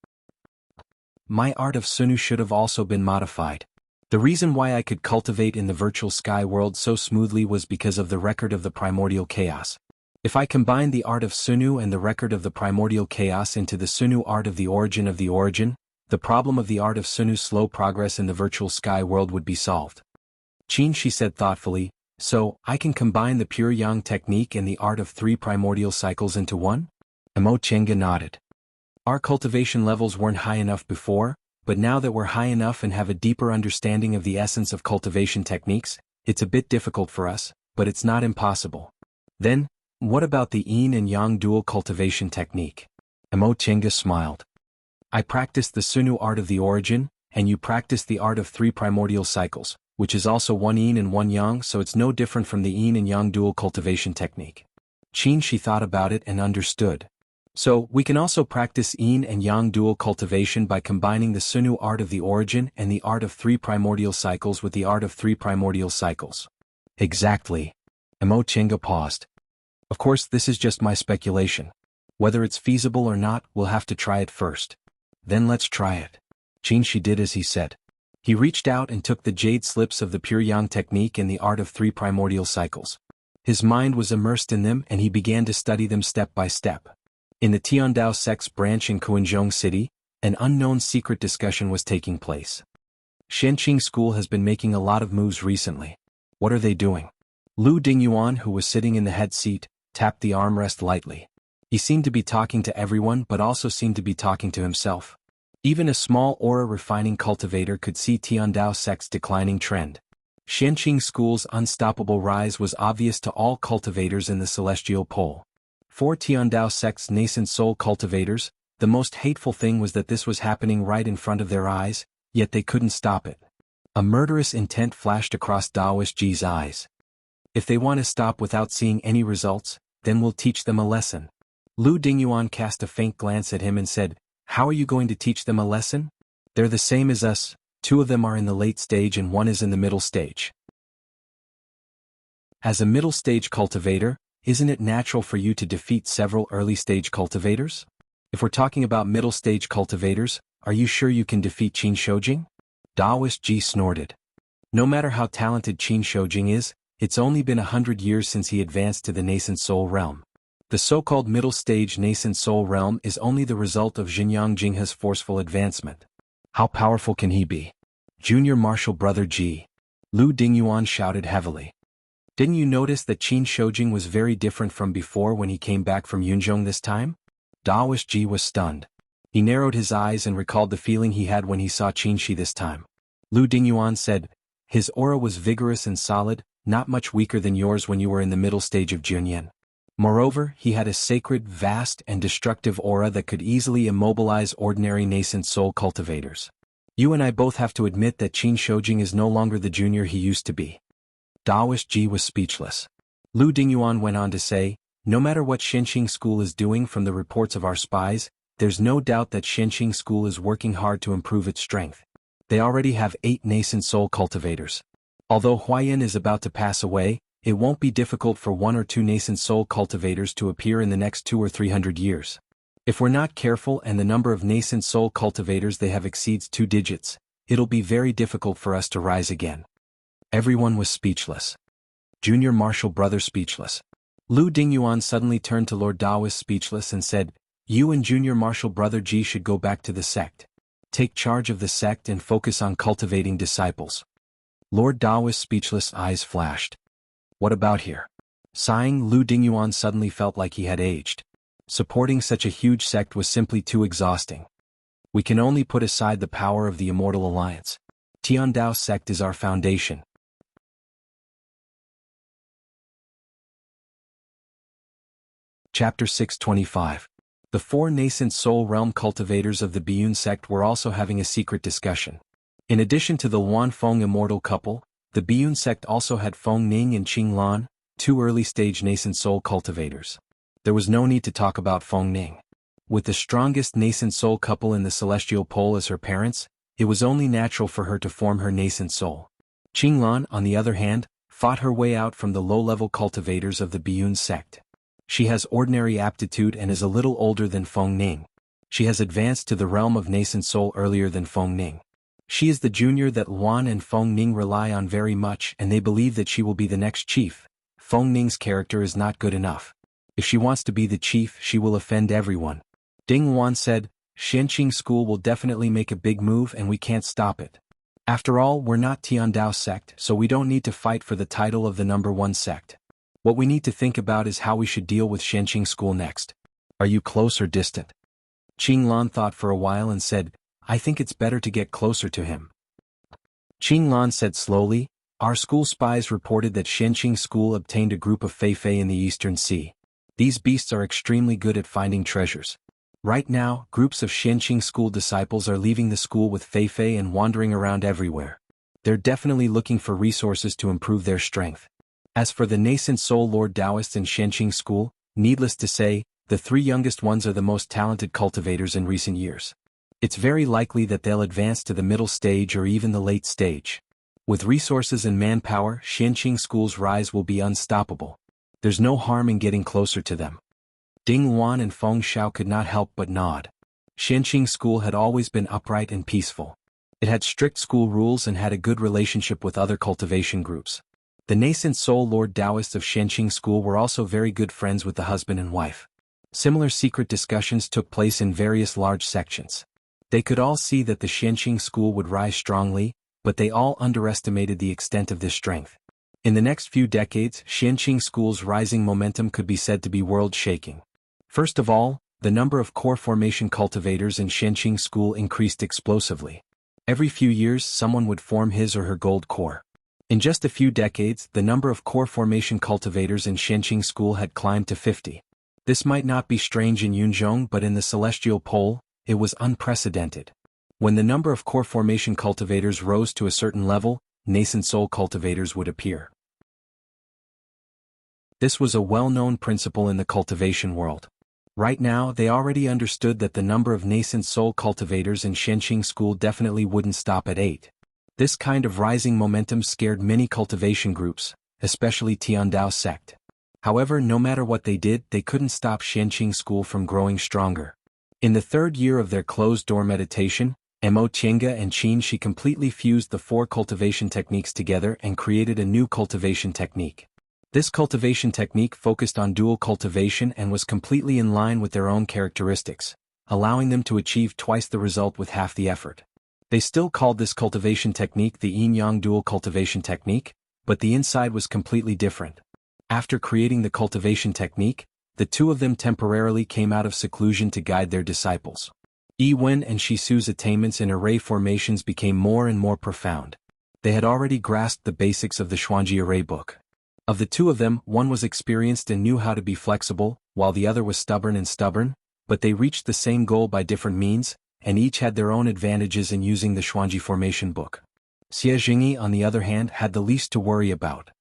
My art of Sunu should have also been modified. The reason why I could cultivate in the virtual sky world so smoothly was because of the record of the primordial chaos. If I combined the art of Sunu and the record of the primordial chaos into the Sunu art of the origin, the problem of the art of Sunu's slow progress in the virtual sky world would be solved. Qin, she said thoughtfully, so, I can combine the pure yang technique and the art of 3 primordial cycles into one? Chenga nodded. Our cultivation levels weren't high enough before, but now that we're high enough and have a deeper understanding of the essence of cultivation techniques, it's a bit difficult for us, but it's not impossible. Then, what about the yin and yang dual cultivation technique? Chenga smiled. I practiced the Sunu art of the origin, and you practice the art of 3 primordial cycles, which is also 1 yin and 1 yang, so it's no different from the yin and yang dual cultivation technique. Qin, she thought about it and understood. So, we can also practice yin and yang dual cultivation by combining the Sunu art of the origin and the art of 3 primordial cycles with the art of 3 primordial cycles. Exactly. Chenga paused. Of course, this is just my speculation. Whether it's feasible or not, we'll have to try it first. Then let's try it. Qin, she did as he said. He reached out and took the jade slips of the pure yang technique and the art of 3 primordial cycles. His mind was immersed in them and he began to study them step by step. In the Tiandao sect's branch in Kuanzhong City, an unknown secret discussion was taking place. Shenqing School has been making a lot of moves recently. What are they doing? Lu Dingyuan, who was sitting in the head seat, tapped the armrest lightly. He seemed to be talking to everyone but also seemed to be talking to himself. Even a small aura-refining cultivator could see Tiandao sect's declining trend. Shenqing School's unstoppable rise was obvious to all cultivators in the celestial pole. For Tiandao sect's nascent soul cultivators, the most hateful thing was that this was happening right in front of their eyes, yet they couldn't stop it. A murderous intent flashed across Daoist Ji's eyes. If they want to stop without seeing any results, then we'll teach them a lesson. Lu Dingyuan cast a faint glance at him and said, How are you going to teach them a lesson? They're the same as us, 2 of them are in the late stage and 1 is in the middle stage. As a middle stage cultivator, isn't it natural for you to defeat several early stage cultivators? If we're talking about middle stage cultivators, are you sure you can defeat Qin Shoujing? Daoist Ji snorted. No matter how talented Qin Shoujing is, it's only been 100 years since he advanced to the nascent soul realm. The so-called middle stage nascent soul realm is only the result of Xinjiang Jinghe's forceful advancement. How powerful can he be? Junior Martial Brother Ji. Lu Dingyuan shouted heavily. Didn't you notice that Qin Shoujing was very different from before when he came back from Yunzhong this time? Daoist Ji was stunned. He narrowed his eyes and recalled the feeling he had when he saw Qin Shi this time. Lu Dingyuan said, His aura was vigorous and solid, not much weaker than yours when you were in the middle stage of Junyan. Moreover, he had a sacred, vast, and destructive aura that could easily immobilize ordinary nascent soul cultivators. You and I both have to admit that Qin Shoujing is no longer the junior he used to be. Daoist Ji was speechless. Lu Dingyuan went on to say, No matter what Shenqing School is doing from the reports of our spies, there's no doubt that Shenqing School is working hard to improve its strength. They already have 8 nascent soul cultivators. Although Huayan is about to pass away, it won't be difficult for 1 or 2 nascent soul cultivators to appear in the next 200 or 300 years. If we're not careful and the number of nascent soul cultivators they have exceeds 2 digits, it'll be very difficult for us to rise again. Everyone was speechless. Junior Martial Brother speechless. Lu Dingyuan suddenly turned to Lord Daoist speechless and said, You and Junior Martial Brother Ji should go back to the sect. Take charge of the sect and focus on cultivating disciples. Lord Daoist's speechless eyes flashed. What about here? Sighing, Lu Dingyuan suddenly felt like he had aged. Supporting such a huge sect was simply too exhausting. We can only put aside the power of the Immortal Alliance. Tiandao sect is our foundation. Chapter 625. The 4 nascent soul realm cultivators of the Biyun sect were also having a secret discussion. In addition to the Luan Feng immortal couple, the Biyun sect also had Feng Ning and Qing Lan, 2 early-stage nascent soul cultivators. There was no need to talk about Feng Ning. With the strongest nascent soul couple in the celestial pole as her parents, It was only natural for her to form her nascent soul. Qinglan, on the other hand, fought her way out from the low-level cultivators of the Biyun sect. She has ordinary aptitude and is a little older than Feng Ning. She has advanced to the realm of nascent soul earlier than Feng Ning. She is the junior that Luan and Feng Ning rely on very much, and they believe that she will be the next chief. Feng Ning's character is not good enough. If she wants to be the chief, she will offend everyone. Ding Luan said, Xianqing school will definitely make a big move and we can't stop it. After all, we're not Tiandao sect, so we don't need to fight for the title of the #1 sect. What we need to think about is how we should deal with Xianqing school next. Are you close or distant? Qinglan thought for a while and said, I think it's better to get closer to him. Qinglan said slowly, our school spies reported that Xianqing school obtained a group of Fei in the Eastern Sea. These beasts are extremely good at finding treasures. Right now, groups of Xianqing school disciples are leaving the school with Fei and wandering around everywhere. They're definitely looking for resources to improve their strength. As for the nascent soul Lord Taoists in Xianqing school, needless to say, the 3 youngest ones are the most talented cultivators in recent years. It's very likely that they'll advance to the middle stage or even the late stage. With resources and manpower, Xianqing school's rise will be unstoppable. There's no harm in getting closer to them. Ding Luan and Feng Xiao could not help but nod. Xianqing school had always been upright and peaceful. It had strict school rules and had a good relationship with other cultivation groups. The nascent soul Lord Taoists of Xianqing school were also very good friends with the husband and wife. Similar secret discussions took place in various large sections. They could all see that the Xianqing school would rise strongly, but they all underestimated the extent of this strength. In the next few decades, Xianqing school's rising momentum could be said to be world-shaking. First of all, the number of core formation cultivators in Xianqing school increased explosively. Every few years someone would form his or her gold core. In just a few decades, the number of core formation cultivators in Xianqing school had climbed to 50. This might not be strange in Yunzhong, but in the celestial pole, it was unprecedented. When the number of core formation cultivators rose to a certain level, nascent soul cultivators would appear. This was a well-known principle in the cultivation world. Right now, they already understood that the number of nascent soul cultivators in Xianqing school definitely wouldn't stop at 8. This kind of rising momentum scared many cultivation groups, especially Tiandao sect. However, no matter what they did, they couldn't stop Xianqing school from growing stronger. In the 3rd year of their closed-door meditation, Mo Tiange and Qin Shi completely fused the 4 cultivation techniques together and created a new cultivation technique. This cultivation technique focused on dual cultivation and was completely in line with their own characteristics, allowing them to achieve twice the result with half the effort. They still called this cultivation technique the yin-yang dual cultivation technique, but the inside was completely different. After creating the cultivation technique, the 2 of them temporarily came out of seclusion to guide their disciples. Yi Wen and Shisu's attainments in array formations became more and more profound. They had already grasped the basics of the Xuanji array book. Of the 2 of them, one was experienced and knew how to be flexible, while the other was stubborn, but they reached the same goal by different means, and each had their own advantages in using the Xuanji formation book. Xie Jingyi, on the other hand, had the least to worry about.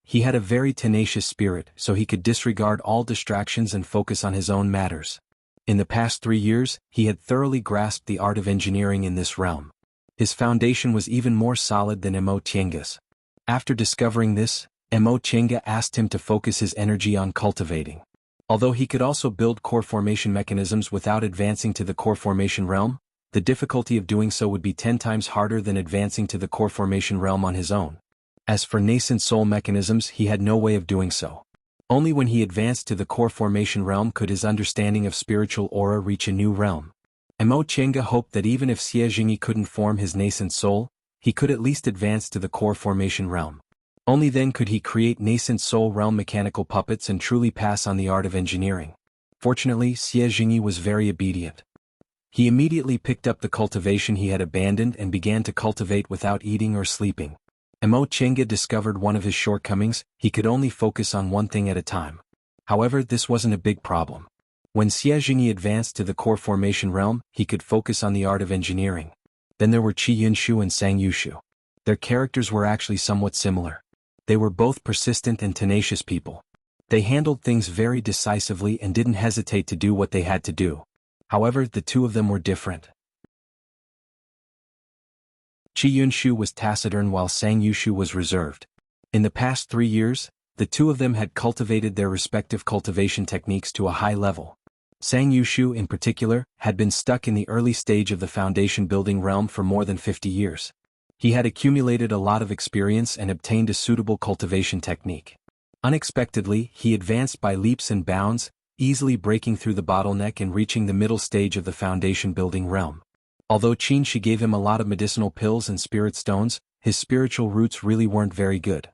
He had a very tenacious spirit, so he could disregard all distractions and focus on his own matters. In the past 3 years, he had thoroughly grasped the art of engineering in this realm. His foundation was even more solid than Mo Tiange's. After discovering this, Mo Tiange asked him to focus his energy on cultivating. Although he could also build core formation mechanisms without advancing to the core formation realm, the difficulty of doing so would be 10 times harder than advancing to the core formation realm on his own. As for nascent soul mechanisms, he had no way of doing so. Only when he advanced to the core formation realm could his understanding of spiritual aura reach a new realm. Mo Tiange hoped that even if Xie Jingyi couldn't form his nascent soul, he could at least advance to the core formation realm. Only then could he create nascent soul realm mechanical puppets and truly pass on the art of engineering. Fortunately, Xie Jingyi was very obedient. He immediately picked up the cultivation he had abandoned and began to cultivate without eating or sleeping. Mo Tiange discovered one of his shortcomings: he could only focus on one thing at a time. However, this wasn't a big problem. When Xie Jingyi advanced to the core formation realm, he could focus on the art of engineering. Then there were Qi Yunshu and Sang Yushu. Their characters were actually somewhat similar. They were both persistent and tenacious people. They handled things very decisively and didn't hesitate to do what they had to do. However, the 2 of them were different. Qi Yunshu was taciturn while Sang Yushu was reserved. In the past 3 years, the two of them had cultivated their respective cultivation techniques to a high level. Sang Yushu, in particular, had been stuck in the early stage of the foundation building realm for more than 50 years. He had accumulated a lot of experience and obtained a suitable cultivation technique. Unexpectedly, he advanced by leaps and bounds, easily breaking through the bottleneck and reaching the middle stage of the foundation building realm. Although Qin gave him a lot of medicinal pills and spirit stones, his spiritual roots really weren't very good.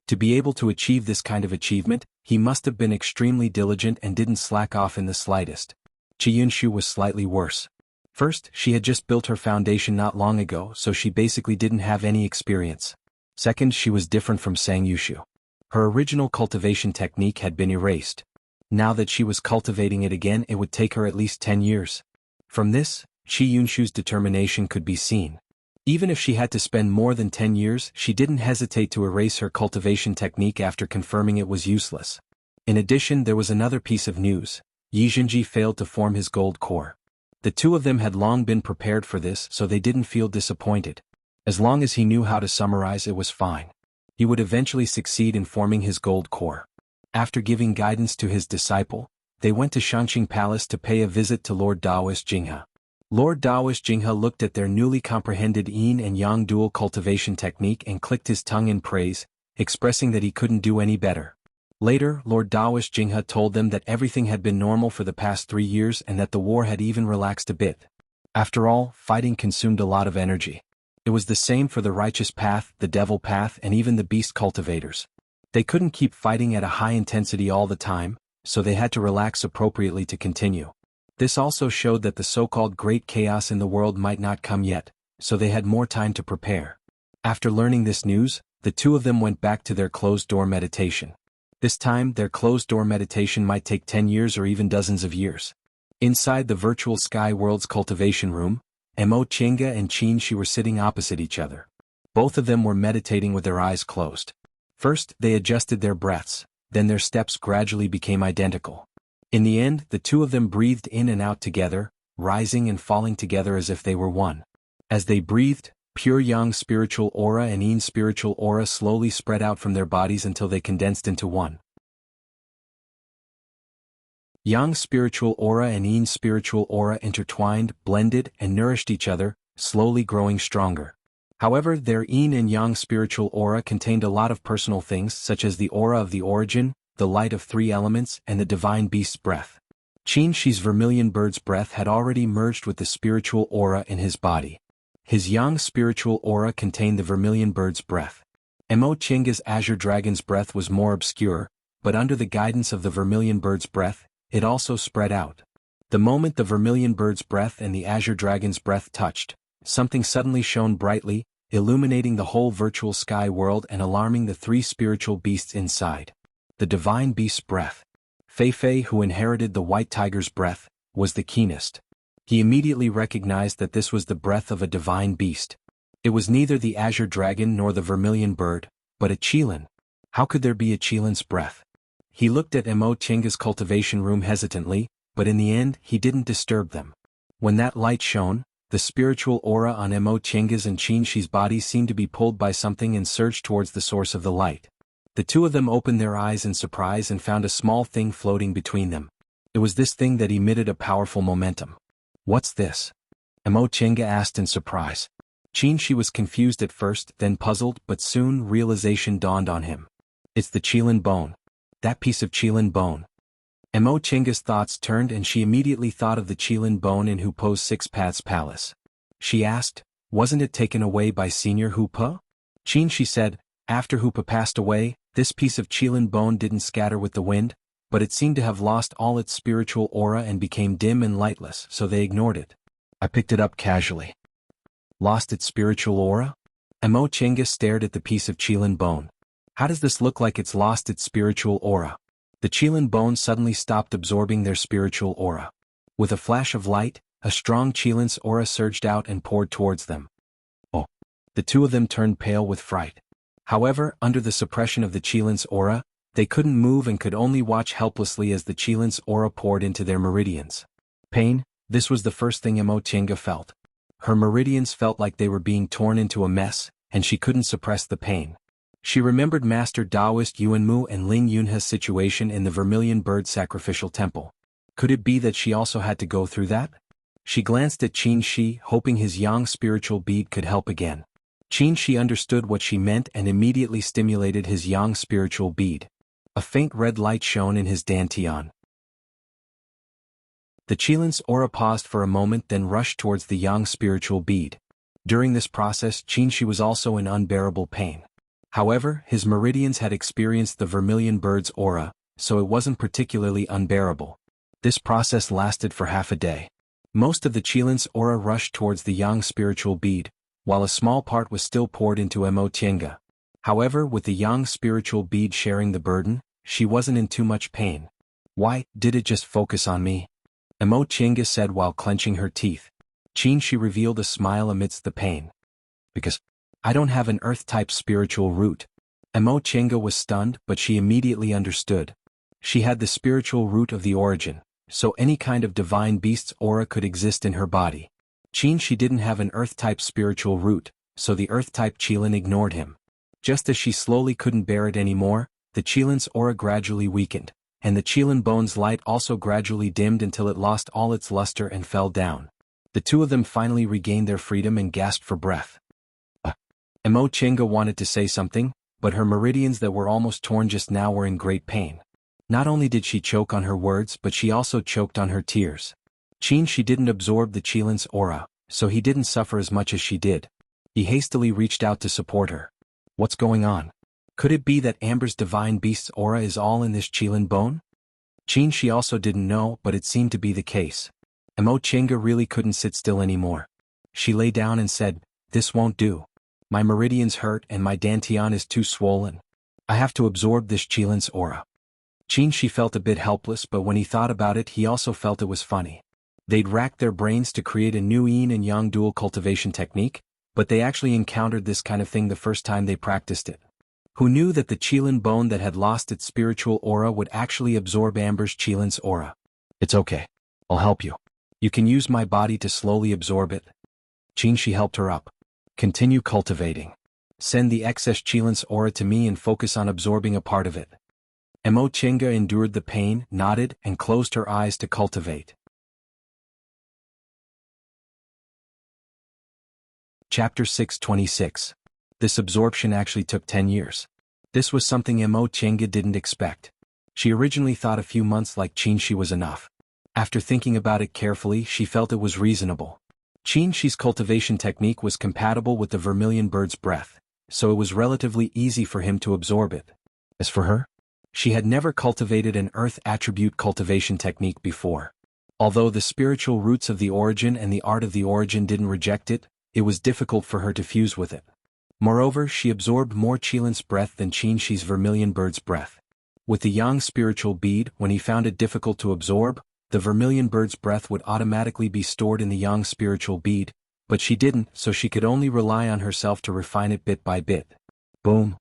To be able to achieve this kind of achievement, he must have been extremely diligent and didn't slack off in the slightest. Qi Yunshu was slightly worse. First, she had just built her foundation not long ago, so she basically didn't have any experience. Second, she was different from Sang Yushu. Her original cultivation technique had been erased. Now that she was cultivating it again, it would take her at least 10 years. From this, Qi Yunshu's determination could be seen. Even if she had to spend more than 10 years, she didn't hesitate to erase her cultivation technique after confirming it was useless. In addition, there was another piece of news. Yi Zhenji failed to form his gold core. The two of them had long been prepared for this, so they didn't feel disappointed. As long as he knew how to summarize, it was fine. He would eventually succeed in forming his gold core. After giving guidance to his disciple, they went to Shanqing Palace to pay a visit to Lord Taoist Jinghe. Lord Taoist Jinghe looked at their newly comprehended yin and yang dual cultivation technique and clicked his tongue in praise, expressing that he couldn't do any better. Later, Lord Taoist Jinghe told them that everything had been normal for the past 3 years and that the war had even relaxed a bit. After all, fighting consumed a lot of energy. It was the same for the righteous path, the devil path, and even the beast cultivators. They couldn't keep fighting at a high intensity all the time, so they had to relax appropriately to continue. This also showed that the so-called great chaos in the world might not come yet, so they had more time to prepare. After learning this news, the two of them went back to their closed-door meditation. This time, their closed-door meditation might take 10 years or even dozens of years. Inside the virtual sky world's cultivation room, Mo Chenga and Qin were sitting opposite each other. Both of them were meditating with their eyes closed. First, they adjusted their breaths, then their steps gradually became identical. In the end, the two of them breathed in and out together, rising and falling together as if they were one. As they breathed, pure yang spiritual aura and yin spiritual aura slowly spread out from their bodies until they condensed into one. Yang spiritual aura and yin spiritual aura intertwined, blended, and nourished each other, slowly growing stronger. However, their yin and yang spiritual aura contained a lot of personal things such as the aura of the origin, the light of 3 elements, and the divine beast's breath. Qin's vermilion bird's breath had already merged with the spiritual aura in his body. His yang spiritual aura contained the vermilion bird's breath. Mo Chenga's azure dragon's breath was more obscure, but under the guidance of the vermilion bird's breath, it also spread out. The moment the vermilion bird's breath and the azure dragon's breath touched, something suddenly shone brightly, illuminating the whole virtual sky world and alarming the 3 spiritual beasts inside. The divine beast's breath. Fei, who inherited the white tiger's breath, was the keenest. He immediately recognized that this was the breath of a divine beast. It was neither the azure dragon nor the vermilion bird, but a qilin. How could there be a qilin's breath? He looked at Mo Chenga's cultivation room hesitantly, but in the end, he didn't disturb them. When that light shone, the spiritual aura on Mo Chenga's and Qin's bodies seemed to be pulled by something and surged towards the source of the light. The two of them opened their eyes in surprise and found a small thing floating between them. It was this thing that emitted a powerful momentum. "What's this?" Mo Chenga asked in surprise. Qin was confused at first, then puzzled, but soon realization dawned on him. "It's the qilin bone. That piece of qilin bone." Mo Chenga's thoughts turned and she immediately thought of the qilin bone in Hupo's 6 Paths Palace. She asked, "Wasn't it taken away by Senior Hupo?" Qin said, "After Hupo passed away, this piece of qilin bone didn't scatter with the wind, but it seemed to have lost all its spiritual aura and became dim and lightless, so they ignored it. I picked it up casually." "Lost its spiritual aura?" Mo Chenga stared at the piece of qilin bone. "How does this look like it's lost its spiritual aura?" The qilin bone suddenly stopped absorbing their spiritual aura. With a flash of light, a strong qilin's aura surged out and poured towards them. Oh! The two of them turned pale with fright. However, under the suppression of the qilin's aura, they couldn't move and could only watch helplessly as the qilin's aura poured into their meridians. Pain, this was the first thing Mo Chenga felt. Her meridians felt like they were being torn into a mess, and she couldn't suppress the pain. She remembered Master Taoist Yuanmu and Ling Yunhe's situation in the Vermilion Bird Sacrificial Temple. Could it be that she also had to go through that? She glanced at Qin Shi, hoping his yang spiritual bead could help again. Qin Shi understood what she meant and immediately stimulated his yang spiritual bead. A faint red light shone in his dantian. The Qilin's aura paused for a moment, then rushed towards the yang spiritual bead. During this process, Qin Shi was also in unbearable pain. However, his meridians had experienced the vermilion bird's aura, so it wasn't particularly unbearable. This process lasted for half a day. Most of the Qilin's aura rushed towards the yang spiritual bead, while a small part was still poured into Mo Tiange. However, with the yang spiritual bead sharing the burden, she wasn't in too much pain. Why did it just focus on me? Mo Tiange said while clenching her teeth. Qin Shi revealed a smile amidst the pain. Because I don't have an earth-type spiritual root. Mo Tiange was stunned, but she immediately understood. She had the spiritual root of the origin, so any kind of divine beast's aura could exist in her body. Qin Shi didn't have an earth-type spiritual root, so the earth-type Qilin ignored him. Just as she slowly couldn't bear it anymore, the Qilin's aura gradually weakened, and the Qilin bone's light also gradually dimmed until it lost all its luster and fell down. The two of them finally regained their freedom and gasped for breath. Mo Tiange wanted to say something, but her meridians that were almost torn just now were in great pain. Not only did she choke on her words, but she also choked on her tears. Qin Shi didn't absorb the Qilin's aura, so he didn't suffer as much as she did. He hastily reached out to support her. What's going on? Could it be that Amber's divine beast's aura is all in this Qilin bone? Qin Shi also didn't know, but it seemed to be the case. Mo Tiange really couldn't sit still anymore. She lay down and said, "This won't do. My meridians hurt and my dantian is too swollen. I have to absorb this Qilin's aura." Qin Shi felt a bit helpless, but when he thought about it he also felt it was funny. They'd racked their brains to create a new yin and yang dual cultivation technique, but they actually encountered this kind of thing the first time they practiced it. Who knew that the Qilin bone that had lost its spiritual aura would actually absorb Amber's Qilin's aura? "It's okay. I'll help you. You can use my body to slowly absorb it." Qin Shi helped her up. "Continue cultivating. Send the excess Qilin's aura to me and focus on absorbing a part of it." Mo Tiange endured the pain, nodded, and closed her eyes to cultivate. Chapter 626. This absorption actually took 10 years. This was something Mo Tiange didn't expect. She originally thought a few months like Qin Shi was enough. After thinking about it carefully, she felt it was reasonable. Qin Shi's cultivation technique was compatible with the vermilion bird's breath, so it was relatively easy for him to absorb it. As for her, she had never cultivated an earth attribute cultivation technique before. Although the spiritual roots of the origin and the art of the origin didn't reject it, it was difficult for her to fuse with it. Moreover, she absorbed more Qilin's breath than Qin Shi's vermilion bird's breath. With the yang spiritual bead, when he found it difficult to absorb, the vermilion bird's breath would automatically be stored in the yang spiritual bead, but she didn't, so she could only rely on herself to refine it bit by bit. Boom.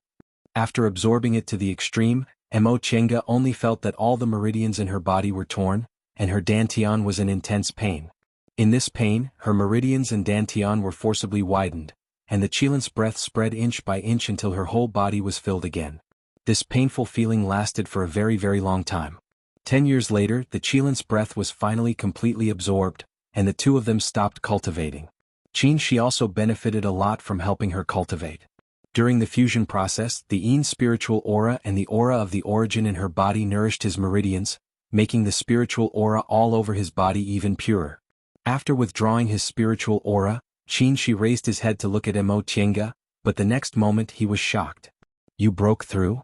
After absorbing it to the extreme, Mo Tiange only felt that all the meridians in her body were torn, and her dantian was in intense pain. In this pain, her meridians and dantian were forcibly widened, and the Qilin's breath spread inch by inch until her whole body was filled again. This painful feeling lasted for a very, very long time. 10 years later, the Qilin's breath was finally completely absorbed, and the two of them stopped cultivating. Qin Shi also benefited a lot from helping her cultivate. During the fusion process, the Yin spiritual aura and the aura of the origin in her body nourished his meridians, making the spiritual aura all over his body even purer. After withdrawing his spiritual aura, Qin Shi raised his head to look at Mo Tiange, but the next moment he was shocked. "You broke through?"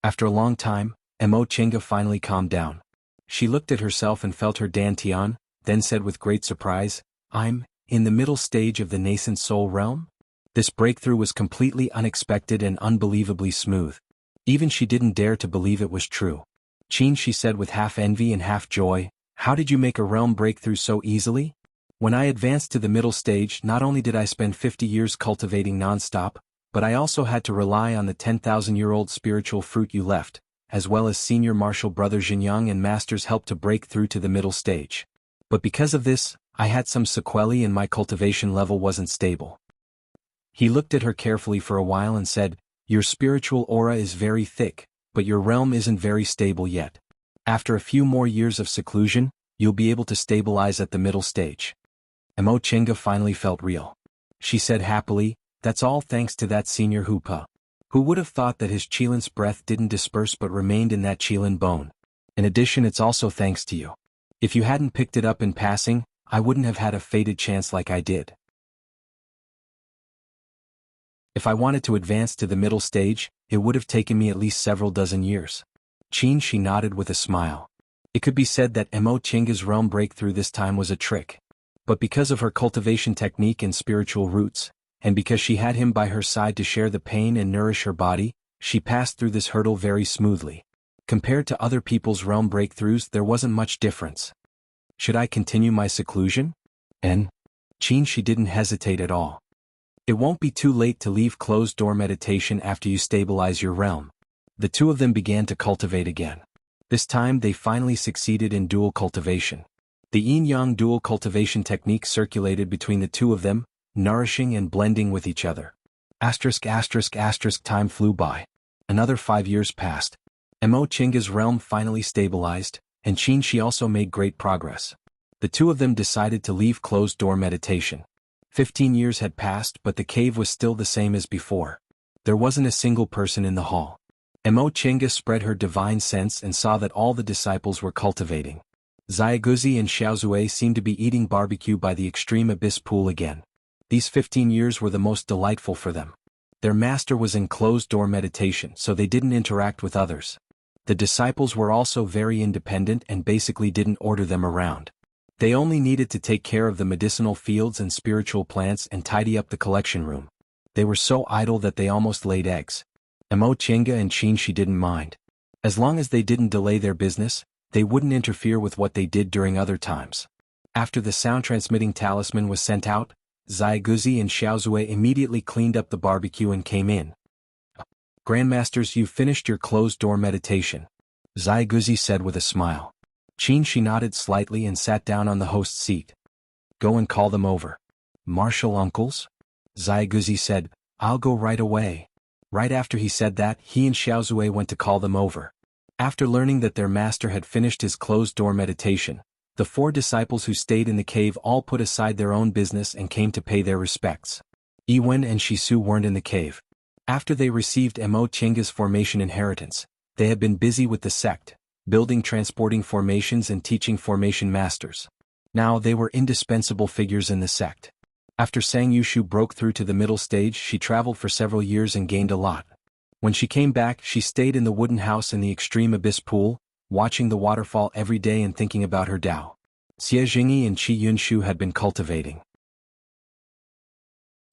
After a long time, Mo Tiange finally calmed down. She looked at herself and felt her dantian, then said with great surprise, "I'm in the middle stage of the nascent soul realm?" This breakthrough was completely unexpected and unbelievably smooth. Even she didn't dare to believe it was true. "Qin," she said with half envy and half joy, "how did you make a realm breakthrough so easily? When I advanced to the middle stage, not only did I spend 50 years cultivating non-stop, but I also had to rely on the 10,000-year-old spiritual fruit you left, as well as senior martial brother Xinjiang and master's help to break through to the middle stage. But because of this, I had some sequelae and my cultivation level wasn't stable. He looked at her carefully for a while and said, "Your spiritual aura is very thick, but your realm isn't very stable yet. After a few more years of seclusion, you'll be able to stabilize at the middle stage." Emo Chinga finally felt real. She said happily, "That's all thanks to that senior Hoopa. Who would have thought that his Chilin's breath didn't disperse but remained in that Chilin bone? In addition, it's also thanks to you. If you hadn't picked it up in passing, I wouldn't have had a fated chance like I did. If I wanted to advance to the middle stage, it would have taken me at least several dozen years." She nodded with a smile. It could be said that Emo Chinga's realm breakthrough this time was a trick. But because of her cultivation technique and spiritual roots, and because she had him by her side to share the pain and nourish her body, she passed through this hurdle very smoothly. Compared to other people's realm breakthroughs, there wasn't much difference. Should I continue my seclusion? And she didn't hesitate at all. It won't be too late to leave closed-door meditation after you stabilize your realm. The two of them began to cultivate again. This time they finally succeeded in dual cultivation. The yin-yang dual cultivation technique circulated between the two of them, nourishing and blending with each other. Time flew by. Another 5 years passed. Emo Chinga's realm finally stabilized, and she also made great progress. The two of them decided to leave closed-door meditation. 15 years had passed, but the cave was still the same as before. There wasn't a single person in the hall. Emo Chinga spread her divine sense and saw that all the disciples were cultivating. Xiaoguzi and Xiaozue seemed to be eating barbecue by the extreme abyss pool again. These 15 years were the most delightful for them. Their master was in closed-door meditation, so they didn't interact with others. The disciples were also very independent and basically didn't order them around. They only needed to take care of the medicinal fields and spiritual plants and tidy up the collection room. They were so idle that they almost laid eggs. Emo Chinga and she didn't mind. As long as they didn't delay their business, they wouldn't interfere with what they did during other times. After the sound-transmitting talisman was sent out, Xiaoguzi and Xiaozue immediately cleaned up the barbecue and came in. "Grandmasters, you've finished your closed-door meditation," Xiaoguzi said with a smile. She nodded slightly and sat down on the host's seat. "Go and call them over." "Martial uncles?" Xiaoguzi said. "I'll go right away." Right after he said that, he and Xiaozue went to call them over. After learning that their master had finished his closed-door meditation, the 4 disciples who stayed in the cave all put aside their own business and came to pay their respects. Iwen and Shisu weren't in the cave. After they received Emo Chinga's formation inheritance, they had been busy with the sect, building transporting formations and teaching formation masters. Now they were indispensable figures in the sect. After Sang Yushu broke through to the middle stage, she traveled for several years and gained a lot. When she came back, she stayed in the wooden house in the extreme abyss pool, watching the waterfall every day and thinking about her Tao. Xie Jingyi and Qi Yunshu had been cultivating.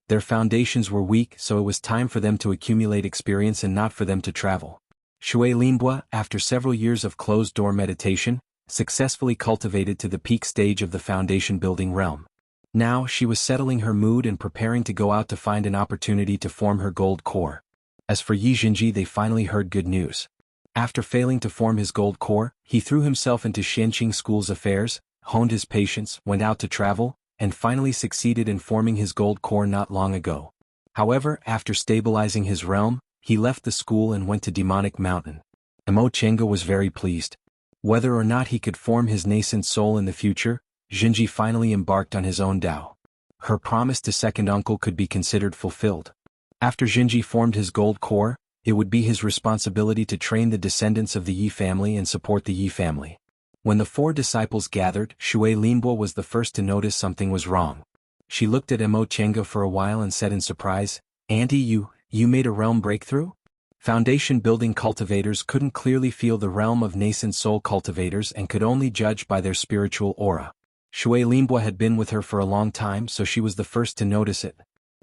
Their foundations were weak, so it was time for them to accumulate experience and not for them to travel. Shui Linbua, after several years of closed-door meditation, successfully cultivated to the peak stage of the foundation-building realm. Now she was settling her mood and preparing to go out to find an opportunity to form her gold core. As for Yi Jinji, they finally heard good news. After failing to form his gold core, he threw himself into Xianqing School's affairs, honed his patience, went out to travel, and finally succeeded in forming his gold core not long ago. However, after stabilizing his realm, he left the school and went to Demonic Mountain. Emo Chinga was very pleased. Whether or not he could form his nascent soul in the future, Jinji finally embarked on his own Tao. Her promise to second uncle could be considered fulfilled. After Jinji formed his gold core, it would be his responsibility to train the descendants of the Yi family and support the Yi family. When the 4 disciples gathered, Shui Linbo was the first to notice something was wrong. She looked at Emo Chinga for a while and said in surprise, "Auntie, you made a realm breakthrough?" Foundation-building cultivators couldn't clearly feel the realm of nascent soul cultivators and could only judge by their spiritual aura. Shui Linbo had been with her for a long time, so she was the first to notice it.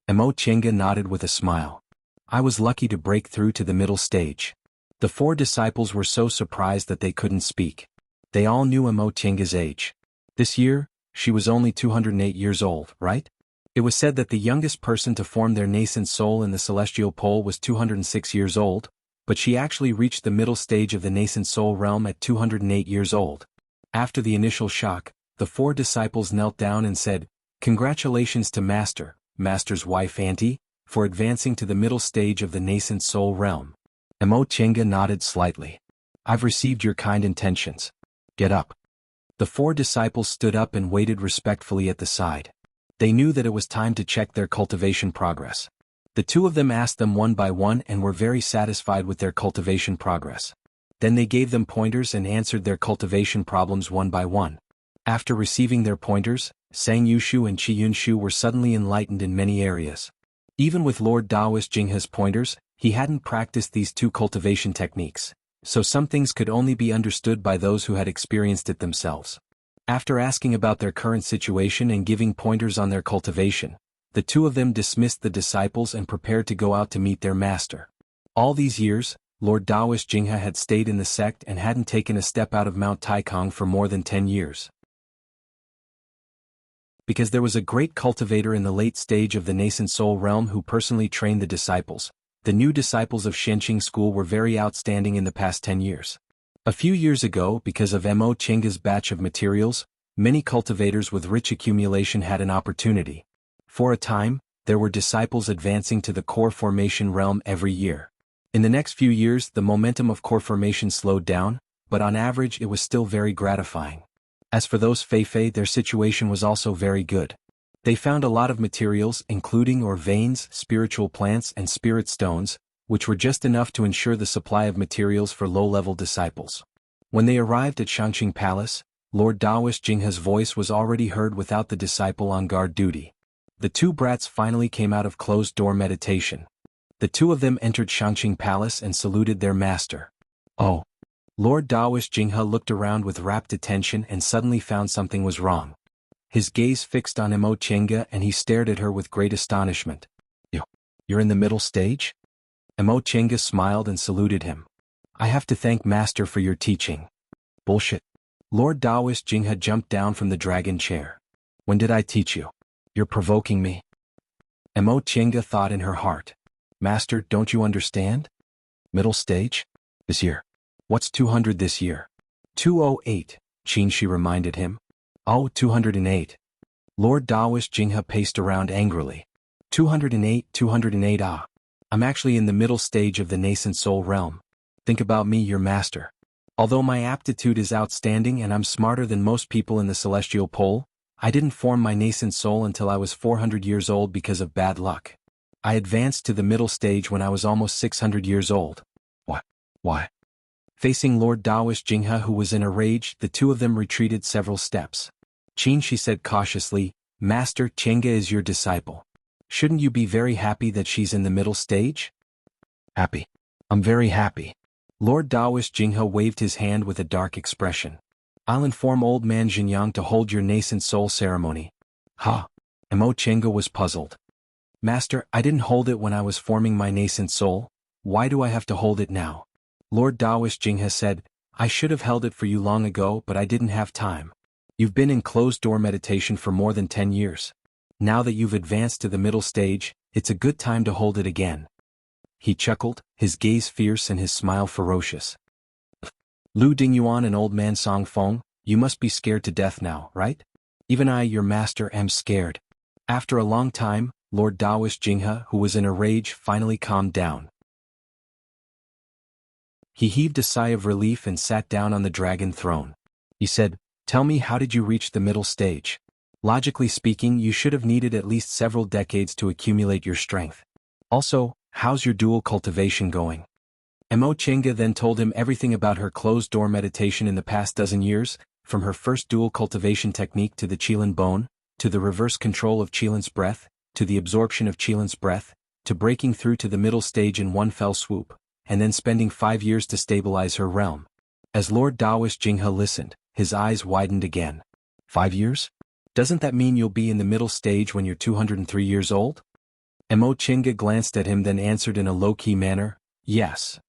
Emo Chinga nodded with a smile. "I was lucky to break through to the middle stage." The 4 disciples were so surprised that they couldn't speak. They all knew Emo Chinga's age. This year, she was only 208 years old, right? It was said that the youngest person to form their nascent soul in the celestial pole was 206 years old, but she actually reached the middle stage of the nascent soul realm at 208 years old. After the initial shock, the 4 disciples knelt down and said, "Congratulations to Master, Master's wife Auntie, for advancing to the middle stage of the nascent soul realm." Mo Chenga nodded slightly. "I've received your kind intentions. Get up." The 4 disciples stood up and waited respectfully at the side. They knew that it was time to check their cultivation progress. The 2 of them asked them one by one and were very satisfied with their cultivation progress. Then they gave them pointers and answered their cultivation problems one by one. After receiving their pointers, Sang Yushu and Chi Yunshu were suddenly enlightened in many areas. Even with Lord Taoist Jingha's pointers, he hadn't practiced these 2 cultivation techniques, so some things could only be understood by those who had experienced it themselves. After asking about their current situation and giving pointers on their cultivation, the 2 of them dismissed the disciples and prepared to go out to meet their master. All these years, Lord Taoist Jingha had stayed in the sect and hadn't taken a step out of Mount Taikong for more than 10 years. Because there was a great cultivator in the late stage of the nascent soul realm who personally trained the disciples, the new disciples of Shenqing School were very outstanding in the past 10 years. A few years ago, because of Mo Chenga's batch of materials, many cultivators with rich accumulation had an opportunity. For a time, there were disciples advancing to the core formation realm every year. In the next few years, the momentum of core formation slowed down, but on average it was still very gratifying. As for those Feifei, their situation was also very good. They found a lot of materials, including veins, spiritual plants and spirit stones, which were just enough to ensure the supply of materials for low-level disciples. When they arrived at Shangqing Palace, Lord Taoist Jingha's voice was already heard without the disciple on guard duty. The 2 brats finally came out of closed-door meditation. The 2 of them entered Shangqing Palace and saluted their master. "Oh." Lord Taoist Jingha looked around with rapt attention and suddenly found something was wrong. His gaze fixed on Mo Chenga and he stared at her with great astonishment. You're in the middle stage?" Mo Chenga smiled and saluted him. "I have to thank Master for your teaching." "Bullshit." Lord Taoist Jingha jumped down from the dragon chair. "When did I teach you? You're provoking me." Mo Chenga thought in her heart. "Master, don't you understand? Middle stage? This year. What's 200 this year?" 208, Qin reminded him. "Oh, 208. Lord Taoist Jingha paced around angrily. 208 ah. I'm actually in the middle stage of the nascent soul realm. Think about me, your master. Although my aptitude is outstanding and I'm smarter than most people in the celestial pole, I didn't form my nascent soul until I was 400 years old because of bad luck. I advanced to the middle stage when I was almost 600 years old." "What? Why?" Facing Lord Taoist Jingha, who was in a rage, the 2 of them retreated several steps. "Qin," she said cautiously, "Master, Chenga is your disciple. Shouldn't you be very happy that she's in the middle stage?" "Happy. I'm very happy." Lord Taoist Jingha waved his hand with a dark expression. "I'll inform old man Jinyang to hold your nascent soul ceremony." "Ha!" Mo Chenga was puzzled. "Master, I didn't hold it when I was forming my nascent soul. Why do I have to hold it now?" Lord Taoist Jingha said, "I should have held it for you long ago, but I didn't have time. You've been in closed-door meditation for more than 10 years. Now that you've advanced to the middle stage, it's a good time to hold it again." He chuckled, his gaze fierce and his smile ferocious. "Lu Dingyuan and old man Song Feng, you must be scared to death now, right? Even I, your master, am scared." After a long time, Lord Taoist Jingha, who was in a rage, finally calmed down. He heaved a sigh of relief and sat down on the dragon throne. He said, "Tell me, how did you reach the middle stage? Logically speaking, you should have needed at least several decades to accumulate your strength. Also, how's your dual cultivation going?" Mo Chenga then told him everything about her closed-door meditation in the past dozen years, from her first dual cultivation technique to the Qilin bone, to the reverse control of Qilin's breath, to the absorption of Qilin's breath, to breaking through to the middle stage in one fell swoop, and then spending 5 years to stabilize her realm. As Lord Taoist Jingha listened, his eyes widened again. 5 years? Doesn't that mean you'll be in the middle stage when you're 203 years old? Mo Chenga glanced at him then answered in a low-key manner, "Yes."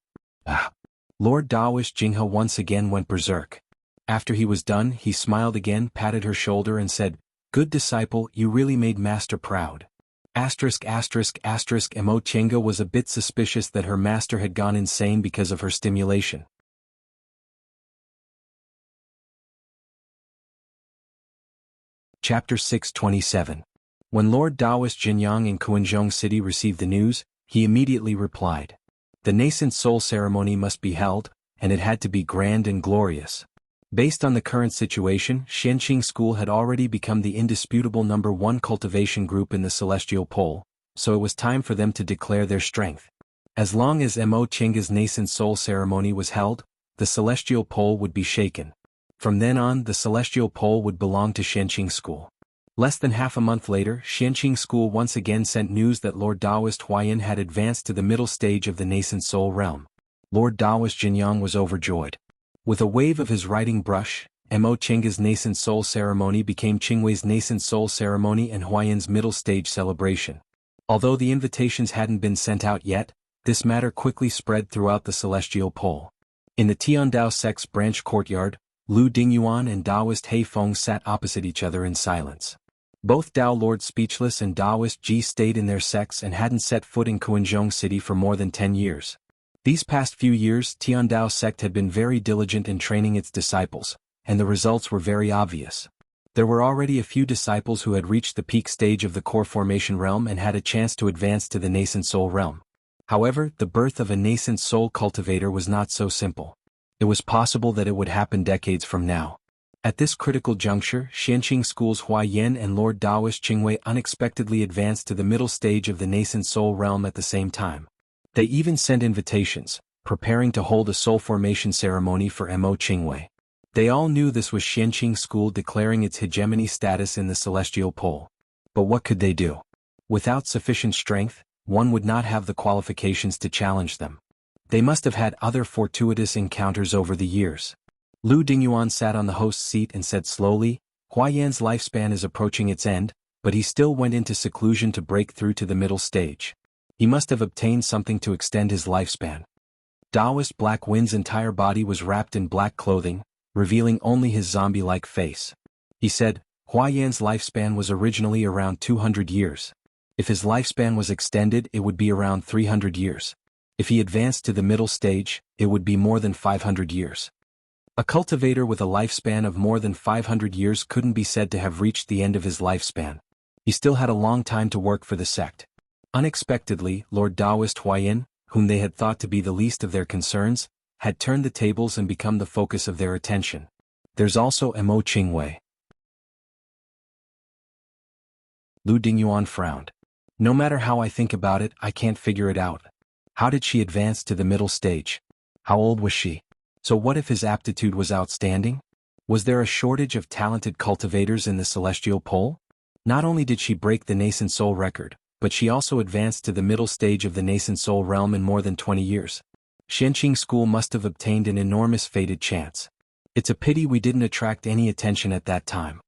Lord Taoist Jingha once again went berserk. After he was done, he smiled again, patted her shoulder and said, "Good disciple, you really made master proud." Mo Chenga was a bit suspicious that her master had gone insane because of her stimulation. Chapter 627. When Lord Taoist Jinyang in Kuanzhong City received the news, he immediately replied. The nascent soul ceremony must be held, and it had to be grand and glorious. Based on the current situation, Xianqing School had already become the indisputable #1 cultivation group in the Celestial Pole, so it was time for them to declare their strength. As long as Mo Chenga's nascent soul ceremony was held, the Celestial Pole would be shaken. From then on, the Celestial Pole would belong to Xianqing School. Less than half a month later, Xianqing School once again sent news that Lord Taoist Huayan had advanced to the middle stage of the nascent soul realm. Lord Taoist Jinyang was overjoyed. With a wave of his writing brush, Mo Chenga's nascent soul ceremony became Qingwei's nascent soul ceremony and Huayan's middle stage celebration. Although the invitations hadn't been sent out yet, this matter quickly spread throughout the Celestial Pole. In the Tiandao sect's branch courtyard, Lu Dingyuan and Taoist Heifeng sat opposite each other in silence. Both Tao Lord Speechless and Taoist Ji stayed in their sects and hadn't set foot in Kuanzhong City for more than 10 years. These past few years, Tiandao sect had been very diligent in training its disciples, and the results were very obvious. There were already a few disciples who had reached the peak stage of the core formation realm and had a chance to advance to the nascent soul realm. However, the birth of a nascent soul cultivator was not so simple. It was possible that it would happen decades from now. At this critical juncture, Xianqing School's Huayan and Lord Taoist Qingwei unexpectedly advanced to the middle stage of the nascent soul realm at the same time. They even sent invitations, preparing to hold a soul formation ceremony for Mo Qingwei. They all knew this was Xianqing School declaring its hegemony status in the Celestial Pole. But what could they do? Without sufficient strength, one would not have the qualifications to challenge them. They must have had other fortuitous encounters over the years. Lu Dingyuan sat on the host's seat and said slowly, Huayan's lifespan is approaching its end, but he still went into seclusion to break through to the middle stage. He must have obtained something to extend his lifespan. Taoist Black Wind's entire body was wrapped in black clothing, revealing only his zombie-like face. He said, Huayan's lifespan was originally around 200 years. If his lifespan was extended, it would be around 300 years. If he advanced to the middle stage, it would be more than 500 years. A cultivator with a lifespan of more than 500 years couldn't be said to have reached the end of his lifespan. He still had a long time to work for the sect. Unexpectedly, Lord Taoist Huayan, whom they had thought to be the least of their concerns, had turned the tables and become the focus of their attention. There's also Mo Qingwei. Lu Dingyuan frowned. No matter how I think about it, I can't figure it out. How did she advance to the middle stage? How old was she? So what if his aptitude was outstanding? Was there a shortage of talented cultivators in the Celestial Pole? Not only did she break the nascent soul record, but she also advanced to the middle stage of the nascent soul realm in more than 20 years. Xianqing School must have obtained an enormous fated chance. It's a pity we didn't attract any attention at that time.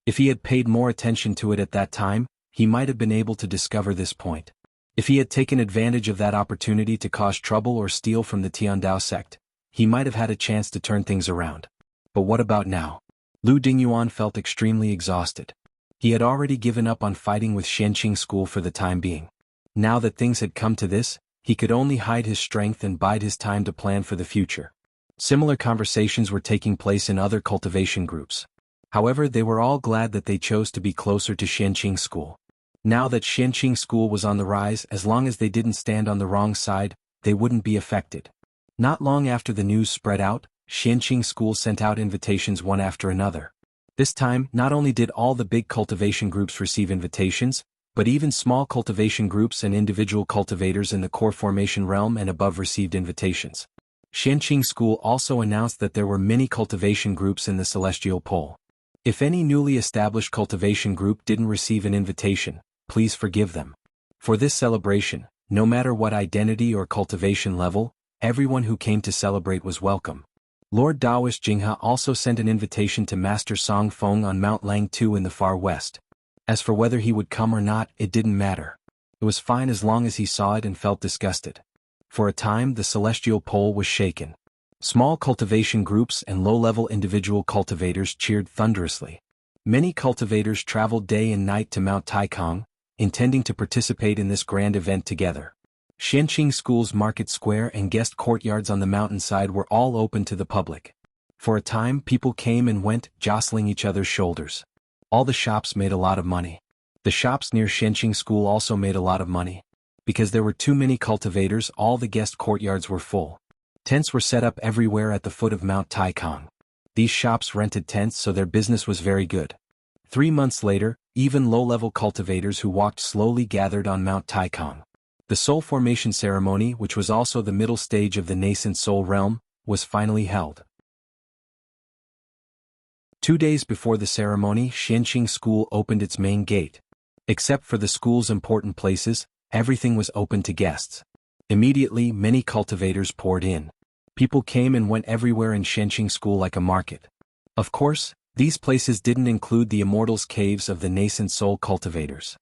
If he had paid more attention to it at that time, he might have been able to discover this point. If he had taken advantage of that opportunity to cause trouble or steal from the Tiandao sect, he might have had a chance to turn things around. But what about now? Lu Dingyuan felt extremely exhausted. He had already given up on fighting with Xianqing School for the time being. Now that things had come to this, he could only hide his strength and bide his time to plan for the future. Similar conversations were taking place in other cultivation groups. However, they were all glad that they chose to be closer to Xianqing School. Now that Xianqing School was on the rise, as long as they didn't stand on the wrong side, they wouldn't be affected. Not long after the news spread out, Xianqing School sent out invitations one after another. This time, not only did all the big cultivation groups receive invitations, but even small cultivation groups and individual cultivators in the core formation realm and above received invitations. Xianqing School also announced that there were many cultivation groups in the Celestial Pole. If any newly established cultivation group didn't receive an invitation, please forgive them. For this celebration, no matter what identity or cultivation level, everyone who came to celebrate was welcome. Lord Taoist Jinghe also sent an invitation to Master Song Feng on Mount Lang Tu in the far west. As for whether he would come or not, it didn't matter. It was fine as long as he saw it and felt disgusted. For a time, the Celestial Pole was shaken. Small cultivation groups and low-level individual cultivators cheered thunderously. Many cultivators traveled day and night to Mount Taikang, intending to participate in this grand event together. Xianqing School's market square and guest courtyards on the mountainside were all open to the public. For a time, people came and went, jostling each other's shoulders. All the shops made a lot of money. The shops near Shenqing School also made a lot of money. Because there were too many cultivators, all the guest courtyards were full. Tents were set up everywhere at the foot of Mount Taikang. These shops rented tents, so their business was very good. 3 months later, even low-level cultivators who walked slowly gathered on Mount Taikang. The soul formation ceremony, which was also the middle stage of the nascent soul realm, was finally held. 2 days before the ceremony, Shenqing School opened its main gate. Except for the school's important places, everything was open to guests. Immediately, many cultivators poured in. People came and went everywhere in Shenqing School like a market. Of course, these places didn't include the Immortals' caves of the nascent soul cultivators.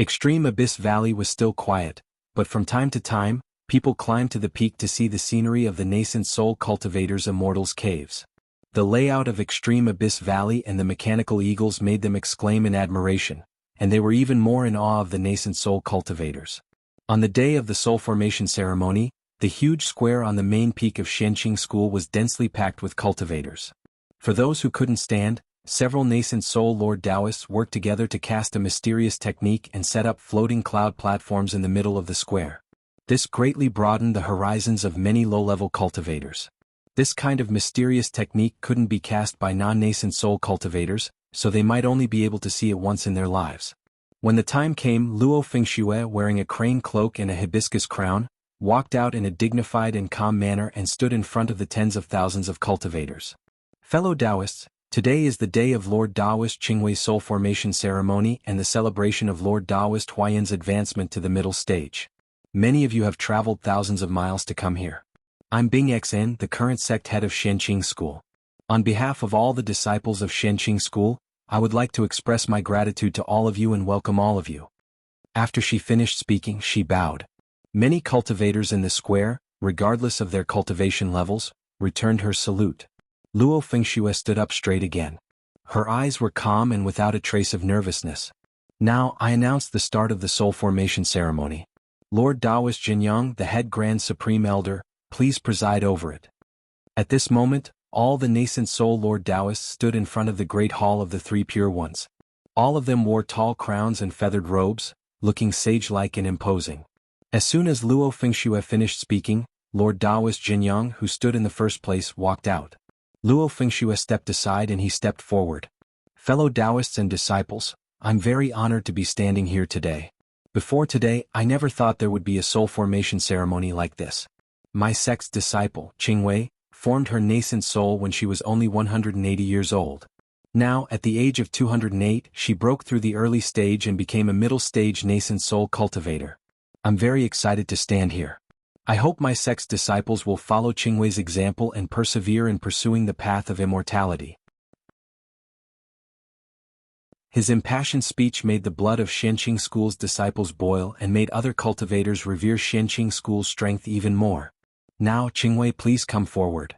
Extreme Abyss Valley was still quiet, but from time to time, people climbed to the peak to see the scenery of the nascent soul cultivators' Immortals' caves. The layout of Extreme Abyss Valley and the mechanical eagles made them exclaim in admiration, and they were even more in awe of the nascent soul cultivators. On the day of the soul formation ceremony, the huge square on the main peak of Shenqing School was densely packed with cultivators. For those who couldn't stand, several nascent soul Lord Taoists worked together to cast a mysterious technique and set up floating cloud platforms in the middle of the square. This greatly broadened the horizons of many low-level cultivators. This kind of mysterious technique couldn't be cast by non-nascent soul cultivators, so they might only be able to see it once in their lives. When the time came, Luo Fengxue, wearing a crane cloak and a hibiscus crown, walked out in a dignified and calm manner and stood in front of the tens of thousands of cultivators. Fellow Taoists, today is the day of Lord Taoist Qingwei's soul formation ceremony and the celebration of Lord Taoist Huayan's advancement to the middle stage. Many of you have traveled thousands of miles to come here. I'm Bing Xen, the current sect head of Shenqing School. On behalf of all the disciples of Shenqing School, I would like to express my gratitude to all of you and welcome all of you. After she finished speaking, she bowed. Many cultivators in the square, regardless of their cultivation levels, returned her salute. Luo Fengxue stood up straight again. Her eyes were calm and without a trace of nervousness. Now, I announce the start of the soul formation ceremony. Lord Taoist Jinyang, the head Grand Supreme Elder, please preside over it. At this moment, all the nascent soul Lord Taoists stood in front of the great hall of the Three Pure Ones. All of them wore tall crowns and feathered robes, looking sage-like and imposing. As soon as Luo Fengxue finished speaking, Lord Taoist Jinyang, who stood in the first place, walked out. Luo Fengxue stepped aside and he stepped forward. Fellow Taoists and disciples, I'm very honored to be standing here today. Before today, I never thought there would be a soul formation ceremony like this. My sect's disciple, Qingwei, formed her nascent soul when she was only 180 years old. Now, at the age of 208, she broke through the early stage and became a middle-stage nascent soul cultivator. I'm very excited to stand here. I hope my sect's disciples will follow Qingwei's example and persevere in pursuing the path of immortality. His impassioned speech made the blood of Shenqing School's disciples boil and made other cultivators revere Shenqing School's strength even more. Now, Qingwei, please come forward.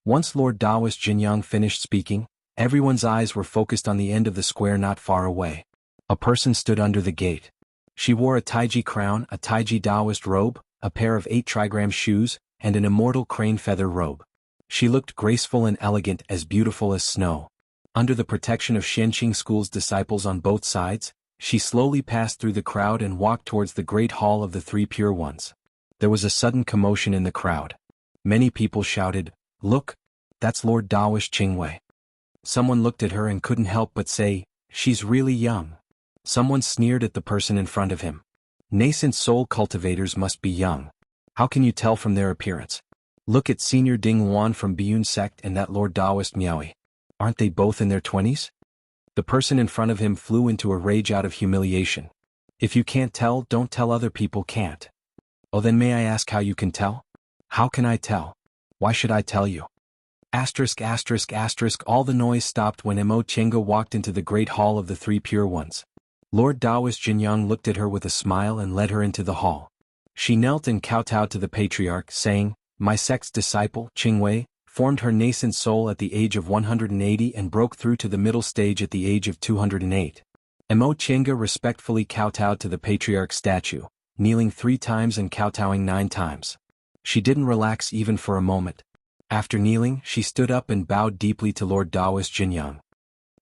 Once Lord Taoist Jinyang finished speaking, everyone's eyes were focused on the end of the square not far away. A person stood under the gate. She wore a Taiji crown, a Taiji Taoist robe, a pair of 8 trigram shoes, and an immortal crane feather robe. She looked graceful and elegant, as beautiful as snow. Under the protection of Shenqing School's disciples on both sides, she slowly passed through the crowd and walked towards the great hall of the Three Pure Ones. There was a sudden commotion in the crowd. Many people shouted, "Look, that's Lord Taoist Qingwei." Someone looked at her and couldn't help but say, "She's really young." Someone sneered at the person in front of him. Nascent soul cultivators must be young. How can you tell from their appearance? Look at Senior Ding Wan from Biyun sect and that Lord Taoist Miaoi. Aren't they both in their 20s? The person in front of him flew into a rage out of humiliation. If you can't tell, don't tell other people can't. Oh, then may I ask how you can tell? How can I tell? Why should I tell you? Asterisk asterisk asterisk. All the noise stopped when Mo Chenga walked into the great hall of the Three Pure Ones. Lord Taoist Jinyang looked at her with a smile and led her into the hall. She knelt and kowtowed to the patriarch, saying, "My sect's disciple, Qingwei, formed her nascent soul at the age of 180 and broke through to the middle stage at the age of 208. Mo Chenga respectfully kowtowed to the patriarch's statue, kneeling 3 times and kowtowing 9 times. She didn't relax even for a moment. After kneeling, she stood up and bowed deeply to Lord Taoist Jinyang.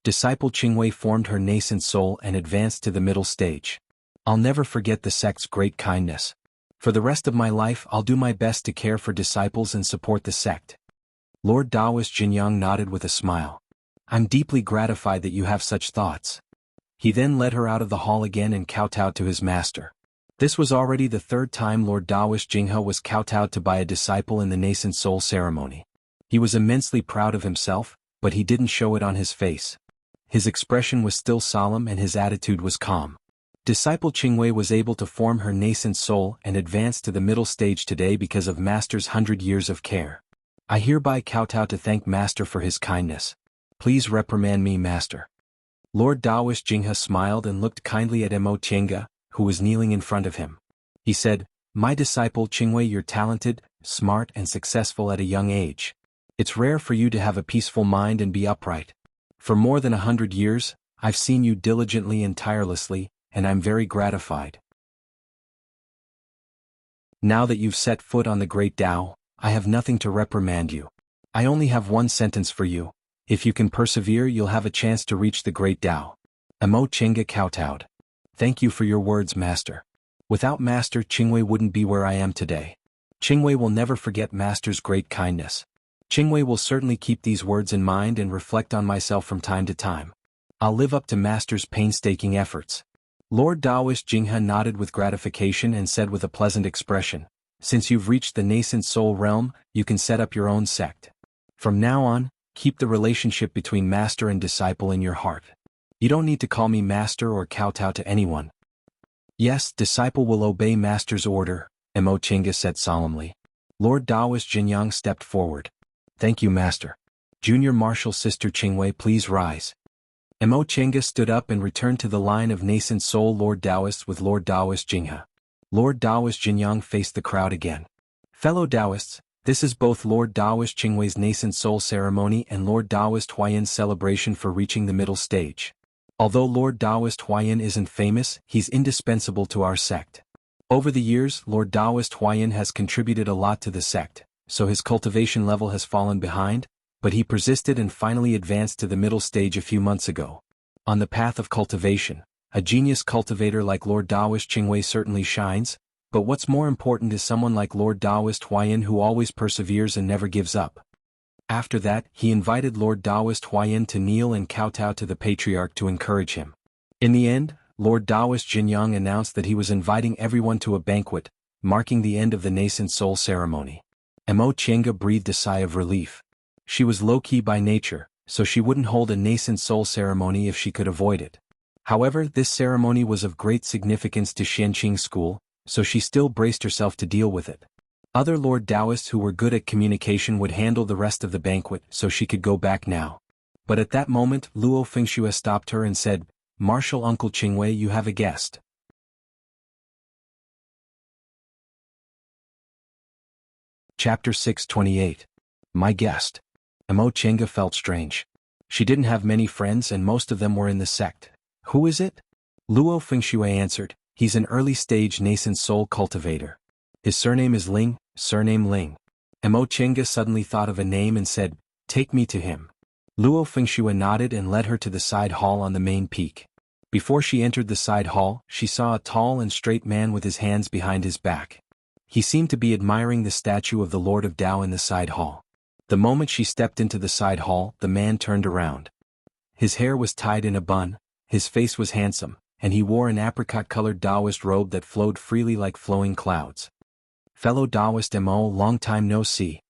Disciple Qingwei formed her nascent soul and advanced to the middle stage. I'll never forget the sect's great kindness. For the rest of my life I'll do my best to care for disciples and support the sect. Lord Taoist Jinyang nodded with a smile. I'm deeply gratified that you have such thoughts. He then led her out of the hall again and kowtowed to his master. This was already the third time Lord Taoist Jinghe was kowtowed to by a disciple in the nascent soul ceremony. He was immensely proud of himself, but he didn't show it on his face. His expression was still solemn and his attitude was calm. Disciple Qingwei was able to form her nascent soul and advance to the middle stage today because of Master's 100 years of care. I hereby kowtow to thank Master for his kindness. Please reprimand me, Master. Lord Taoist Jinghe smiled and looked kindly at Mo Tiange, who was kneeling in front of him. He said, My disciple Qingwei, you're talented, smart and successful at a young age. It's rare for you to have a peaceful mind and be upright. For more than 100 years, I've seen you diligently and tirelessly, and I'm very gratified. Now that you've set foot on the great Tao, I have nothing to reprimand you. I only have one sentence for you. If you can persevere, you'll have a chance to reach the great Tao. Mo Tiange kowtowed. Thank you for your words, Master. Without Master, Qingwei wouldn't be where I am today. Qingwei will never forget Master's great kindness. Qingwei will certainly keep these words in mind and reflect on myself from time to time. I'll live up to Master's painstaking efforts. Lord Taoist Jinghe nodded with gratification and said with a pleasant expression, Since you've reached the nascent soul realm, you can set up your own sect. From now on, keep the relationship between Master and disciple in your heart. You don't need to call me Master or kowtow to anyone. Yes, disciple will obey Master's order, Mo Tiange said solemnly. Lord Taoist Jinyang stepped forward. Thank you, Master. Junior Martial Sister Qingwei, please rise. Mo Tiange stood up and returned to the line of nascent soul Lord Taoists with Lord Taoist Jinghe. Lord Taoist Jinyang faced the crowd again. Fellow Taoists, this is both Lord Taoist Qingwei's nascent soul ceremony and Lord Taoist Huayan's celebration for reaching the middle stage. Although Lord Taoist Huayan isn't famous, he's indispensable to our sect. Over the years, Lord Taoist Huayan has contributed a lot to the sect, so his cultivation level has fallen behind, but he persisted and finally advanced to the middle stage a few months ago. On the path of cultivation, a genius cultivator like Lord Taoist Qingwei certainly shines, but what's more important is someone like Lord Taoist Huayan who always perseveres and never gives up. After that, he invited Lord Taoist Huayan to kneel and kowtow to the patriarch to encourage him. In the end, Lord Taoist Jinyang announced that he was inviting everyone to a banquet, marking the end of the nascent soul ceremony. Mo Tiange breathed a sigh of relief. She was low-key by nature, so she wouldn't hold a nascent soul ceremony if she could avoid it. However, this ceremony was of great significance to Xianqing school, so she still braced herself to deal with it. Other Lord Taoists who were good at communication would handle the rest of the banquet so she could go back now. But at that moment, Luo Fengxue stopped her and said, Martial Uncle Qingwei, you have a guest. Chapter 628. My guest. Mo Tiange felt strange. She didn't have many friends and most of them were in the sect. Who is it? Luo Fengxue answered, he's an early-stage nascent soul cultivator. His surname is Ling, surname Ling. Mo Tiange suddenly thought of a name and said, Take me to him. Luo Fengxue nodded and led her to the side hall on the main peak. Before she entered the side hall, she saw a tall and straight man with his hands behind his back. He seemed to be admiring the statue of the Lord of Tao in the side hall. The moment she stepped into the side hall, the man turned around. His hair was tied in a bun, his face was handsome, and he wore an apricot-colored Taoist robe that flowed freely like flowing clouds. Fellow Taoist Mo, long time no see.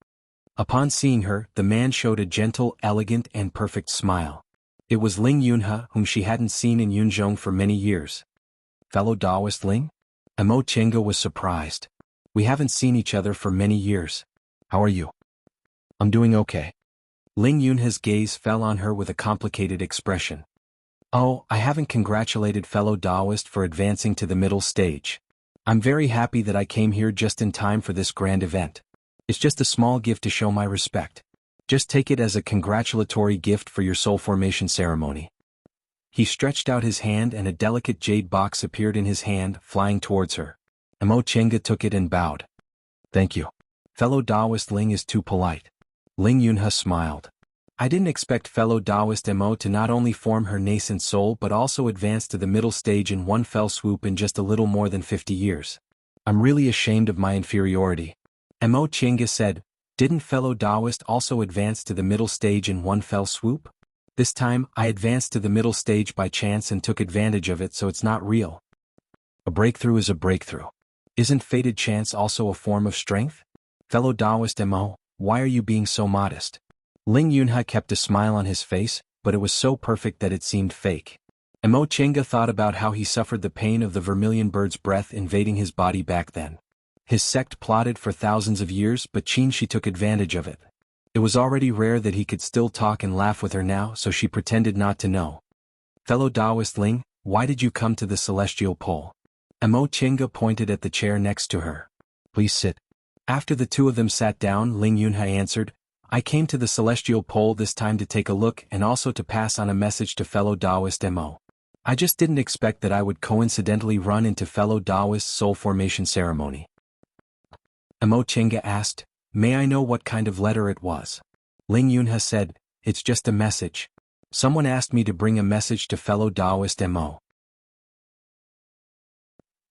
Upon seeing her, the man showed a gentle, elegant, and perfect smile. It was Ling Yunhe, whom she hadn't seen in Yunzhong for many years. Fellow Taoist Ling? Mo Tiange was surprised. We haven't seen each other for many years. How are you? I'm doing okay. Ling Yunhe's gaze fell on her with a complicated expression. Oh, I haven't congratulated fellow Taoist for advancing to the middle stage. I'm very happy that I came here just in time for this grand event. It's just a small gift to show my respect. Just take it as a congratulatory gift for your soul formation ceremony. He stretched out his hand and a delicate jade box appeared in his hand, flying towards her. Mo Tiange took it and bowed. Thank you. Fellow Taoist Ling is too polite. Ling Yunhe smiled. I didn't expect fellow Taoist Mo to not only form her nascent soul but also advance to the middle stage in one fell swoop in just a little more than 50 years. I'm really ashamed of my inferiority. Mo Chinga said, didn't fellow Taoist also advance to the middle stage in one fell swoop? This time, I advanced to the middle stage by chance and took advantage of it, so it's not real. A breakthrough is a breakthrough. Isn't fated chance also a form of strength? Fellow Taoist Mo, why are you being so modest? Ling Yunha kept a smile on his face, but it was so perfect that it seemed fake. Mo Chinga thought about how he suffered the pain of the vermilion bird's breath invading his body back then. His sect plotted for thousands of years, but Qin took advantage of it. It was already rare that he could still talk and laugh with her now, so she pretended not to know. Fellow Taoist Ling, why did you come to the celestial pole? Mo Chinga pointed at the chair next to her. Please sit. After the two of them sat down, Ling Yunha answered, I came to the celestial pole this time to take a look and also to pass on a message to fellow Taoist Mo. I just didn't expect that I would coincidentally run into fellow Taoist soul formation ceremony. Mo Chinga asked, may I know what kind of letter it was? Ling Yunha said, it's just a message. Someone asked me to bring a message to fellow Taoist Mo.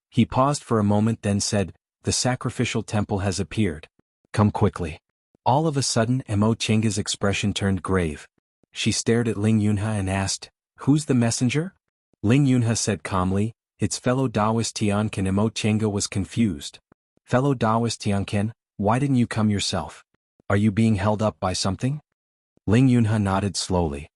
He paused for a moment, then said, the sacrificial temple has appeared. Come quickly. All of a sudden, Mo Chinga's expression turned grave. She stared at Ling Yunha and asked, who's the messenger? Ling Yunha said calmly, it's fellow Taoist Tianqin. Mo Chinga was confused. Fellow Taoist Tianqin, why didn't you come yourself? Are you being held up by something? Ling Yunha nodded slowly.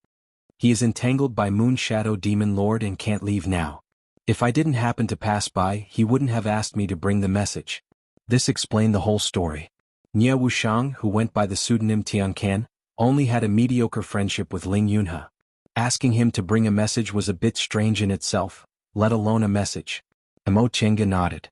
He is entangled by Moon Shadow Demon Lord and can't leave now. If I didn't happen to pass by, he wouldn't have asked me to bring the message. This explained the whole story. Nia Wushang, who went by the pseudonym Tianqin, only had a mediocre friendship with Ling Yunha. Asking him to bring a message was a bit strange in itself, let alone a message. Mo Chinga nodded.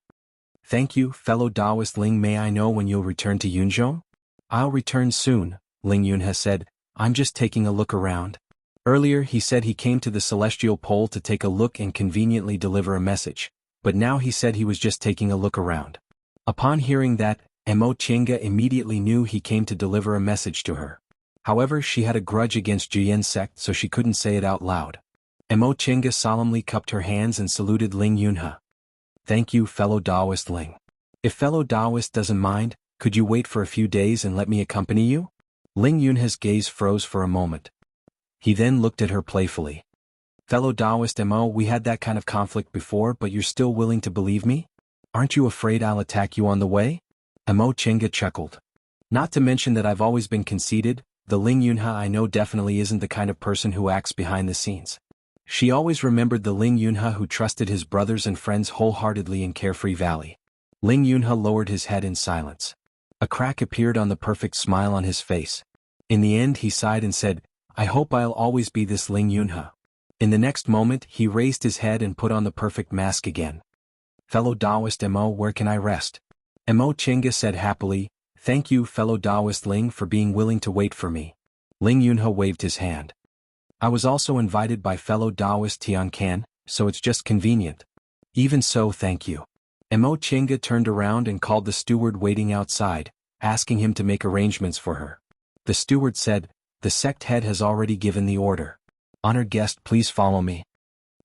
Thank you, fellow Taoist Ling. May I know when you'll return to Yunzhong? I'll return soon, Ling Yunha said. I'm just taking a look around. Earlier he said he came to the celestial pole to take a look and conveniently deliver a message, but now he said he was just taking a look around. Upon hearing that, Mo Chinga immediately knew he came to deliver a message to her. However, she had a grudge against Jiyan sect, so she couldn't say it out loud. Mo Chinga solemnly cupped her hands and saluted Ling Yunha. Thank you, fellow Taoist Ling. If fellow Taoist doesn't mind, could you wait for a few days and let me accompany you? Ling Yunha's gaze froze for a moment. He then looked at her playfully. Fellow Taoist Mo, we had that kind of conflict before, but you're still willing to believe me? Aren't you afraid I'll attack you on the way? Mo Chinga chuckled. Not to mention that I've always been conceited, the Ling Yunha I know definitely isn't the kind of person who acts behind the scenes. She always remembered the Ling Yunha who trusted his brothers and friends wholeheartedly in Carefree Valley. Ling Yunha lowered his head in silence. A crack appeared on the perfect smile on his face. In the end he sighed and said, I hope I'll always be this Ling Yunha. In the next moment he raised his head and put on the perfect mask again. Fellow Taoist Mo, where can I rest? Mo Chinga said happily, thank you, fellow Taoist Ling, for being willing to wait for me. Ling Yunha waved his hand. I was also invited by fellow Taoist Tianqin, so it's just convenient. Even so, thank you. Mo Chinga turned around and called the steward waiting outside, asking him to make arrangements for her. The steward said, the sect head has already given the order. Honored guest, please follow me.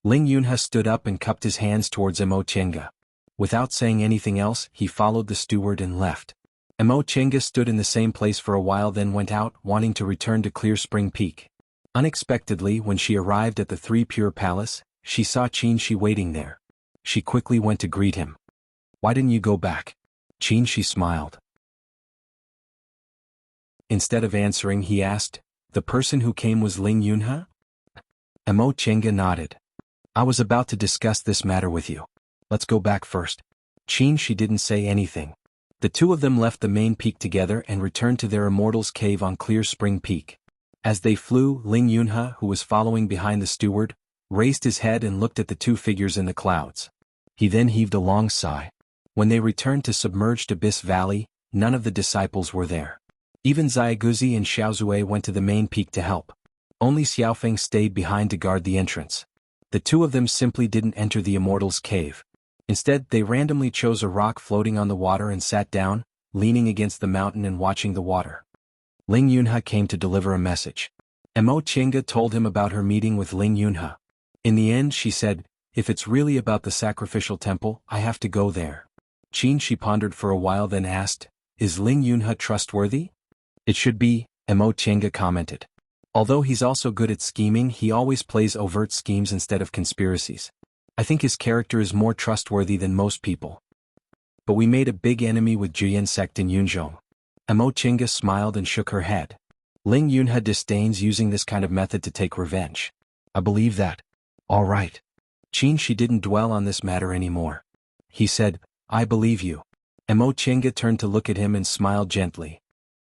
Ling Yunha stood up and cupped his hands towards Mo Chinga. Without saying anything else, he followed the steward and left. Mo Chinga stood in the same place for a while, then went out, wanting to return to Clear Spring Peak. Unexpectedly, when she arrived at the Three Pure Palace, she saw Qin waiting there. She quickly went to greet him. Why didn't you go back? Qin smiled. Instead of answering, he asked, the person who came was Ling Yunha? Mo Chinga nodded. I was about to discuss this matter with you. Let's go back first. Qin didn't say anything. The two of them left the main peak together and returned to their Immortal's Cave on Clear Spring Peak. As they flew, Ling Yunha, who was following behind the steward, raised his head and looked at the two figures in the clouds. He then heaved a long sigh. When they returned to Submerged Abyss Valley, none of the disciples were there. Even Xiaoguzi and Xiaozue went to the main peak to help. Only Xiaofeng stayed behind to guard the entrance. The two of them simply didn't enter the Immortal's Cave. Instead, they randomly chose a rock floating on the water and sat down, leaning against the mountain and watching the water. Ling Yunha came to deliver a message. Mo Chinga told him about her meeting with Ling Yunhe. In the end she said, if it's really about the sacrificial temple, I have to go there. She pondered for a while then asked, is Ling Yunhe trustworthy? It should be, Mo Chinga commented. Although he's also good at scheming, he always plays overt schemes instead of conspiracies. I think his character is more trustworthy than most people. But we made a big enemy with Juyin sect in Yunzhong. Mo Chinga smiled and shook her head. Ling Yunhe disdains using this kind of method to take revenge. I believe that. All right. She didn't dwell on this matter anymore. He said, I believe you. Mo Chinga turned to look at him and smiled gently.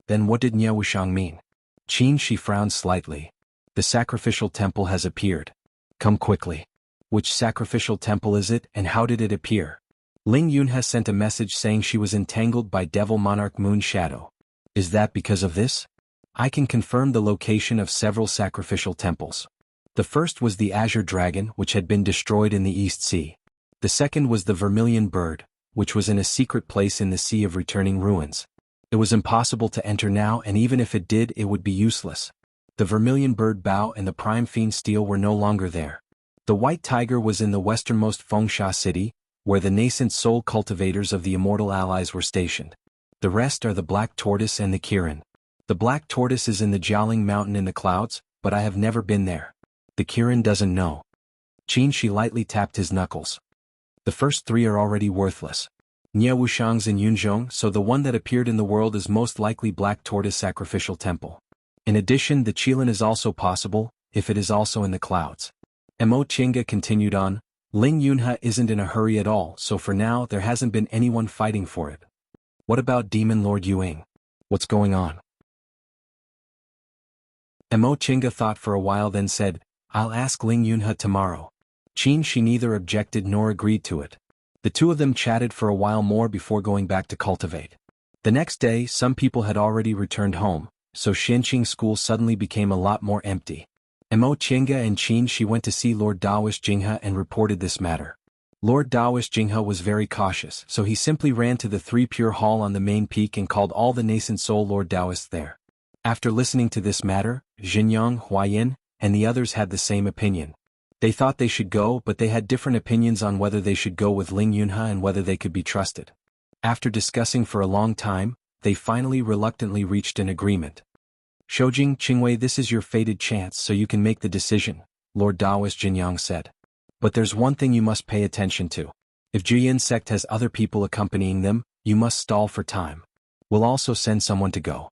Then what did Nye Wuxiang mean? She frowned slightly. The sacrificial temple has appeared. Come quickly. Which sacrificial temple is it and how did it appear? Ling Yunhe sent a message saying she was entangled by Devil Monarch Moon Shadow. Is that because of this? I can confirm the location of several sacrificial temples. The first was the Azure Dragon, which had been destroyed in the East Sea. The second was the Vermilion Bird, which was in a secret place in the Sea of Returning Ruins. It was impossible to enter now, and even if it did, it would be useless. The Vermilion Bird Bow and the Prime Fiend Steel were no longer there. The White Tiger was in the westernmost Fengsha city, where the nascent soul cultivators of the Immortal Allies were stationed. The rest are the Black Tortoise and the Kirin. The Black Tortoise is in the Jialing Mountain in the clouds, but I have never been there. The Kirin doesn't know. She lightly tapped his knuckles. The first three are already worthless. Nye Wuxiang's in Yunzhong, so the one that appeared in the world is most likely Black Tortoise Sacrificial Temple. In addition, the Qilin is also possible, if it is also in the clouds. Mo Chinga continued on, Ling Yunhe isn't in a hurry at all, so for now there hasn't been anyone fighting for it. What about Demon Lord Yuing? What's going on? Mo Chinga thought for a while then said, I'll ask Ling Yunhe tomorrow. She neither objected nor agreed to it. The two of them chatted for a while more before going back to cultivate. The next day some people had already returned home, so Xianqing School suddenly became a lot more empty. Mo Chinga and she went to see Lord Daoist Jinghe and reported this matter. Lord Daoist Jinghe was very cautious, so he simply ran to the Three Pure Hall on the main peak and called all the nascent soul Lord Daoists there. After listening to this matter, Xinjiang, Huayan, and the others had the same opinion. They thought they should go, but they had different opinions on whether they should go with Ling Yunhe and whether they could be trusted. After discussing for a long time, they finally reluctantly reached an agreement. Shoujing Qingwei, this is your fated chance so you can make the decision, Lord Daoist Jinyang said. But there's one thing you must pay attention to. If Juyin sect has other people accompanying them, you must stall for time. We'll also send someone to go.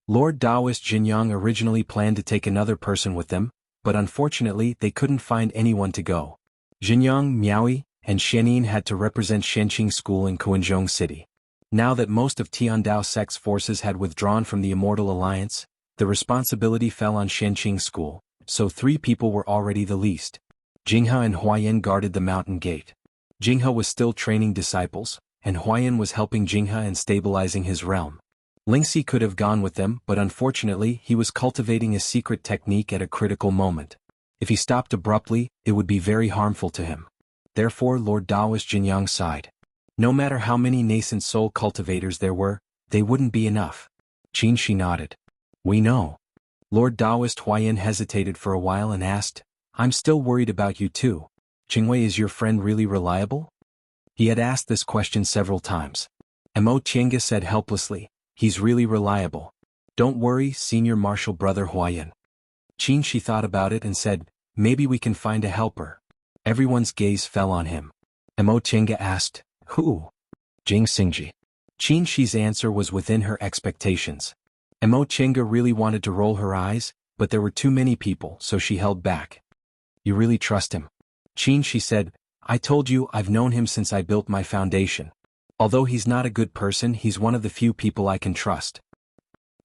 Lord Daoist Jinyang originally planned to take another person with them, but unfortunately they couldn't find anyone to go. Jinyang, Miaoi, and Xianin had to represent Xianqing School in Kuanzhong City. Now that most of Tiandao sect's forces had withdrawn from the Immortal Alliance, the responsibility fell on Xianqing School, so 3 people were already the least. Jinghe and Huayan guarded the mountain gate. Jinghe was still training disciples, and Huayan was helping Jinghe and stabilizing his realm. Lingxi could have gone with them, but unfortunately he was cultivating a secret technique at a critical moment. If he stopped abruptly, it would be very harmful to him. Therefore Lord Daoist Jinyang sighed. No matter how many nascent soul cultivators there were, they wouldn't be enough. Qinshi nodded. We know. Lord Daoist Huayan hesitated for a while and asked, I'm still worried about you too. Qingwei, is your friend really reliable? He had asked this question several times. Mo Chinga said helplessly, he's really reliable. Don't worry, senior martial brother Huayan. Qinshi thought about it and said, maybe we can find a helper. Everyone's gaze fell on him. Mo Chinga asked, who? Jing Xingji. Qinshi's answer was within her expectations. Mo Chinga really wanted to roll her eyes, but there were too many people, so she held back. You really trust him? Qinshi said, I told you I've known him since I built my foundation. Although he's not a good person, he's one of the few people I can trust.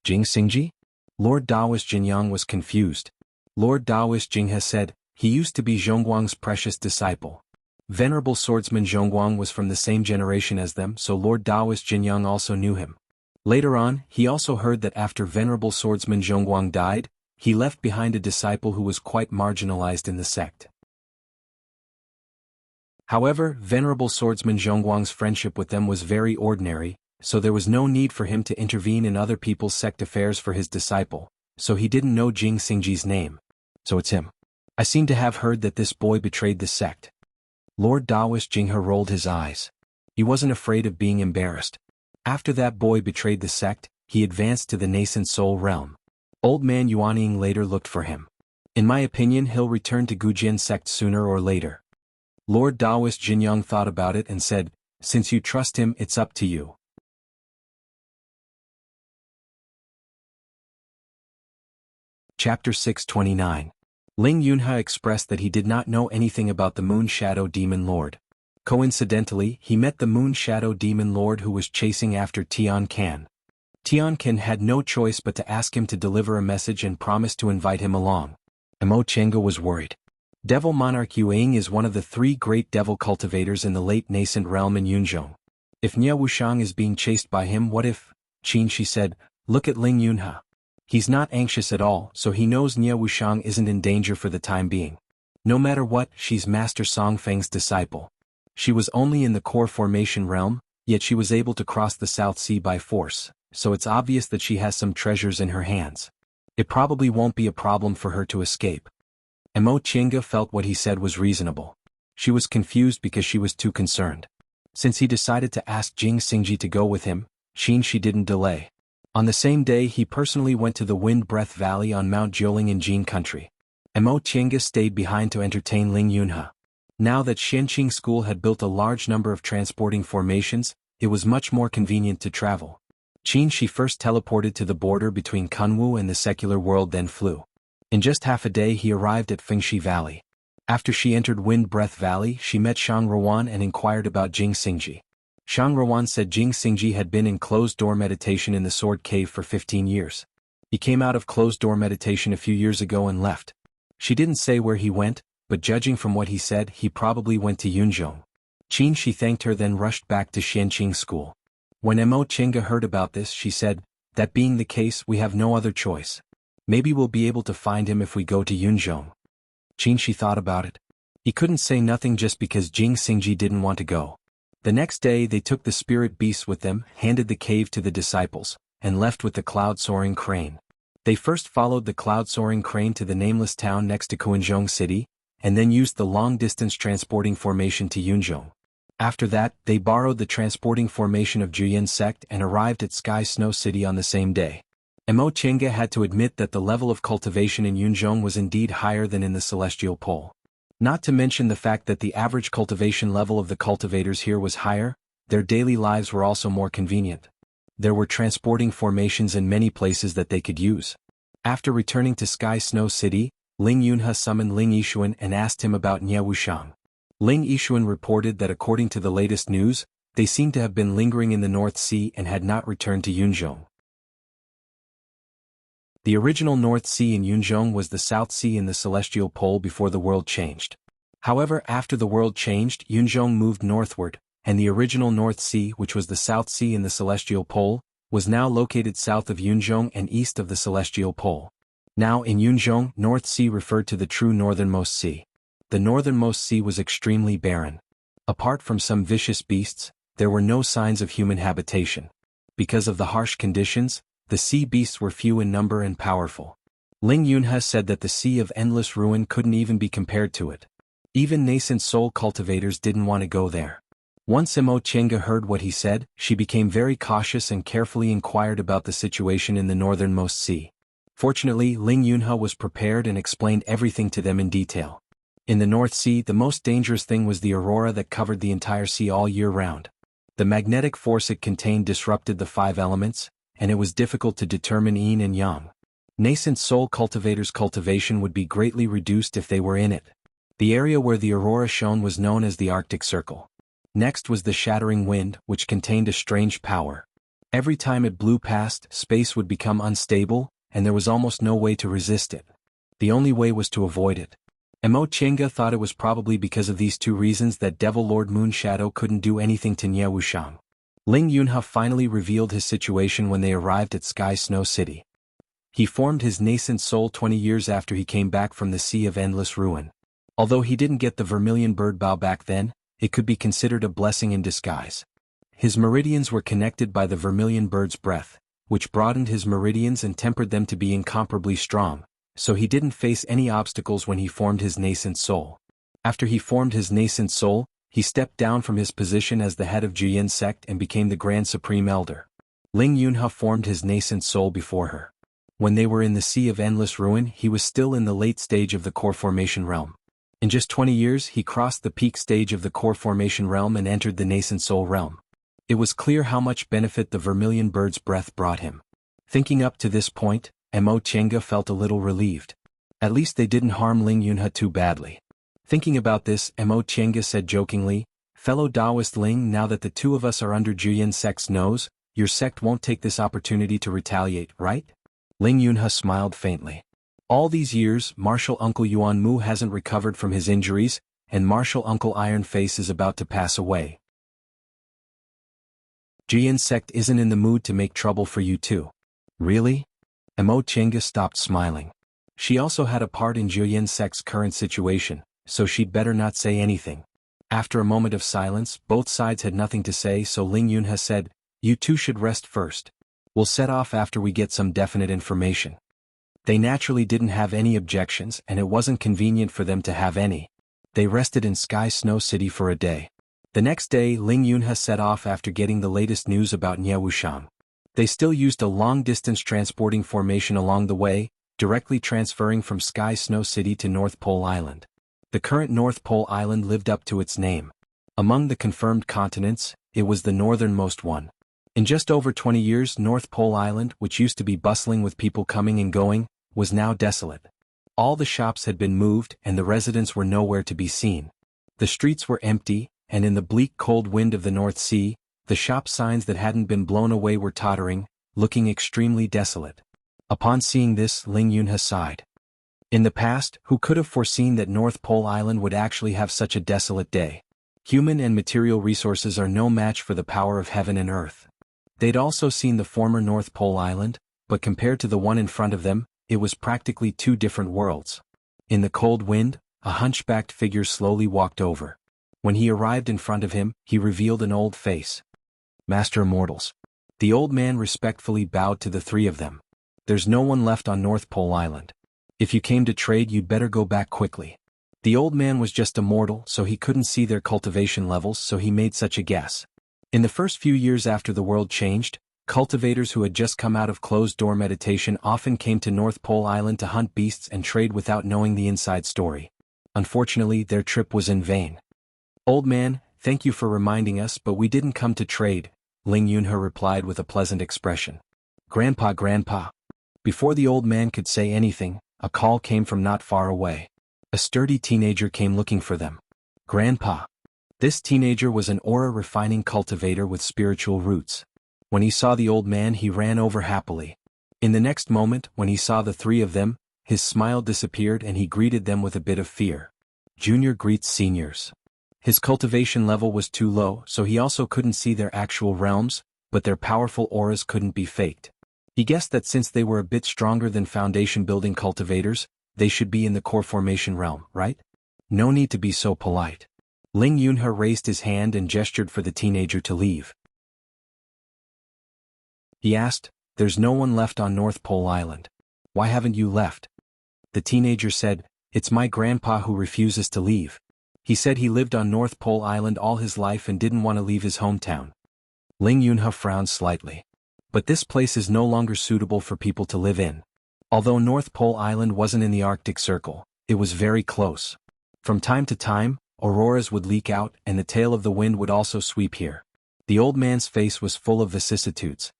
Jing Xingji? Lord Daoist Jinyang was confused. Lord Daoist Jinghe said, he used to be Zhongguang's precious disciple. Venerable swordsman Zhongguang was from the same generation as them, so Lord Daoist Jinyang also knew him. Later on, he also heard that after Venerable swordsman Zhongguang died, he left behind a disciple who was quite marginalized in the sect. However, Venerable swordsman Zhongguang's friendship with them was very ordinary, so there was no need for him to intervene in other people's sect affairs for his disciple, so he didn't know Jing Xingji's name. So it's him. I seem to have heard that this boy betrayed the sect. Lord Daoist Jinghe rolled his eyes. He wasn't afraid of being embarrassed. After that boy betrayed the sect, he advanced to the nascent soul realm. Old man Yuanying later looked for him. In my opinion, he'll return to Gujian sect sooner or later. Lord Daoist Jinyang thought about it and said, since you trust him, it's up to you. Chapter 629. Ling Yunhe expressed that he did not know anything about the Moon Shadow Demon Lord. Coincidentally, he met the Moon Shadow Demon Lord who was chasing after Tian Can. Tian Can had no choice but to ask him to deliver a message and promise to invite him along. Mo Chenga was worried. Devil Monarch Yueing is one of the 3 great devil cultivators in the late nascent realm in Yunzhong. If Nie Wuxiang is being chased by him, what if? Qin Shi said, look at Ling Yunhe. He's not anxious at all, so he knows Nie Wuxiang isn't in danger for the time being. No matter what, she's Master Song Feng's disciple. She was only in the core formation realm, yet she was able to cross the South Sea by force, so it's obvious that she has some treasures in her hands. It probably won't be a problem for her to escape. Mo Chenga felt what he said was reasonable. She was confused because she was too concerned. Since he decided to ask Jing Xingji to go with him, Qin Shi didn't delay. On the same day he personally went to the Wind Breath Valley on Mount Jiuling in Jin Country. Mo Chenga stayed behind to entertain Ling Yunhe. Now that Xianqing School had built a large number of transporting formations, it was much more convenient to travel. Qin Shi first teleported to the border between Kunwu and the secular world, then flew. In just half a day he arrived at Fengshi Valley. After she entered Wind Breath Valley, she met Shang Ruan and inquired about Jing Xingji. Shang Ruan said Jing Xingji had been in closed-door meditation in the Sword Cave for 15 years. He came out of closed-door meditation a few years ago and left. She didn't say where he went, but judging from what he said, he probably went to Yunzhong. Qin Shi thanked her, then rushed back to Xianqing School. When Mo Chenga heard about this, she said, that being the case, we have no other choice. Maybe we'll be able to find him if we go to Yunzhong. Qin Shi thought about it. He couldn't say nothing just because Jing Xingji didn't want to go. The next day they took the spirit beasts with them, handed the cave to the disciples, and left with the cloud-soaring crane. They first followed the cloud-soaring crane to the nameless town next to Kuanzhong City, and then used the long-distance transporting formation to Yunzhong. After that, they borrowed the transporting formation of Juyin sect and arrived at Sky Snow City on the same day. Mo Chenga had to admit that the level of cultivation in Yunzhong was indeed higher than in the Celestial Pole. Not to mention the fact that the average cultivation level of the cultivators here was higher, their daily lives were also more convenient. There were transporting formations in many places that they could use. After returning to Sky Snow City, Ling Yunhe summoned Ling Yishuan and asked him about Nie Wuxiang. Ling Yishuan reported that according to the latest news, they seemed to have been lingering in the North Sea and had not returned to Yunzhong. The original North Sea in Yunzhong was the South Sea in the Celestial Pole before the world changed. However, after the world changed, Yunzhong moved northward, and the original North Sea, which was the South Sea in the Celestial Pole, was now located south of Yunzhong and east of the Celestial Pole. Now in Yunzhong, North Sea referred to the true northernmost sea. The northernmost sea was extremely barren. Apart from some vicious beasts, there were no signs of human habitation. Because of the harsh conditions, the sea beasts were few in number and powerful. Ling Yunhe said that the Sea of Endless Ruin couldn't even be compared to it. Even nascent soul cultivators didn't want to go there. Once Mo Chenga heard what he said, she became very cautious and carefully inquired about the situation in the northernmost sea. Fortunately, Ling Yunhe was prepared and explained everything to them in detail. In the North Sea, the most dangerous thing was the aurora that covered the entire sea all year round. The magnetic force it contained disrupted the 5 elements, and it was difficult to determine yin and yang. Nascent soul cultivators' cultivation would be greatly reduced if they were in it. The area where the aurora shone was known as the Arctic Circle. Next was the shattering wind, which contained a strange power. Every time it blew past, space would become unstable, and there was almost no way to resist it. The only way was to avoid it. Mo Chenga thought it was probably because of these 2 reasons that Devil Lord Moonshadow couldn't do anything to Nie Wuxiang. Ling Yunhe finally revealed his situation when they arrived at Sky Snow City. He formed his nascent soul 20 years after he came back from the Sea of Endless Ruin. Although he didn't get the vermilion bird bow back then, it could be considered a blessing in disguise. His meridians were connected by the vermilion bird's breath, which broadened his meridians and tempered them to be incomparably strong, so he didn't face any obstacles when he formed his nascent soul. After he formed his nascent soul, he stepped down from his position as the head of Jiyin sect and became the Grand Supreme Elder. Ling Yunhe formed his nascent soul before her. When they were in the Sea of Endless Ruin, he was still in the late stage of the core formation realm. In just 20 years, he crossed the peak stage of the core formation realm and entered the nascent soul realm. It was clear how much benefit the vermilion bird's breath brought him. Thinking up to this point, Mo Chenga felt a little relieved. At least they didn't harm Ling Yunhe too badly. Thinking about this, Mo Chenga said jokingly, "Fellow Taoist Ling, now that the two of us are under Jiyin sect's nose, your sect won't take this opportunity to retaliate, right?" Ling Yunhe smiled faintly. All these years, Martial Uncle Yuan Mu hasn't recovered from his injuries, and Martial Uncle Iron Face is about to pass away. Jiyin sect isn't in the mood to make trouble for you too. Really? Mo Chenga stopped smiling. She also had a part in Jiyin sect's current situation, so she'd better not say anything. After a moment of silence, both sides had nothing to say, so Ling Yunhe said, "You two should rest first. We'll set off after we get some definite information." They naturally didn't have any objections, and it wasn't convenient for them to have any. They rested in Sky Snow City for a day. The next day, Ling Yunhe set off after getting the latest news about Nie Wuxiang. They still used a long-distance transporting formation along the way, directly transferring from Sky Snow City to North Pole Island. The current North Pole Island lived up to its name. Among the confirmed continents, it was the northernmost one. In just over 20 years, North Pole Island, which used to be bustling with people coming and going, was now desolate. All the shops had been moved and the residents were nowhere to be seen. The streets were empty, and in the bleak cold wind of the North Sea, the shop signs that hadn't been blown away were tottering, looking extremely desolate. Upon seeing this, Ling Yunhe sighed. In the past, who could have foreseen that North Pole Island would actually have such a desolate day? Human and material resources are no match for the power of heaven and earth. They'd also seen the former North Pole Island, but compared to the one in front of them, it was practically two different worlds. In the cold wind, a hunchbacked figure slowly walked over. When he arrived in front of him, he revealed an old face. "Master Immortals." The old man respectfully bowed to the three of them. "There's no one left on North Pole Island. If you came to trade, you'd better go back quickly." The old man was just a mortal, so he couldn't see their cultivation levels, so he made such a guess. In the first few years after the world changed, cultivators who had just come out of closed-door meditation often came to North Pole Island to hunt beasts and trade without knowing the inside story. Unfortunately, their trip was in vain. "Old man, thank you for reminding us, but we didn't come to trade," Ling Yunhe replied with a pleasant expression. Grandpa. Before the old man could say anything, a call came from not far away. A sturdy teenager came looking for them. "Grandpa." This teenager was an aura-refining cultivator with spiritual roots. When he saw the old man, he ran over happily. In the next moment, when he saw the three of them, his smile disappeared and he greeted them with a bit of fear. Junior greets seniors. His cultivation level was too low, so he also couldn't see their actual realms, but their powerful auras couldn't be faked. He guessed that since they were a bit stronger than foundation-building cultivators, they should be in the core formation realm, right? No need to be so polite. Ling Yunhe raised his hand and gestured for the teenager to leave. He asked, "There's no one left on North Pole Island. Why haven't you left?" The teenager said, "It's my grandpa who refuses to leave. He said he lived on North Pole Island all his life and didn't want to leave his hometown." Ling Yunhe frowned slightly. "But this place is no longer suitable for people to live in." Although North Pole Island wasn't in the Arctic Circle, it was very close. From time to time, auroras would leak out and the tail of the wind would also sweep here. The old man's face was full of vicissitudes.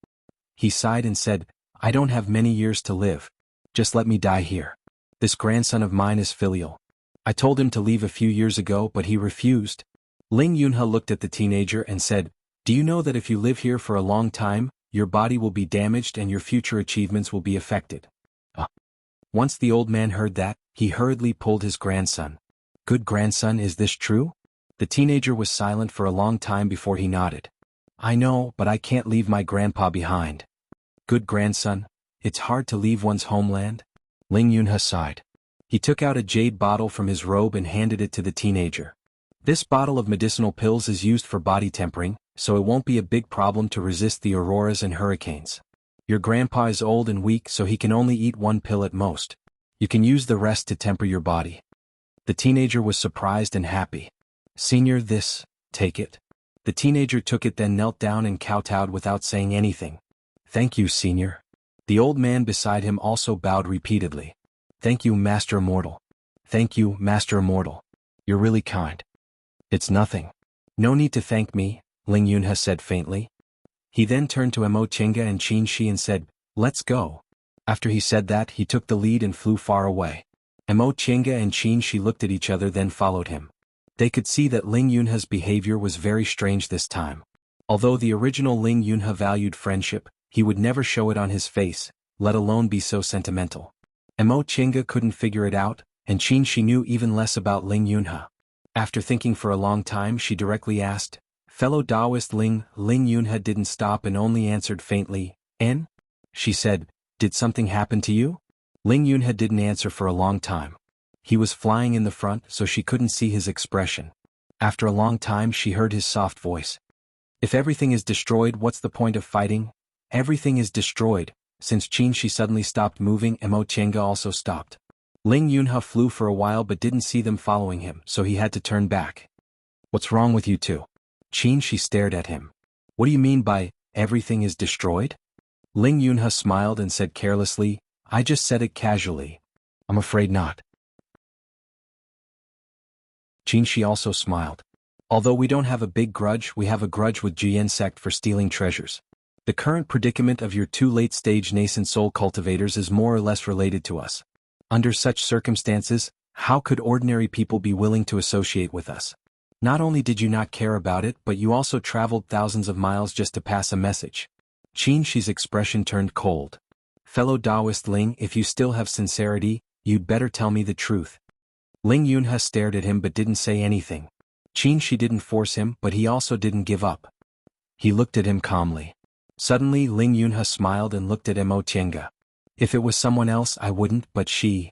He sighed and said, "I don't have many years to live. Just let me die here. This grandson of mine is filial. I told him to leave a few years ago, but he refused." Ling Yunhe looked at the teenager and said, "Do you know that if you live here for a long time, your body will be damaged and your future achievements will be affected?" Once the old man heard that, he hurriedly pulled his grandson. "Good grandson, is this true?" The teenager was silent for a long time before he nodded. "I know, but I can't leave my grandpa behind." "Good grandson, it's hard to leave one's homeland." Ling Yunhe sighed. He took out a jade bottle from his robe and handed it to the teenager. "This bottle of medicinal pills is used for body tempering, so it won't be a big problem to resist the auroras and hurricanes. Your grandpa is old and weak, so he can only eat one pill at most. You can use the rest to temper your body." The teenager was surprised and happy. "Senior, take it." The teenager took it, then knelt down and kowtowed without saying anything. "Thank you, Senior." The old man beside him also bowed repeatedly. "Thank you, Master Immortal. Thank you, Master Immortal. You're really kind." "It's nothing. No need to thank me," Ling Yunhe said faintly. He then turned to Mo Chinga and Qin Shi and said, "Let's go." After he said that, he took the lead and flew far away. Mo Chinga and Qin Shi looked at each other, then followed him. They could see that Ling Yunhe's behavior was very strange this time. Although the original Ling Yunhe valued friendship, he would never show it on his face, let alone be so sentimental. Mo Chinga couldn't figure it out, and Qin Shi knew even less about Ling Yunhe. After thinking for a long time, she directly asked, "Fellow Taoist Ling." Ling Yunhe didn't stop and only answered faintly, "N?" She said, "Did something happen to you?" Ling Yunhe didn't answer for a long time. He was flying in the front, so she couldn't see his expression. After a long time, she heard his soft voice. "If everything is destroyed, what's the point of fighting?" "Everything is destroyed." Since Qin Shi suddenly stopped moving, Mo Chinga also stopped. Ling Yunhe flew for a while but didn't see them following him, so he had to turn back. "What's wrong with you two?" Qin Shi stared at him. "What do you mean by, everything is destroyed?" Ling Yunhe smiled and said carelessly, "I just said it casually. I'm afraid not." Qin Shi also smiled. "Although we don't have a big grudge, we have a grudge with Jian sect for stealing treasures. The current predicament of your two late-stage nascent soul cultivators is more or less related to us. Under such circumstances, how could ordinary people be willing to associate with us? Not only did you not care about it, but you also traveled thousands of miles just to pass a message." Qin Shi's expression turned cold. "Fellow Taoist Ling, if you still have sincerity, you'd better tell me the truth." Ling Yunhe stared at him but didn't say anything. Qin Shi didn't force him, but he also didn't give up. He looked at him calmly. Suddenly Ling Yunhe smiled and looked at Mo Chinga. "If it was someone else I wouldn't, but she..."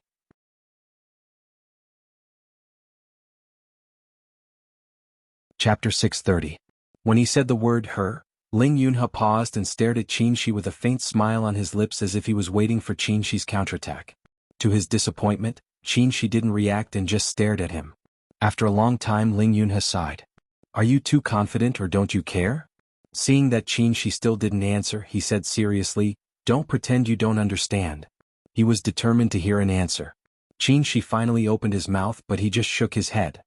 Chapter 630. When he said the word her, Ling Yunhe paused and stared at Qin Shi with a faint smile on his lips as if he was waiting for Qin Shi's counterattack. To his disappointment, Qin Shi didn't react and just stared at him. After a long time, Ling Yunhe sighed. "Are you too confident or don't you care?" Seeing that Qin Shi still didn't answer, he said seriously, "Don't pretend you don't understand." He was determined to hear an answer. Qin Shi finally opened his mouth, but he just shook his head.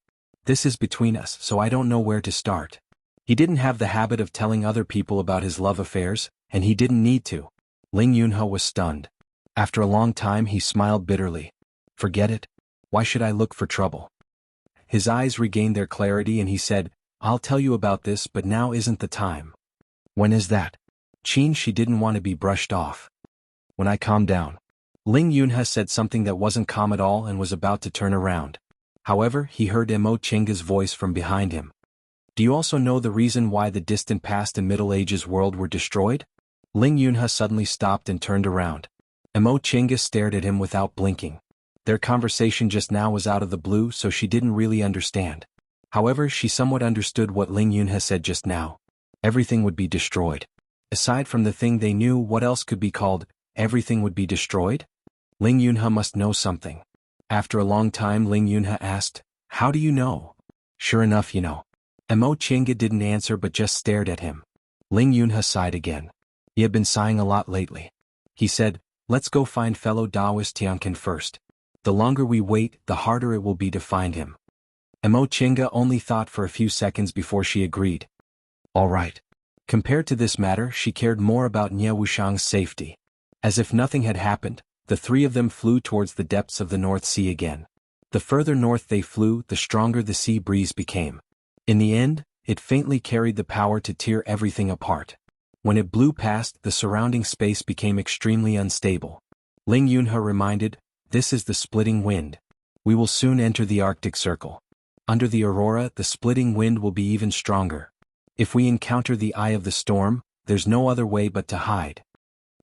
"This is between us, so I don't know where to start." He didn't have the habit of telling other people about his love affairs, and he didn't need to. Ling Yunhe was stunned. After a long time, he smiled bitterly. "Forget it. Why should I look for trouble?" His eyes regained their clarity and he said, "I'll tell you about this, but now isn't the time." "When is that?" Qin Shi didn't want to be brushed off. "When I calm down." Ling Yunhe said something that wasn't calm at all and was about to turn around. However, he heard Mo Chinga's voice from behind him. "Do you also know the reason why the distant past and Middle Ages world were destroyed?" Ling Yunhe suddenly stopped and turned around. Mo Chinga stared at him without blinking. Their conversation just now was out of the blue, so she didn't really understand. However, she somewhat understood what Ling Yunhe said just now. Everything would be destroyed. Aside from the thing they knew, what else could be called, everything would be destroyed? Ling Yunhe must know something. After a long time, Ling Yunhe asked, "How do you know?" "Sure enough, you know." Mo Chinga didn't answer but just stared at him. Ling Yunhe sighed again. He had been sighing a lot lately. He said, "Let's go find fellow Taoist Tiankin first. The longer we wait, the harder it will be to find him." Mo Chinga only thought for a few seconds before she agreed. All right. Compared to this matter, she cared more about Nie Wuxiang's safety. As if nothing had happened, the three of them flew towards the depths of the North Sea again. The further north they flew, the stronger the sea breeze became. In the end, it faintly carried the power to tear everything apart. When it blew past, the surrounding space became extremely unstable. Ling Yunhe reminded, "This is the splitting wind. We will soon enter the Arctic Circle. Under the aurora, the splitting wind will be even stronger. If we encounter the eye of the storm, there's no other way but to hide."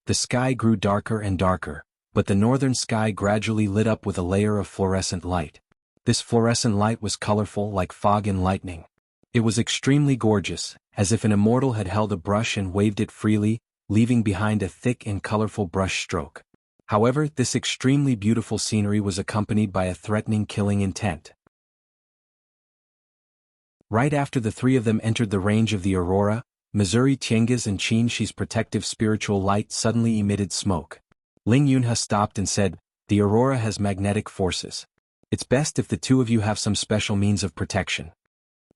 The sky grew darker and darker, but the northern sky gradually lit up with a layer of fluorescent light. This fluorescent light was colorful like fog and lightning. It was extremely gorgeous, as if an immortal had held a brush and waved it freely, leaving behind a thick and colorful brush stroke. However, this extremely beautiful scenery was accompanied by a threatening killing intent. Right after the three of them entered the range of the aurora, Missouri Tienga's and Qin Shi's protective spiritual light suddenly emitted smoke. Ling Yunhe stopped and said, "The aurora has magnetic forces. It's best if the two of you have some special means of protection."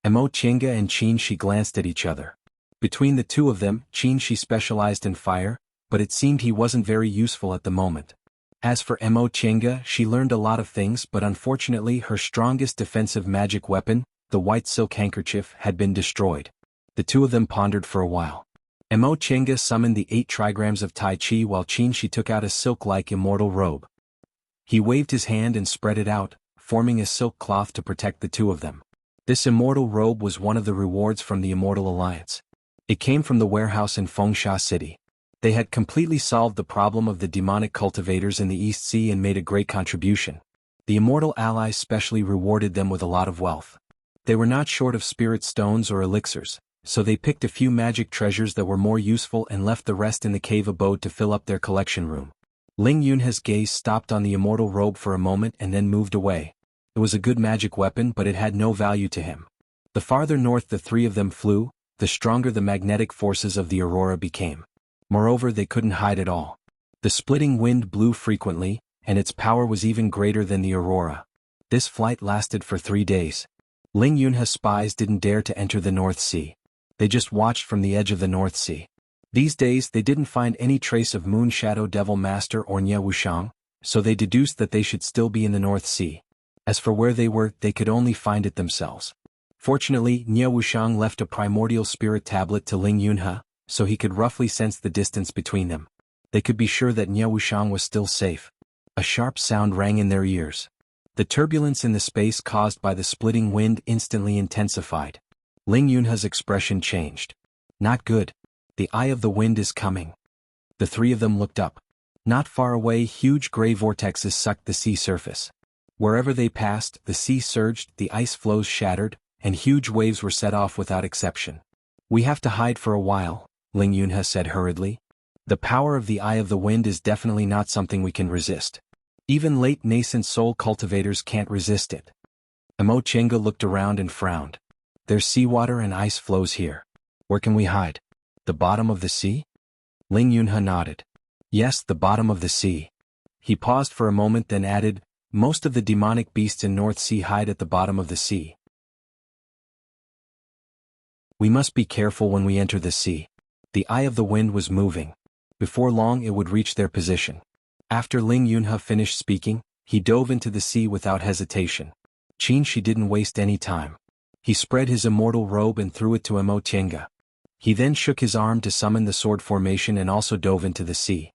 Mo Tienga and Qin Shi glanced at each other. Between the two of them, Qin Shi specialized in fire, but it seemed he wasn't very useful at the moment. As for Mo Tienga, she learned a lot of things, but unfortunately her strongest defensive magic weapon, the white silk handkerchief, had been destroyed. The two of them pondered for a while. Mo Tienga summoned the 8 trigrams of Tai Chi while Qin Shi took out a silk-like immortal robe. He waved his hand and spread it out, forming a silk cloth to protect the two of them. This immortal robe was one of the rewards from the Immortal Alliance. It came from the warehouse in Fengsha City. They had completely solved the problem of the demonic cultivators in the East Sea and made a great contribution. The Immortal Allies specially rewarded them with a lot of wealth. They were not short of spirit stones or elixirs, so they picked a few magic treasures that were more useful and left the rest in the cave abode to fill up their collection room. Ling Yunhe's gaze stopped on the immortal robe for a moment and then moved away. It was a good magic weapon, but it had no value to him. The farther north the three of them flew, the stronger the magnetic forces of the aurora became. Moreover, they couldn't hide at all. The splitting wind blew frequently, and its power was even greater than the aurora. This flight lasted for 3 days. Ling Yunhe's spies didn't dare to enter the North Sea. They just watched from the edge of the North Sea. These days they didn't find any trace of Moon Shadow Devil Master or Nie Wuxiang, so they deduced that they should still be in the North Sea. As for where they were, they could only find it themselves. Fortunately, Nie Wuxiang left a primordial spirit tablet to Ling Yunhe, so he could roughly sense the distance between them. They could be sure that Nie Wuxiang was still safe. A sharp sound rang in their ears. The turbulence in the space caused by the splitting wind instantly intensified. Ling Yunhe's expression changed. Not good. The eye of the wind is coming. The three of them looked up. Not far away, huge gray vortexes sucked the sea surface. Wherever they passed, the sea surged, the ice floes shattered, and huge waves were set off without exception. "We have to hide for a while," Ling Yunhe said hurriedly. "The power of the eye of the wind is definitely not something we can resist. Even late nascent soul cultivators can't resist it." Mo Tienga looked around and frowned. "There's seawater and ice flows here. Where can we hide? The bottom of the sea?" Ling Yunhe nodded. "Yes, the bottom of the sea." He paused for a moment, then added, "Most of the demonic beasts in North Sea hide at the bottom of the sea. We must be careful when we enter the sea." The eye of the wind was moving. Before long it would reach their position. After Ling Yunhe finished speaking, he dove into the sea without hesitation. Qin Shi didn't waste any time. He spread his immortal robe and threw it to Mo Tienga. He then shook his arm to summon the sword formation and also dove into the sea.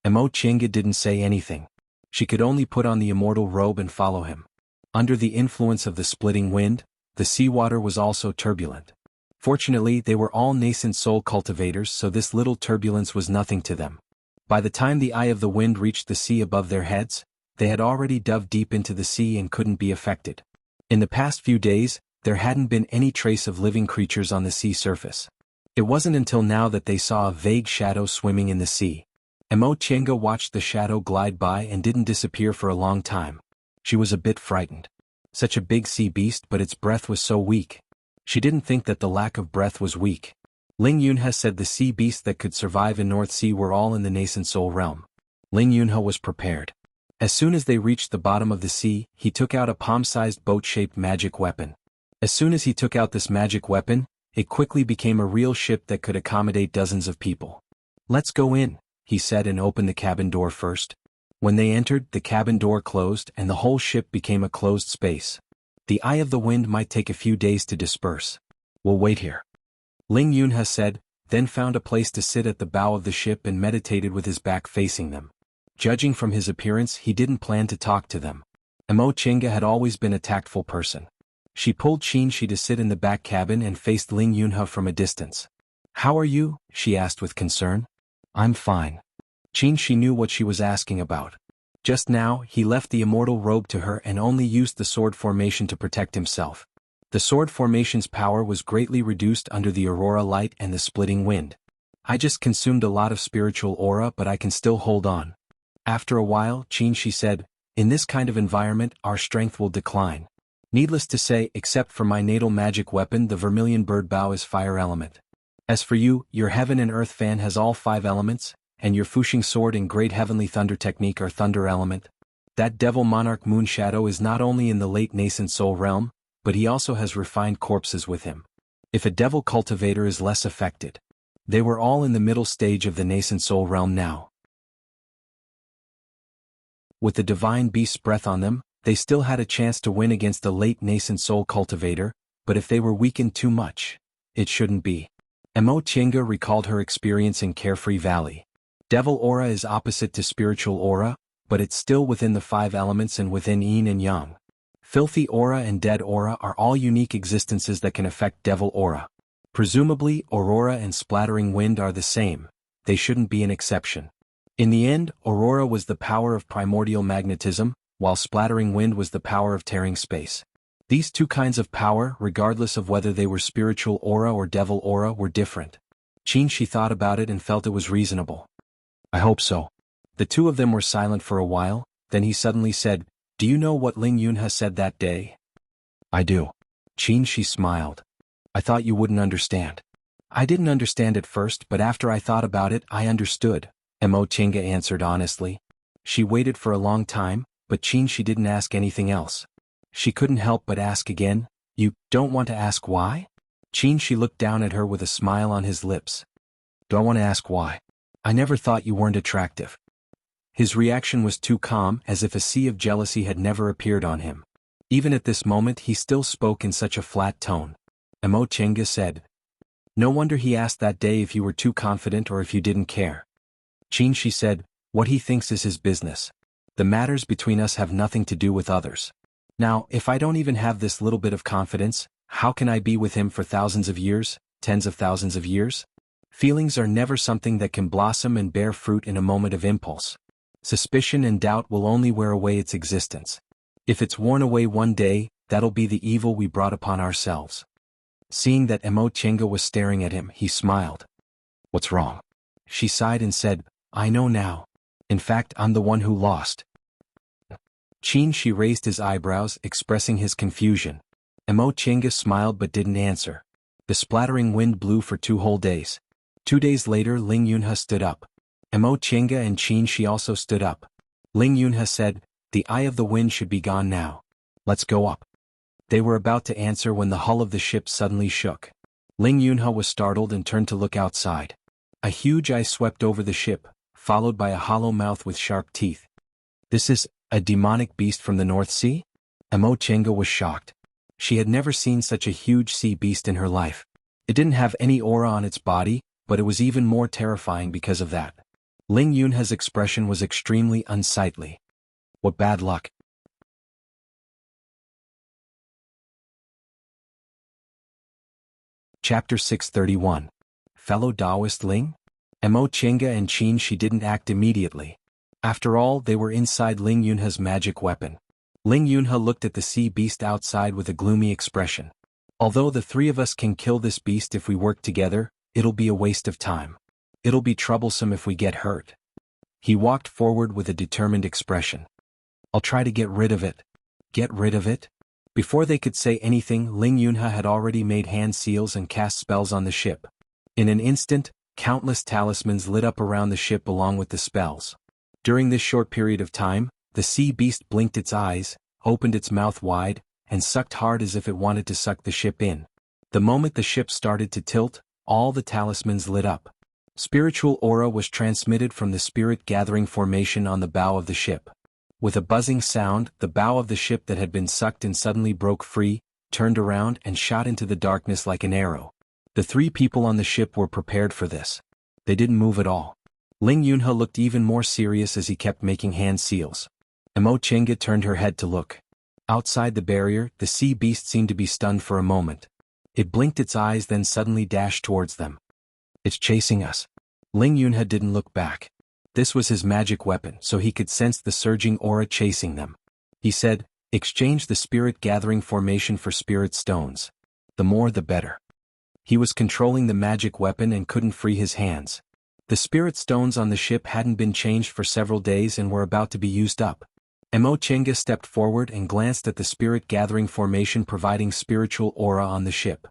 Mo Tienga didn't say anything. She could only put on the immortal robe and follow him. Under the influence of the splitting wind, the seawater was also turbulent. Fortunately, they were all nascent soul cultivators, so this little turbulence was nothing to them. By the time the eye of the wind reached the sea above their heads, they had already dove deep into the sea and couldn't be affected. In the past few days, there hadn't been any trace of living creatures on the sea surface. It wasn't until now that they saw a vague shadow swimming in the sea. Mo Tienga watched the shadow glide by and didn't disappear for a long time. She was a bit frightened. Such a big sea beast, but its breath was so weak. She didn't think that the lack of breath was weak. Ling Yunhe said the sea beasts that could survive in North Sea were all in the nascent soul realm. Ling Yunhe was prepared. As soon as they reached the bottom of the sea, he took out a palm-sized boat-shaped magic weapon. As soon as he took out this magic weapon, it quickly became a real ship that could accommodate dozens of people. "Let's go in," he said, and opened the cabin door first. When they entered, the cabin door closed and the whole ship became a closed space. The eye of the wind might take a few days to disperse. "We'll wait here," Ling Yunhe said, then found a place to sit at the bow of the ship and meditated with his back facing them. Judging from his appearance, he didn't plan to talk to them. Mo Tienga had always been a tactful person. She pulled Qin Shi to sit in the back cabin and faced Ling Yunhe from a distance. "How are you?" she asked with concern. "I'm fine." Qin Shi knew what she was asking about. Just now, he left the immortal robe to her and only used the sword formation to protect himself. The sword formation's power was greatly reduced under the aurora light and the splitting wind. I just consumed a lot of spiritual aura, but I can still hold on. After a while, she said, in this kind of environment, our strength will decline. Needless to say, except for my natal magic weapon, the vermilion bird bow is fire element. As for you, your heaven and earth fan has all 5 elements, and your Fuxing sword and great heavenly thunder technique are thunder element. That devil monarch moon shadow is not only in the late nascent soul realm, but he also has refined corpses with him. If a devil cultivator is less affected. They were all in the middle stage of the nascent soul realm now. With the divine beast's breath on them, they still had a chance to win against the late nascent soul cultivator, but if they were weakened too much, it shouldn't be. Mo Chinga recalled her experience in Carefree Valley. Devil aura is opposite to spiritual aura, but it's still within the 5 elements and within yin and yang. Filthy aura and dead aura are all unique existences that can affect devil aura. Presumably, aurora and splattering wind are the same. They shouldn't be an exception. In the end, aurora was the power of primordial magnetism, while splattering wind was the power of tearing space. These 2 kinds of power, regardless of whether they were spiritual aura or devil aura, were different. She thought about it and felt it was reasonable. I hope so. The 2 of them were silent for a while, then he suddenly said, do you know what Ling Yunhe said that day? I do. She smiled. I thought you wouldn't understand. I didn't understand at first, but after I thought about it, I understood, Mo Chinga answered honestly. She waited for a long time, but she didn't ask anything else. She couldn't help but ask again, you don't want to ask why? She looked down at her with a smile on his lips. Do I want to ask why? I never thought you weren't attractive. His reaction was too calm, as if a sea of jealousy had never appeared on him. Even at this moment he still spoke in such a flat tone. Mo Chinga said, no wonder he asked that day if you were too confident or if you didn't care. She said, what he thinks is his business. The matters between us have nothing to do with others. Now, if I don't even have this little bit of confidence, how can I be with him for thousands of years, tens of thousands of years? Feelings are never something that can blossom and bear fruit in a moment of impulse. Suspicion and doubt will only wear away its existence. If it's worn away one day, that'll be the evil we brought upon ourselves. Seeing that Mo Chinga was staring at him, he smiled. What's wrong? She sighed and said, I know now. In fact, I'm the one who lost. She raised his eyebrows, expressing his confusion. Mo Chinga smiled but didn't answer. The splattering wind blew for 2 whole days. 2 days later, Ling Yunhe stood up. Mo Chinga and she also stood up. Ling Yunhe said, the eye of the wind should be gone now. Let's go up. They were about to answer when the hull of the ship suddenly shook. Ling Yunhe was startled and turned to look outside. A huge eye swept over the ship, followed by a hollow mouth with sharp teeth. This is a demonic beast from the North Sea? Mo Chinga was shocked. She had never seen such a huge sea beast in her life. It didn't have any aura on its body, but it was even more terrifying because of that. Ling Yunhe's expression was extremely unsightly. What bad luck. Chapter 631. Fellow Taoist Ling? Mo Chinga and she didn't act immediately. After all, they were inside Ling Yunhe's magic weapon. Ling Yunhe looked at the sea beast outside with a gloomy expression. Although the 3 of us can kill this beast if we work together, it'll be a waste of time. It'll be troublesome if we get hurt. He walked forward with a determined expression. I'll try to get rid of it. Get rid of it? Before they could say anything, Ling Yunhe had already made hand seals and cast spells on the ship. In an instant, countless talismans lit up around the ship along with the spells. During this short period of time, the sea beast blinked its eyes, opened its mouth wide, and sucked hard as if it wanted to suck the ship in. The moment the ship started to tilt, all the talismans lit up. Spiritual aura was transmitted from the spirit gathering formation on the bow of the ship. With a buzzing sound, the bow of the ship that had been sucked in suddenly broke free, turned around and shot into the darkness like an arrow. The 3 people on the ship were prepared for this. They didn't move at all. Ling Yunhe looked even more serious as he kept making hand seals. Mo Chinga turned her head to look. Outside the barrier, the sea beast seemed to be stunned for a moment. It blinked its eyes then suddenly dashed towards them. It's chasing us. Ling Yunhe didn't look back. This was his magic weapon, so he could sense the surging aura chasing them. He said, exchange the spirit gathering formation for spirit stones. The more the better. He was controlling the magic weapon and couldn't free his hands. The spirit stones on the ship hadn't been changed for several days and were about to be used up. Mo Chenga stepped forward and glanced at the spirit gathering formation providing spiritual aura on the ship.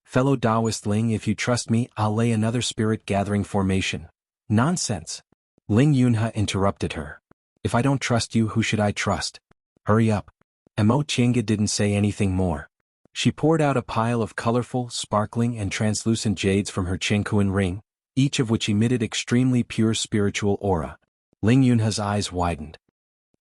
Fellow Taoist Ling, if you trust me, I'll lay another spirit gathering formation. Nonsense. Ling Yunhe interrupted her. If I don't trust you, who should I trust? Hurry up. Mo Chenga didn't say anything more. She poured out a pile of colorful, sparkling and translucent jades from her Qingquan ring, each of which emitted extremely pure spiritual aura. Ling Yunhe's eyes widened.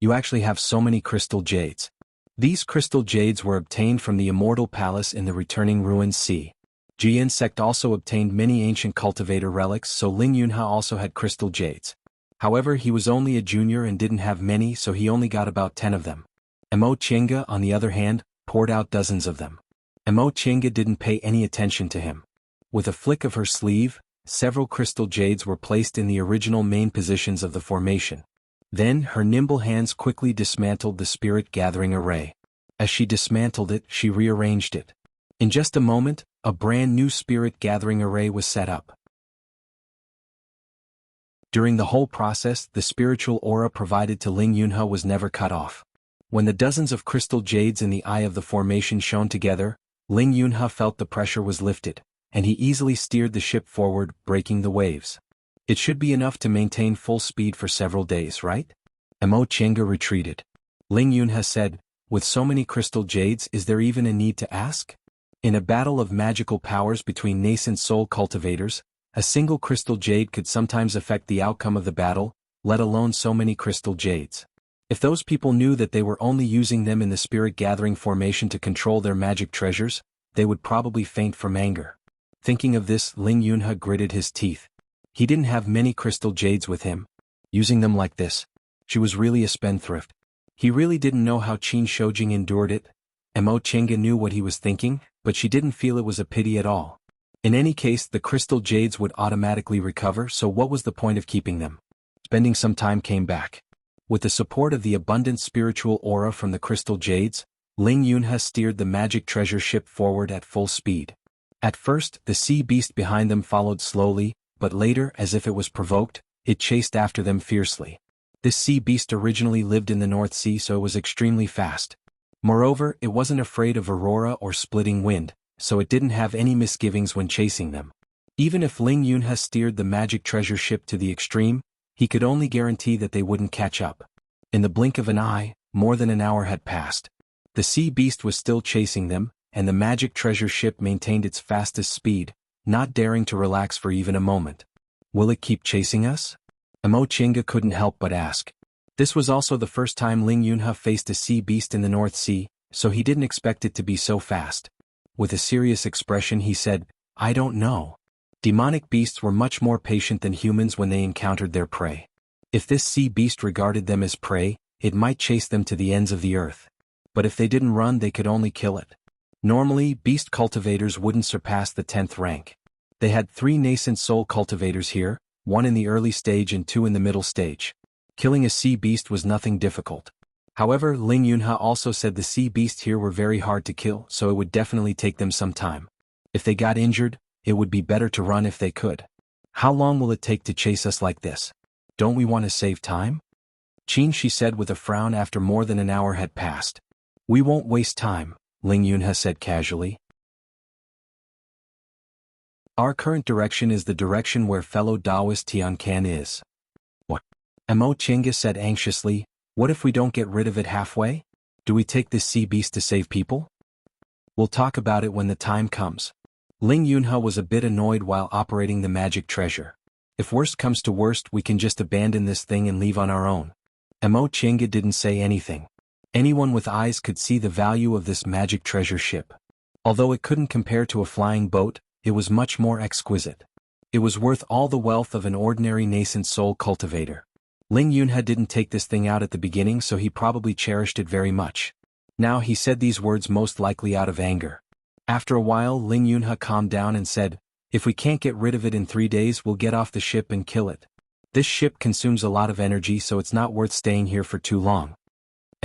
You actually have so many crystal jades. These crystal jades were obtained from the Immortal Palace in the returning ruined sea. Jian sect also obtained many ancient cultivator relics, so Ling Yunhe also had crystal jades. However, he was only a junior and didn't have many, so he only got about 10 of them. Mo Chenga, on the other hand, poured out dozens of them. Mo Chenga didn't pay any attention to him. With a flick of her sleeve, several crystal jades were placed in the original main positions of the formation. Then, her nimble hands quickly dismantled the spirit gathering array. As she dismantled it, she rearranged it. In just a moment, a brand new spirit gathering array was set up. During the whole process, the spiritual aura provided to Ling Yunhe was never cut off. When the dozens of crystal jades in the eye of the formation shone together, Ling Yunhe felt the pressure was lifted, and he easily steered the ship forward, breaking the waves. It should be enough to maintain full speed for several days, right? Mo Chenga retreated. Ling Yunhe said, with so many crystal jades, is there even a need to ask? In a battle of magical powers between nascent soul cultivators, a single crystal jade could sometimes affect the outcome of the battle, let alone so many crystal jades. If those people knew that they were only using them in the spirit gathering formation to control their magic treasures, they would probably faint from anger. Thinking of this, Ling Yunhe gritted his teeth. He didn't have many crystal jades with him. Using them like this, she was really a spendthrift. He really didn't know how Qin Shoujing endured it. Mo Chenga knew what he was thinking, but she didn't feel it was a pity at all. In any case, the crystal jades would automatically recover, so what was the point of keeping them? Spending some time came back. With the support of the abundant spiritual aura from the crystal jades, Ling Yunhe steered the magic treasure ship forward at full speed. At first, the sea beast behind them followed slowly, but later, as if it was provoked, it chased after them fiercely. This sea beast originally lived in the North Sea, so it was extremely fast. Moreover, it wasn't afraid of aurora or splitting wind, so it didn't have any misgivings when chasing them. Even if Ling Yunhe steered the magic treasure ship to the extreme, he could only guarantee that they wouldn't catch up. In the blink of an eye, more than an hour had passed. The sea beast was still chasing them, and the magic treasure ship maintained its fastest speed, not daring to relax for even a moment. Will it keep chasing us? Mo Chenga couldn't help but ask. This was also the first time Ling Yunhe faced a sea beast in the North Sea, so he didn't expect it to be so fast. With a serious expression he said, I don't know. Demonic beasts were much more patient than humans when they encountered their prey. If this sea beast regarded them as prey, it might chase them to the ends of the earth. But if they didn't run, they could only kill it. Normally, beast cultivators wouldn't surpass the 10th rank. They had 3 nascent soul cultivators here, 1 in the early stage and 2 in the middle stage. Killing a sea beast was nothing difficult. However, Ling Yunhe also said the sea beasts here were very hard to kill, so it would definitely take them some time. If they got injured, it would be better to run if they could. How long will it take to chase us like this? Don't we want to save time? Qin, she said with a frown after more than an hour had passed. We won't waste time, Ling Yunhe said casually. Our current direction is the direction where fellow Taoist Tian Can is. What? Mo Chenga said anxiously, what if we don't get rid of it halfway? Do we take this sea beast to save people? We'll talk about it when the time comes. Ling Yunhe was a bit annoyed while operating the magic treasure. If worst comes to worst, we can just abandon this thing and leave on our own. Mo Chenga didn't say anything. Anyone with eyes could see the value of this magic treasure ship. Although it couldn't compare to a flying boat, it was much more exquisite. It was worth all the wealth of an ordinary nascent soul cultivator. Ling Yunhe didn't take this thing out at the beginning, so he probably cherished it very much. Now he said these words most likely out of anger. After a while, Ling Yunhe calmed down and said, if we can't get rid of it in 3 days, we'll get off the ship and kill it. This ship consumes a lot of energy, so it's not worth staying here for too long.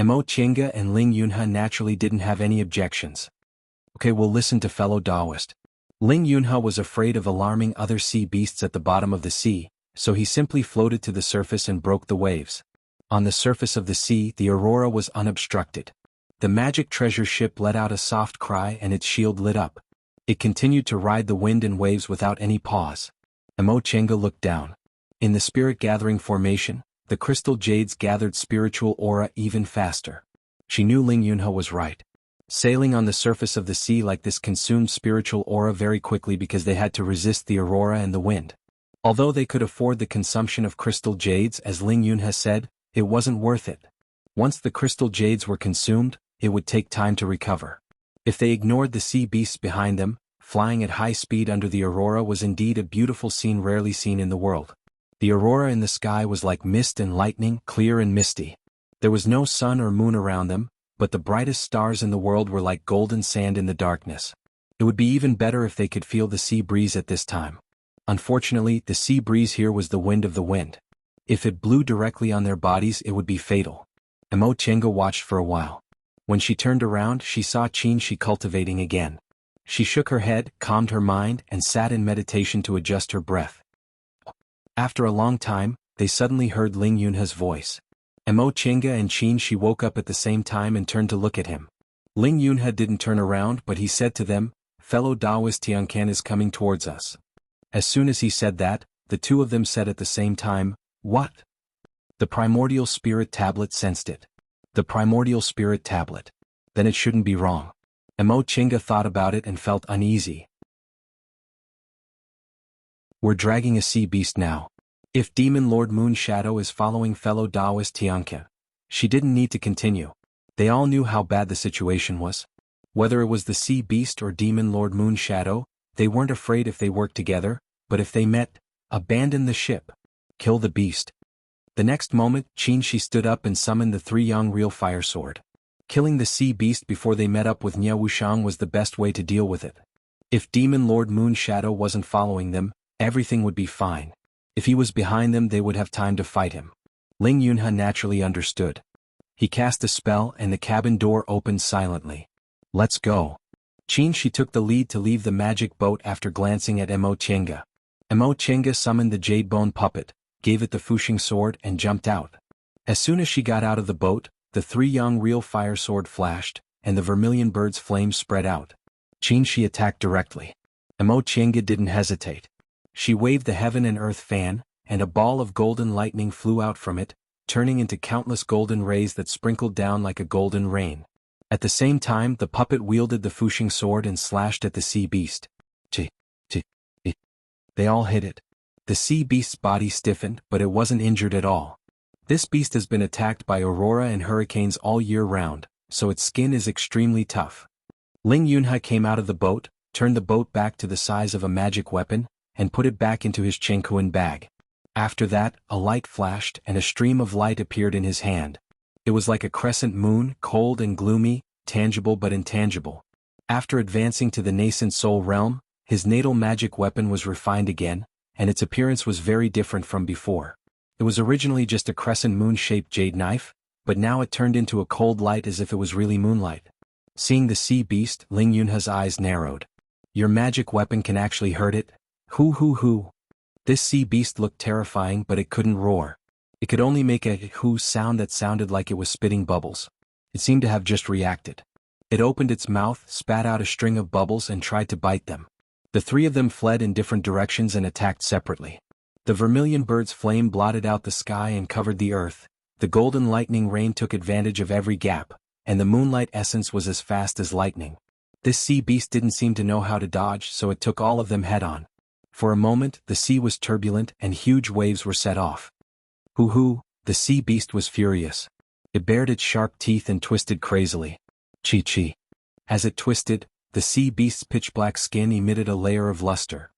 Mo Chenga and Ling Yunhe naturally didn't have any objections. Okay, we'll listen to fellow Taoist. Ling Yunhe was afraid of alarming other sea beasts at the bottom of the sea, so he simply floated to the surface and broke the waves. On the surface of the sea, the aurora was unobstructed. The magic treasure ship let out a soft cry and its shield lit up. It continued to ride the wind and waves without any pause. Emo Chenga looked down. In the spirit-gathering formation, the crystal jades gathered spiritual aura even faster. She knew Ling Yunhe was right. Sailing on the surface of the sea like this consumed spiritual aura very quickly because they had to resist the aurora and the wind. Although they could afford the consumption of crystal jades, as Ling Yunhe said, it wasn't worth it. Once the crystal jades were consumed, it would take time to recover. If they ignored the sea beasts behind them, flying at high speed under the aurora was indeed a beautiful scene rarely seen in the world. The aurora in the sky was like mist and lightning, clear and misty. There was no sun or moon around them, but the brightest stars in the world were like golden sand in the darkness. It would be even better if they could feel the sea breeze at this time. Unfortunately, the sea breeze here was the wind of the wind. If it blew directly on their bodies, it would be fatal. Emo Chenga watched for a while. When she turned around, she saw Qin Shi cultivating again. She shook her head, calmed her mind, and sat in meditation to adjust her breath. After a long time, they suddenly heard Ling Yunhe's voice. Emo Chenga and Qin Shi woke up at the same time and turned to look at him. Ling Yunhe didn't turn around, but he said to them, "Fellow Taoist Tiancan is coming towards us." As soon as he said that, the two of them said at the same time, "What?" The primordial spirit tablet sensed it. The primordial spirit tablet. Then it shouldn't be wrong. Emo Chenga thought about it and felt uneasy. We're dragging a sea beast now. If Demon Lord Moon Shadow is following fellow Taoist Tiancan. She didn't need to continue. They all knew how bad the situation was. Whether it was the sea beast or Demon Lord Moon Shadow, they weren't afraid if they worked together, but if they met, abandon the ship. Kill the beast. The next moment, Qin Shi stood up and summoned the three-yang real fire sword. Killing the sea beast before they met up with Nye Wuxiang was the best way to deal with it. If Demon Lord Moon Shadow wasn't following them, everything would be fine. If he was behind them, they would have time to fight him. Ling Yunhe naturally understood. He cast a spell and the cabin door opened silently. Let's go. Qin Shi took the lead to leave the magic boat after glancing at Emo Chenga. Emo Chenga summoned the jade bone puppet, gave it the Fuxing sword and jumped out. As soon as she got out of the boat, the three-yang real fire sword flashed, and the vermilion bird's flames spread out. Qin Shi attacked directly. Emo Chenga didn't hesitate. She waved the heaven and earth fan, and a ball of golden lightning flew out from it, turning into countless golden rays that sprinkled down like a golden rain. At the same time, the puppet wielded the Fuxing sword and slashed at the sea beast. Ch. They all hit it. The sea beast's body stiffened, but it wasn't injured at all. This beast has been attacked by aurora and hurricanes all year round, so its skin is extremely tough. Ling Yunhe came out of the boat, turned the boat back to the size of a magic weapon, and put it back into his Chengkuan bag. After that, a light flashed and a stream of light appeared in his hand. It was like a crescent moon, cold and gloomy, tangible but intangible. After advancing to the nascent soul realm, his natal magic weapon was refined again, and its appearance was very different from before. It was originally just a crescent moon-shaped jade knife, but now it turned into a cold light as if it was really moonlight. Seeing the sea beast, Ling Yunhe's eyes narrowed. Your magic weapon can actually hurt it? Hoo. This sea beast looked terrifying, but it couldn't roar. It could only make a hoo sound that sounded like it was spitting bubbles. It seemed to have just reacted. It opened its mouth, spat out a string of bubbles and tried to bite them. The three of them fled in different directions and attacked separately. The vermilion bird's flame blotted out the sky and covered the earth, the golden lightning rain took advantage of every gap, and the moonlight essence was as fast as lightning. This sea beast didn't seem to know how to dodge, so it took all of them head-on. For a moment, the sea was turbulent and huge waves were set off. Hoo, the sea beast was furious. It bared its sharp teeth and twisted crazily. Chi. As it twisted, the sea beast's pitch-black skin emitted a layer of luster.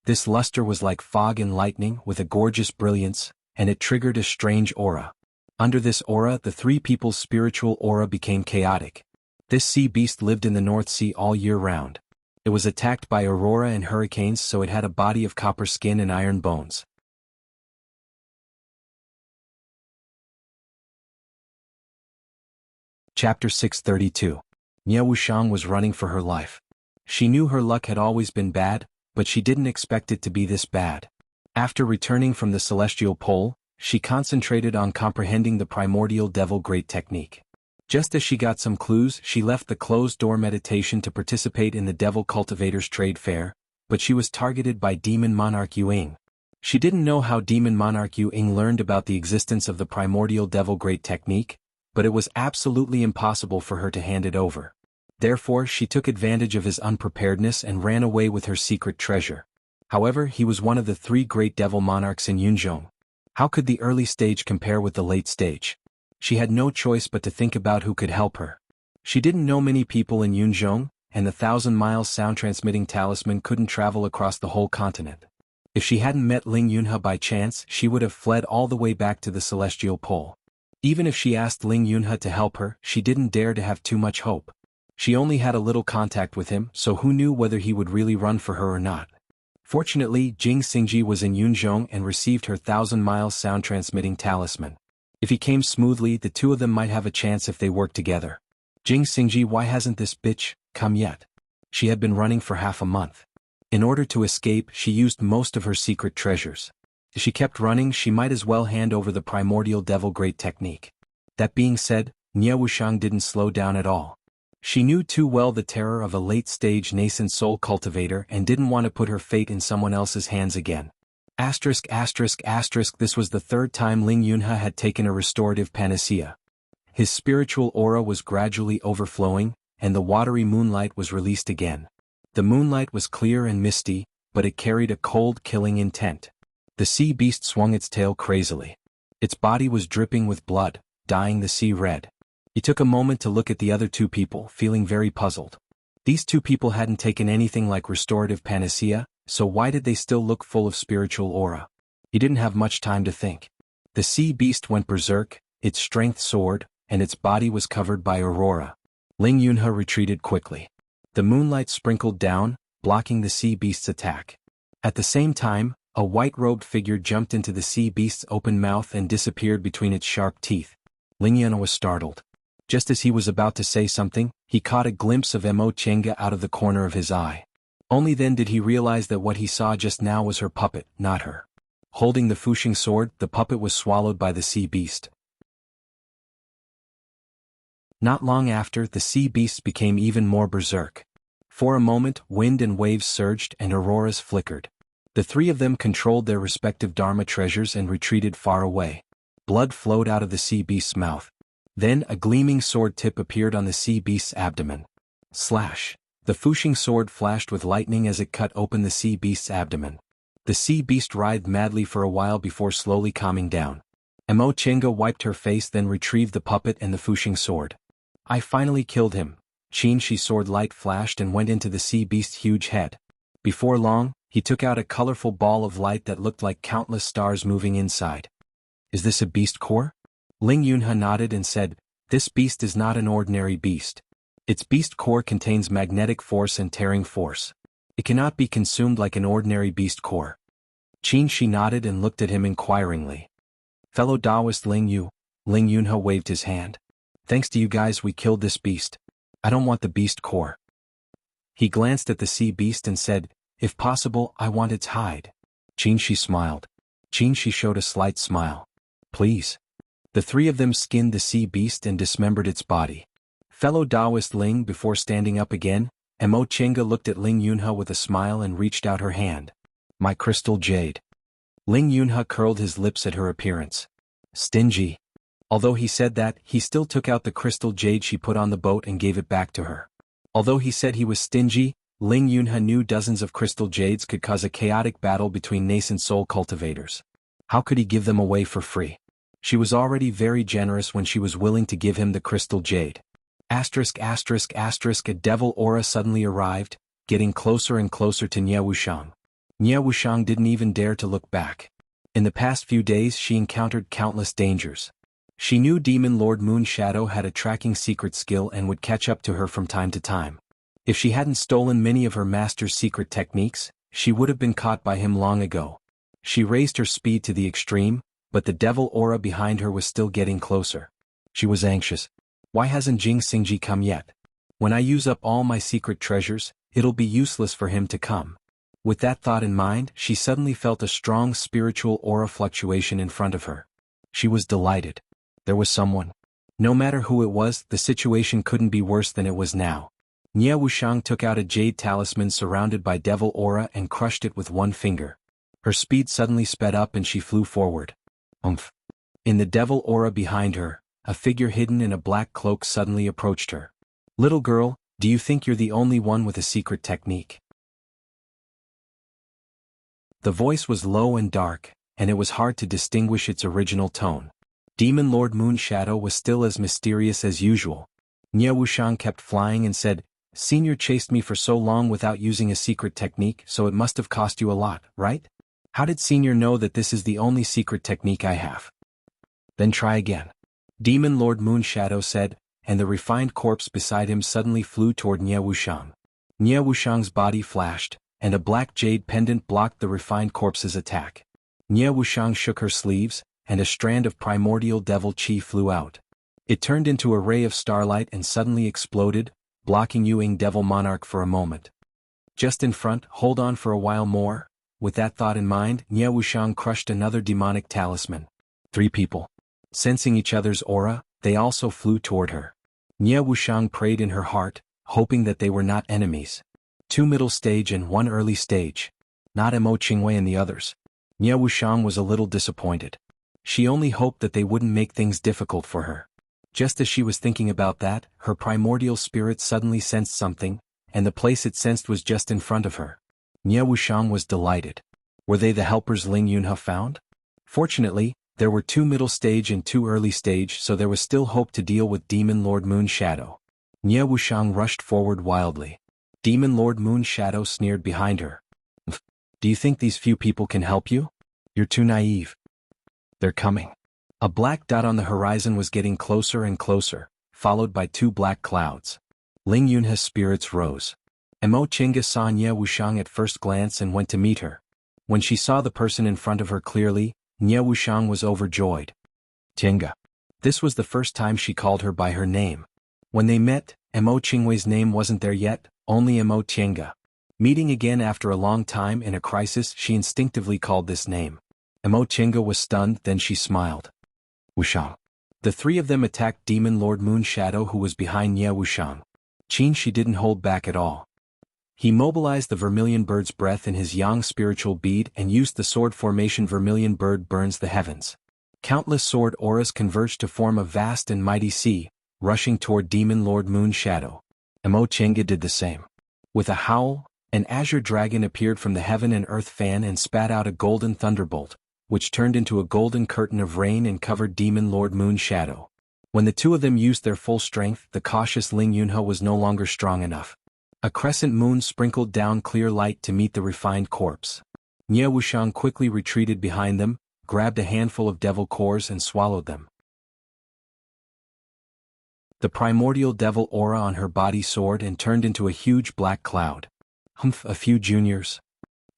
This luster was like fog and lightning with a gorgeous brilliance, and it triggered a strange aura. Under this aura, the three people's spiritual aura became chaotic. This sea beast lived in the North Sea all year round. It was attacked by aurora and hurricanes, so it had a body of copper skin and iron bones. Chapter 632. Nie Wuxiang was running for her life. She knew her luck had always been bad, but she didn't expect it to be this bad. After returning from the celestial pole, she concentrated on comprehending the primordial devil great technique. Just as she got some clues, she left the closed-door meditation to participate in the Devil Cultivators trade fair, but she was targeted by Demon Monarch Yuing. She didn't know how Demon Monarch Yuing learned about the existence of the primordial devil great technique, but it was absolutely impossible for her to hand it over. Therefore, she took advantage of his unpreparedness and ran away with her secret treasure. However, he was one of the 3 great devil monarchs in Yunzhong. How could the early stage compare with the late stage? She had no choice but to think about who could help her. She didn't know many people in Yunzhong, and the 1,000-mile sound-transmitting talisman couldn't travel across the whole continent. If she hadn't met Ling Yunhe by chance, she would have fled all the way back to the celestial pole. Even if she asked Ling Yunhe to help her, she didn't dare to have too much hope. She only had a little contact with him, so who knew whether he would really run for her or not. Fortunately, Jing Xingji was in Yunzhong and received her 1,000-mile sound-transmitting talisman. If he came smoothly, the 2 of them might have a chance if they worked together. Jing Xingji, why hasn't this bitch come yet? She had been running for half a month. In order to escape, she used most of her secret treasures. If she kept running, she might as well hand over the primordial devil great technique. That being said, Nie Wuxiang didn't slow down at all. She knew too well the terror of a late-stage nascent soul cultivator and didn't want to put her fate in someone else's hands again. This was the 3rd time Ling Yunhe had taken a restorative panacea. His spiritual aura was gradually overflowing, and the watery moonlight was released again. The moonlight was clear and misty, but it carried a cold, killing intent. The sea beast swung its tail crazily. Its body was dripping with blood, dyeing the sea red. He took a moment to look at the other 2 people, feeling very puzzled. These 2 people hadn't taken anything like restorative panacea, so why did they still look full of spiritual aura? He didn't have much time to think. The sea beast went berserk, its strength soared, and its body was covered by aurora. Ling Yunhe retreated quickly. The moonlight sprinkled down, blocking the sea beast's attack. At the same time, a white-robed figure jumped into the sea beast's open mouth and disappeared between its sharp teeth. Ling Yunhe was startled. Just as he was about to say something, he caught a glimpse of Mo Chenga out of the corner of his eye. Only then did he realize that what he saw just now was her puppet, not her. Holding the Fuxing sword, the puppet was swallowed by the sea beast. Not long after, the sea beast became even more berserk. For a moment, wind and waves surged and auroras flickered. The 3 of them controlled their respective Dharma treasures and retreated far away. Blood flowed out of the sea beast's mouth. Then a gleaming sword tip appeared on the sea beast's abdomen. Slash! The Fuxing sword flashed with lightning as it cut open the sea beast's abdomen. The sea beast writhed madly for a while before slowly calming down. Mo Chenga wiped her face, then retrieved the puppet and the Fuxing sword. I finally killed him. Qinshi sword light flashed and went into the sea beast's huge head. Before long, he took out a colorful ball of light that looked like countless stars moving inside. Is this a beast core? Ling Yunhe nodded and said, this beast is not an ordinary beast. Its beast core contains magnetic force and tearing force. It cannot be consumed like an ordinary beast core. Qinshi nodded and looked at him inquiringly. Fellow Taoist Ling Yunhe waved his hand. Thanks to you guys we killed this beast. I don't want the beast core. He glanced at the sea beast and said, if possible, I want its hide. Qinshi smiled. Qinshi showed a slight smile. Please. The 3 of them skinned the sea beast and dismembered its body. Fellow Taoist Ling, before standing up again, Mo Chenga looked at Ling Yunhe with a smile and reached out her hand. My crystal jade. Ling Yunhe curled his lips at her appearance. Stingy. Although he said that, he still took out the crystal jade she put on the boat and gave it back to her. Although he said he was stingy, Ling Yunhe knew dozens of crystal jades could cause a chaotic battle between nascent soul cultivators. How could he give them away for free? She was already very generous when she was willing to give him the crystal jade. A devil aura suddenly arrived, getting closer and closer to Nie Wuxiang. Nie Wuxiang didn't even dare to look back. In the past few days she encountered countless dangers. She knew Demon Lord Moon Shadow had a tracking secret skill and would catch up to her from time to time. If she hadn't stolen many of her master's secret techniques, she would have been caught by him long ago. She raised her speed to the extreme, but the devil aura behind her was still getting closer. She was anxious. Why hasn't Jing Xingji come yet? When I use up all my secret treasures, it'll be useless for him to come. With that thought in mind, she suddenly felt a strong spiritual aura fluctuation in front of her. She was delighted. There was someone. No matter who it was, the situation couldn't be worse than it was now. Nie Wuxiang took out a jade talisman surrounded by devil aura and crushed it with one finger. Her speed suddenly sped up and she flew forward. Umph. In the devil aura behind her, a figure hidden in a black cloak suddenly approached her. Little girl, do you think you're the only one with a secret technique? The voice was low and dark, and it was hard to distinguish its original tone. Demon Lord Moonshadow was still as mysterious as usual. Nie Wuxiang kept flying and said, Senior chased me for so long without using a secret technique, so it must have cost you a lot, right? How did Senior know that this is the only secret technique I have? Then try again. Demon Lord Moonshadow said, and the refined corpse beside him suddenly flew toward Nie Wuxiang. Nie Wuxiang's body flashed, and a black jade pendant blocked the refined corpse's attack. Nie Wuxiang shook her sleeves, and a strand of primordial devil chi flew out. It turned into a ray of starlight and suddenly exploded, blocking Yuing Devil Monarch for a moment. Just in front, hold on for a while more. With that thought in mind, Nie Wuxiang crushed another demonic talisman. 3 people. Sensing each other's aura, they also flew toward her. Nie Wuxiang prayed in her heart, hoping that they were not enemies. 2 middle stage and 1 early stage. Not Mo Qingwei and the others. Nie Wuxiang was a little disappointed. She only hoped that they wouldn't make things difficult for her. Just as she was thinking about that, her primordial spirit suddenly sensed something, and the place it sensed was just in front of her. Nie Wuxiang was delighted. Were they the helpers Ling Yunhe found? Fortunately, there were 2 middle stage and 2 early stage, so there was still hope to deal with Demon Lord Moonshadow. Nie Wuxiang rushed forward wildly. Demon Lord Moonshadow sneered behind her. Do you think these few people can help you? You're too naive. They're coming. A black dot on the horizon was getting closer and closer, followed by 2 black clouds. Ling Yunhe's spirits rose. Mo Qingge saw Nie Wuxiang at first glance and went to meet her. When she saw the person in front of her clearly, Nie Wuxiang was overjoyed. Qingge. This was the first time she called her by her name. When they met, Mo Qingwei's name wasn't there yet, only Mo Qingge. Meeting again after a long time in a crisis, she instinctively called this name. Mo Qingge was stunned, then she smiled. Wuxiang. The 3 of them attacked Demon Lord Moonshadow, who was behind Nie Wuxiang. Qin Shi didn't hold back at all. He mobilized the Vermilion Bird's breath in his Yang spiritual bead and used the sword formation Vermilion Bird burns the heavens. Countless sword auras converged to form a vast and mighty sea, rushing toward Demon Lord Moonshadow. Mo Qingge did the same. With a howl, an azure dragon appeared from the heaven and earth fan and spat out a golden thunderbolt, which turned into a golden curtain of rain and covered Demon Lord Moonshadow. When the 2 of them used their full strength, the cautious Ling Yunhe was no longer strong enough. A crescent moon sprinkled down clear light to meet the refined corpse. Nie Wuxiang quickly retreated behind them, grabbed a handful of devil cores and swallowed them. The primordial devil aura on her body soared and turned into a huge black cloud. Humph, a few juniors.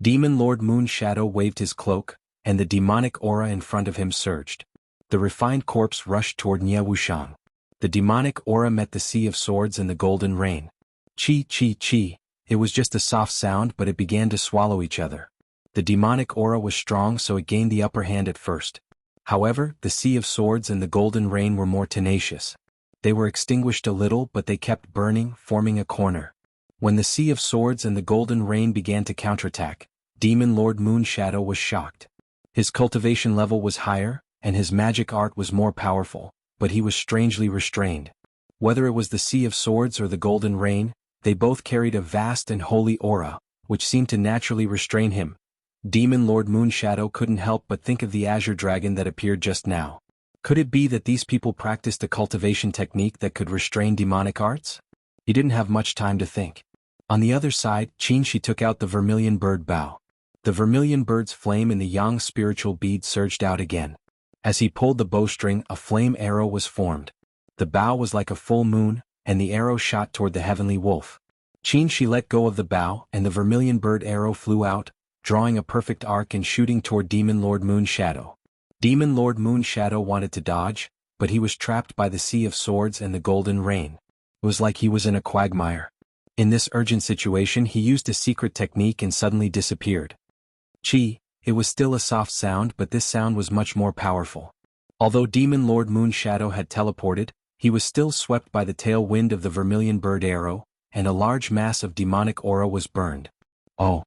Demon Lord Moonshadow waved his cloak, and the demonic aura in front of him surged. The refined corpse rushed toward Nie Wuxiang. The demonic aura met the sea of swords and the golden rain. Chi, chi, chi. It was just a soft sound, but it began to swallow each other. The demonic aura was strong, so it gained the upper hand at first. However, the sea of swords and the golden rain were more tenacious. They were extinguished a little, but they kept burning, forming a corner. When the sea of swords and the golden rain began to counterattack, Demon Lord Moonshadow was shocked. His cultivation level was higher, and his magic art was more powerful, but he was strangely restrained. Whether it was the sea of swords or the golden rain, they both carried a vast and holy aura, which seemed to naturally restrain him. Demon Lord Moonshadow couldn't help but think of the azure dragon that appeared just now. Could it be that these people practiced a cultivation technique that could restrain demonic arts? He didn't have much time to think. On the other side, Qin Shi took out the Vermilion Bird bow. The Vermilion Bird's flame in the Yang spiritual bead surged out again. As he pulled the bowstring, a flame arrow was formed. The bow was like a full moon, and the arrow shot toward the heavenly wolf. Qin Shi let go of the bow, and the Vermilion Bird arrow flew out, drawing a perfect arc and shooting toward Demon Lord Moonshadow. Demon Lord Moonshadow wanted to dodge, but he was trapped by the sea of swords and the golden rain. It was like he was in a quagmire. In this urgent situation he used a secret technique and suddenly disappeared. Chi, it was still a soft sound, but this sound was much more powerful. Although Demon Lord Moonshadow had teleported, he was still swept by the tailwind of the vermilion bird arrow, and a large mass of demonic aura was burned. Oh!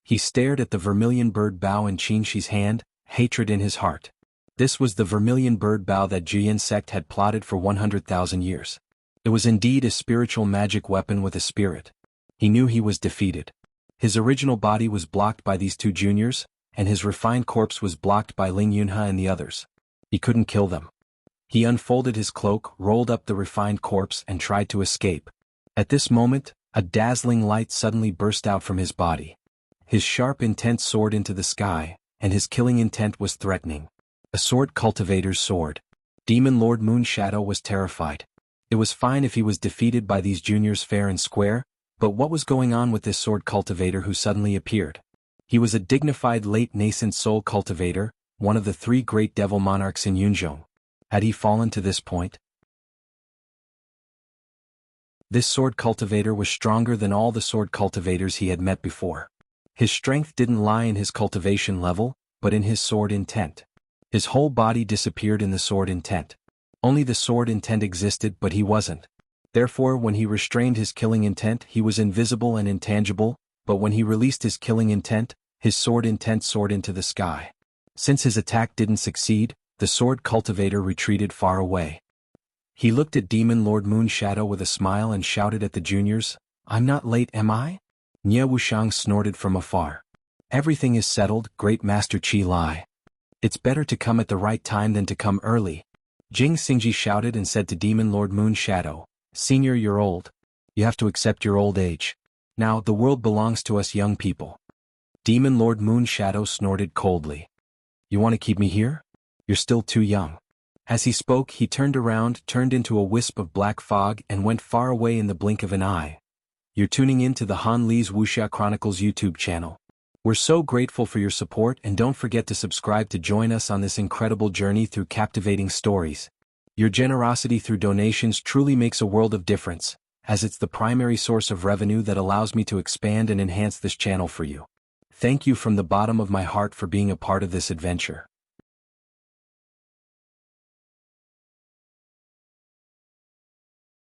He stared at the vermilion bird bow in Qingxi's hand, hatred in his heart. This was the vermilion bird bow that Jian sect had plotted for 100,000 years. It was indeed a spiritual magic weapon with a spirit. He knew he was defeated. His original body was blocked by these two juniors, and his refined corpse was blocked by Ling Yunhe and the others. He couldn't kill them. He unfolded his cloak, rolled up the refined corpse, and tried to escape. At this moment, a dazzling light suddenly burst out from his body. His sharp intent soared into the sky, and his killing intent was threatening. A sword cultivator's sword. Demon Lord Moonshadow was terrified. It was fine if he was defeated by these juniors fair and square, but what was going on with this sword cultivator who suddenly appeared? He was a dignified late nascent soul cultivator, one of the 3 great devil monarchs in Yunzhong. Had he fallen to this point? This sword cultivator was stronger than all the sword cultivators he had met before. His strength didn't lie in his cultivation level, but in his sword intent. His whole body disappeared in the sword intent. Only the sword intent existed, but he wasn't. Therefore, when he restrained his killing intent, he was invisible and intangible, but when he released his killing intent, his sword intent soared into the sky. Since his attack didn't succeed, the sword cultivator retreated far away. He looked at Demon Lord Moonshadow with a smile and shouted at the juniors, "I'm not late, am I?" Nie Wushang snorted from afar. "Everything is settled, Great Master Qi Lai. It's better to come at the right time than to come early." Jing Xingji shouted and said to Demon Lord Moonshadow, "Senior, you're old. You have to accept your old age. Now, the world belongs to us young people." Demon Lord Moonshadow snorted coldly. "You want to keep me here? You're still too young." As he spoke, he turned around, turned into a wisp of black fog, and went far away in the blink of an eye. You're tuning in to the Han Li's Wuxia Chronicles YouTube channel. We're so grateful for your support, and don't forget to subscribe to join us on this incredible journey through captivating stories. Your generosity through donations truly makes a world of difference, as it's the primary source of revenue that allows me to expand and enhance this channel for you. Thank you from the bottom of my heart for being a part of this adventure.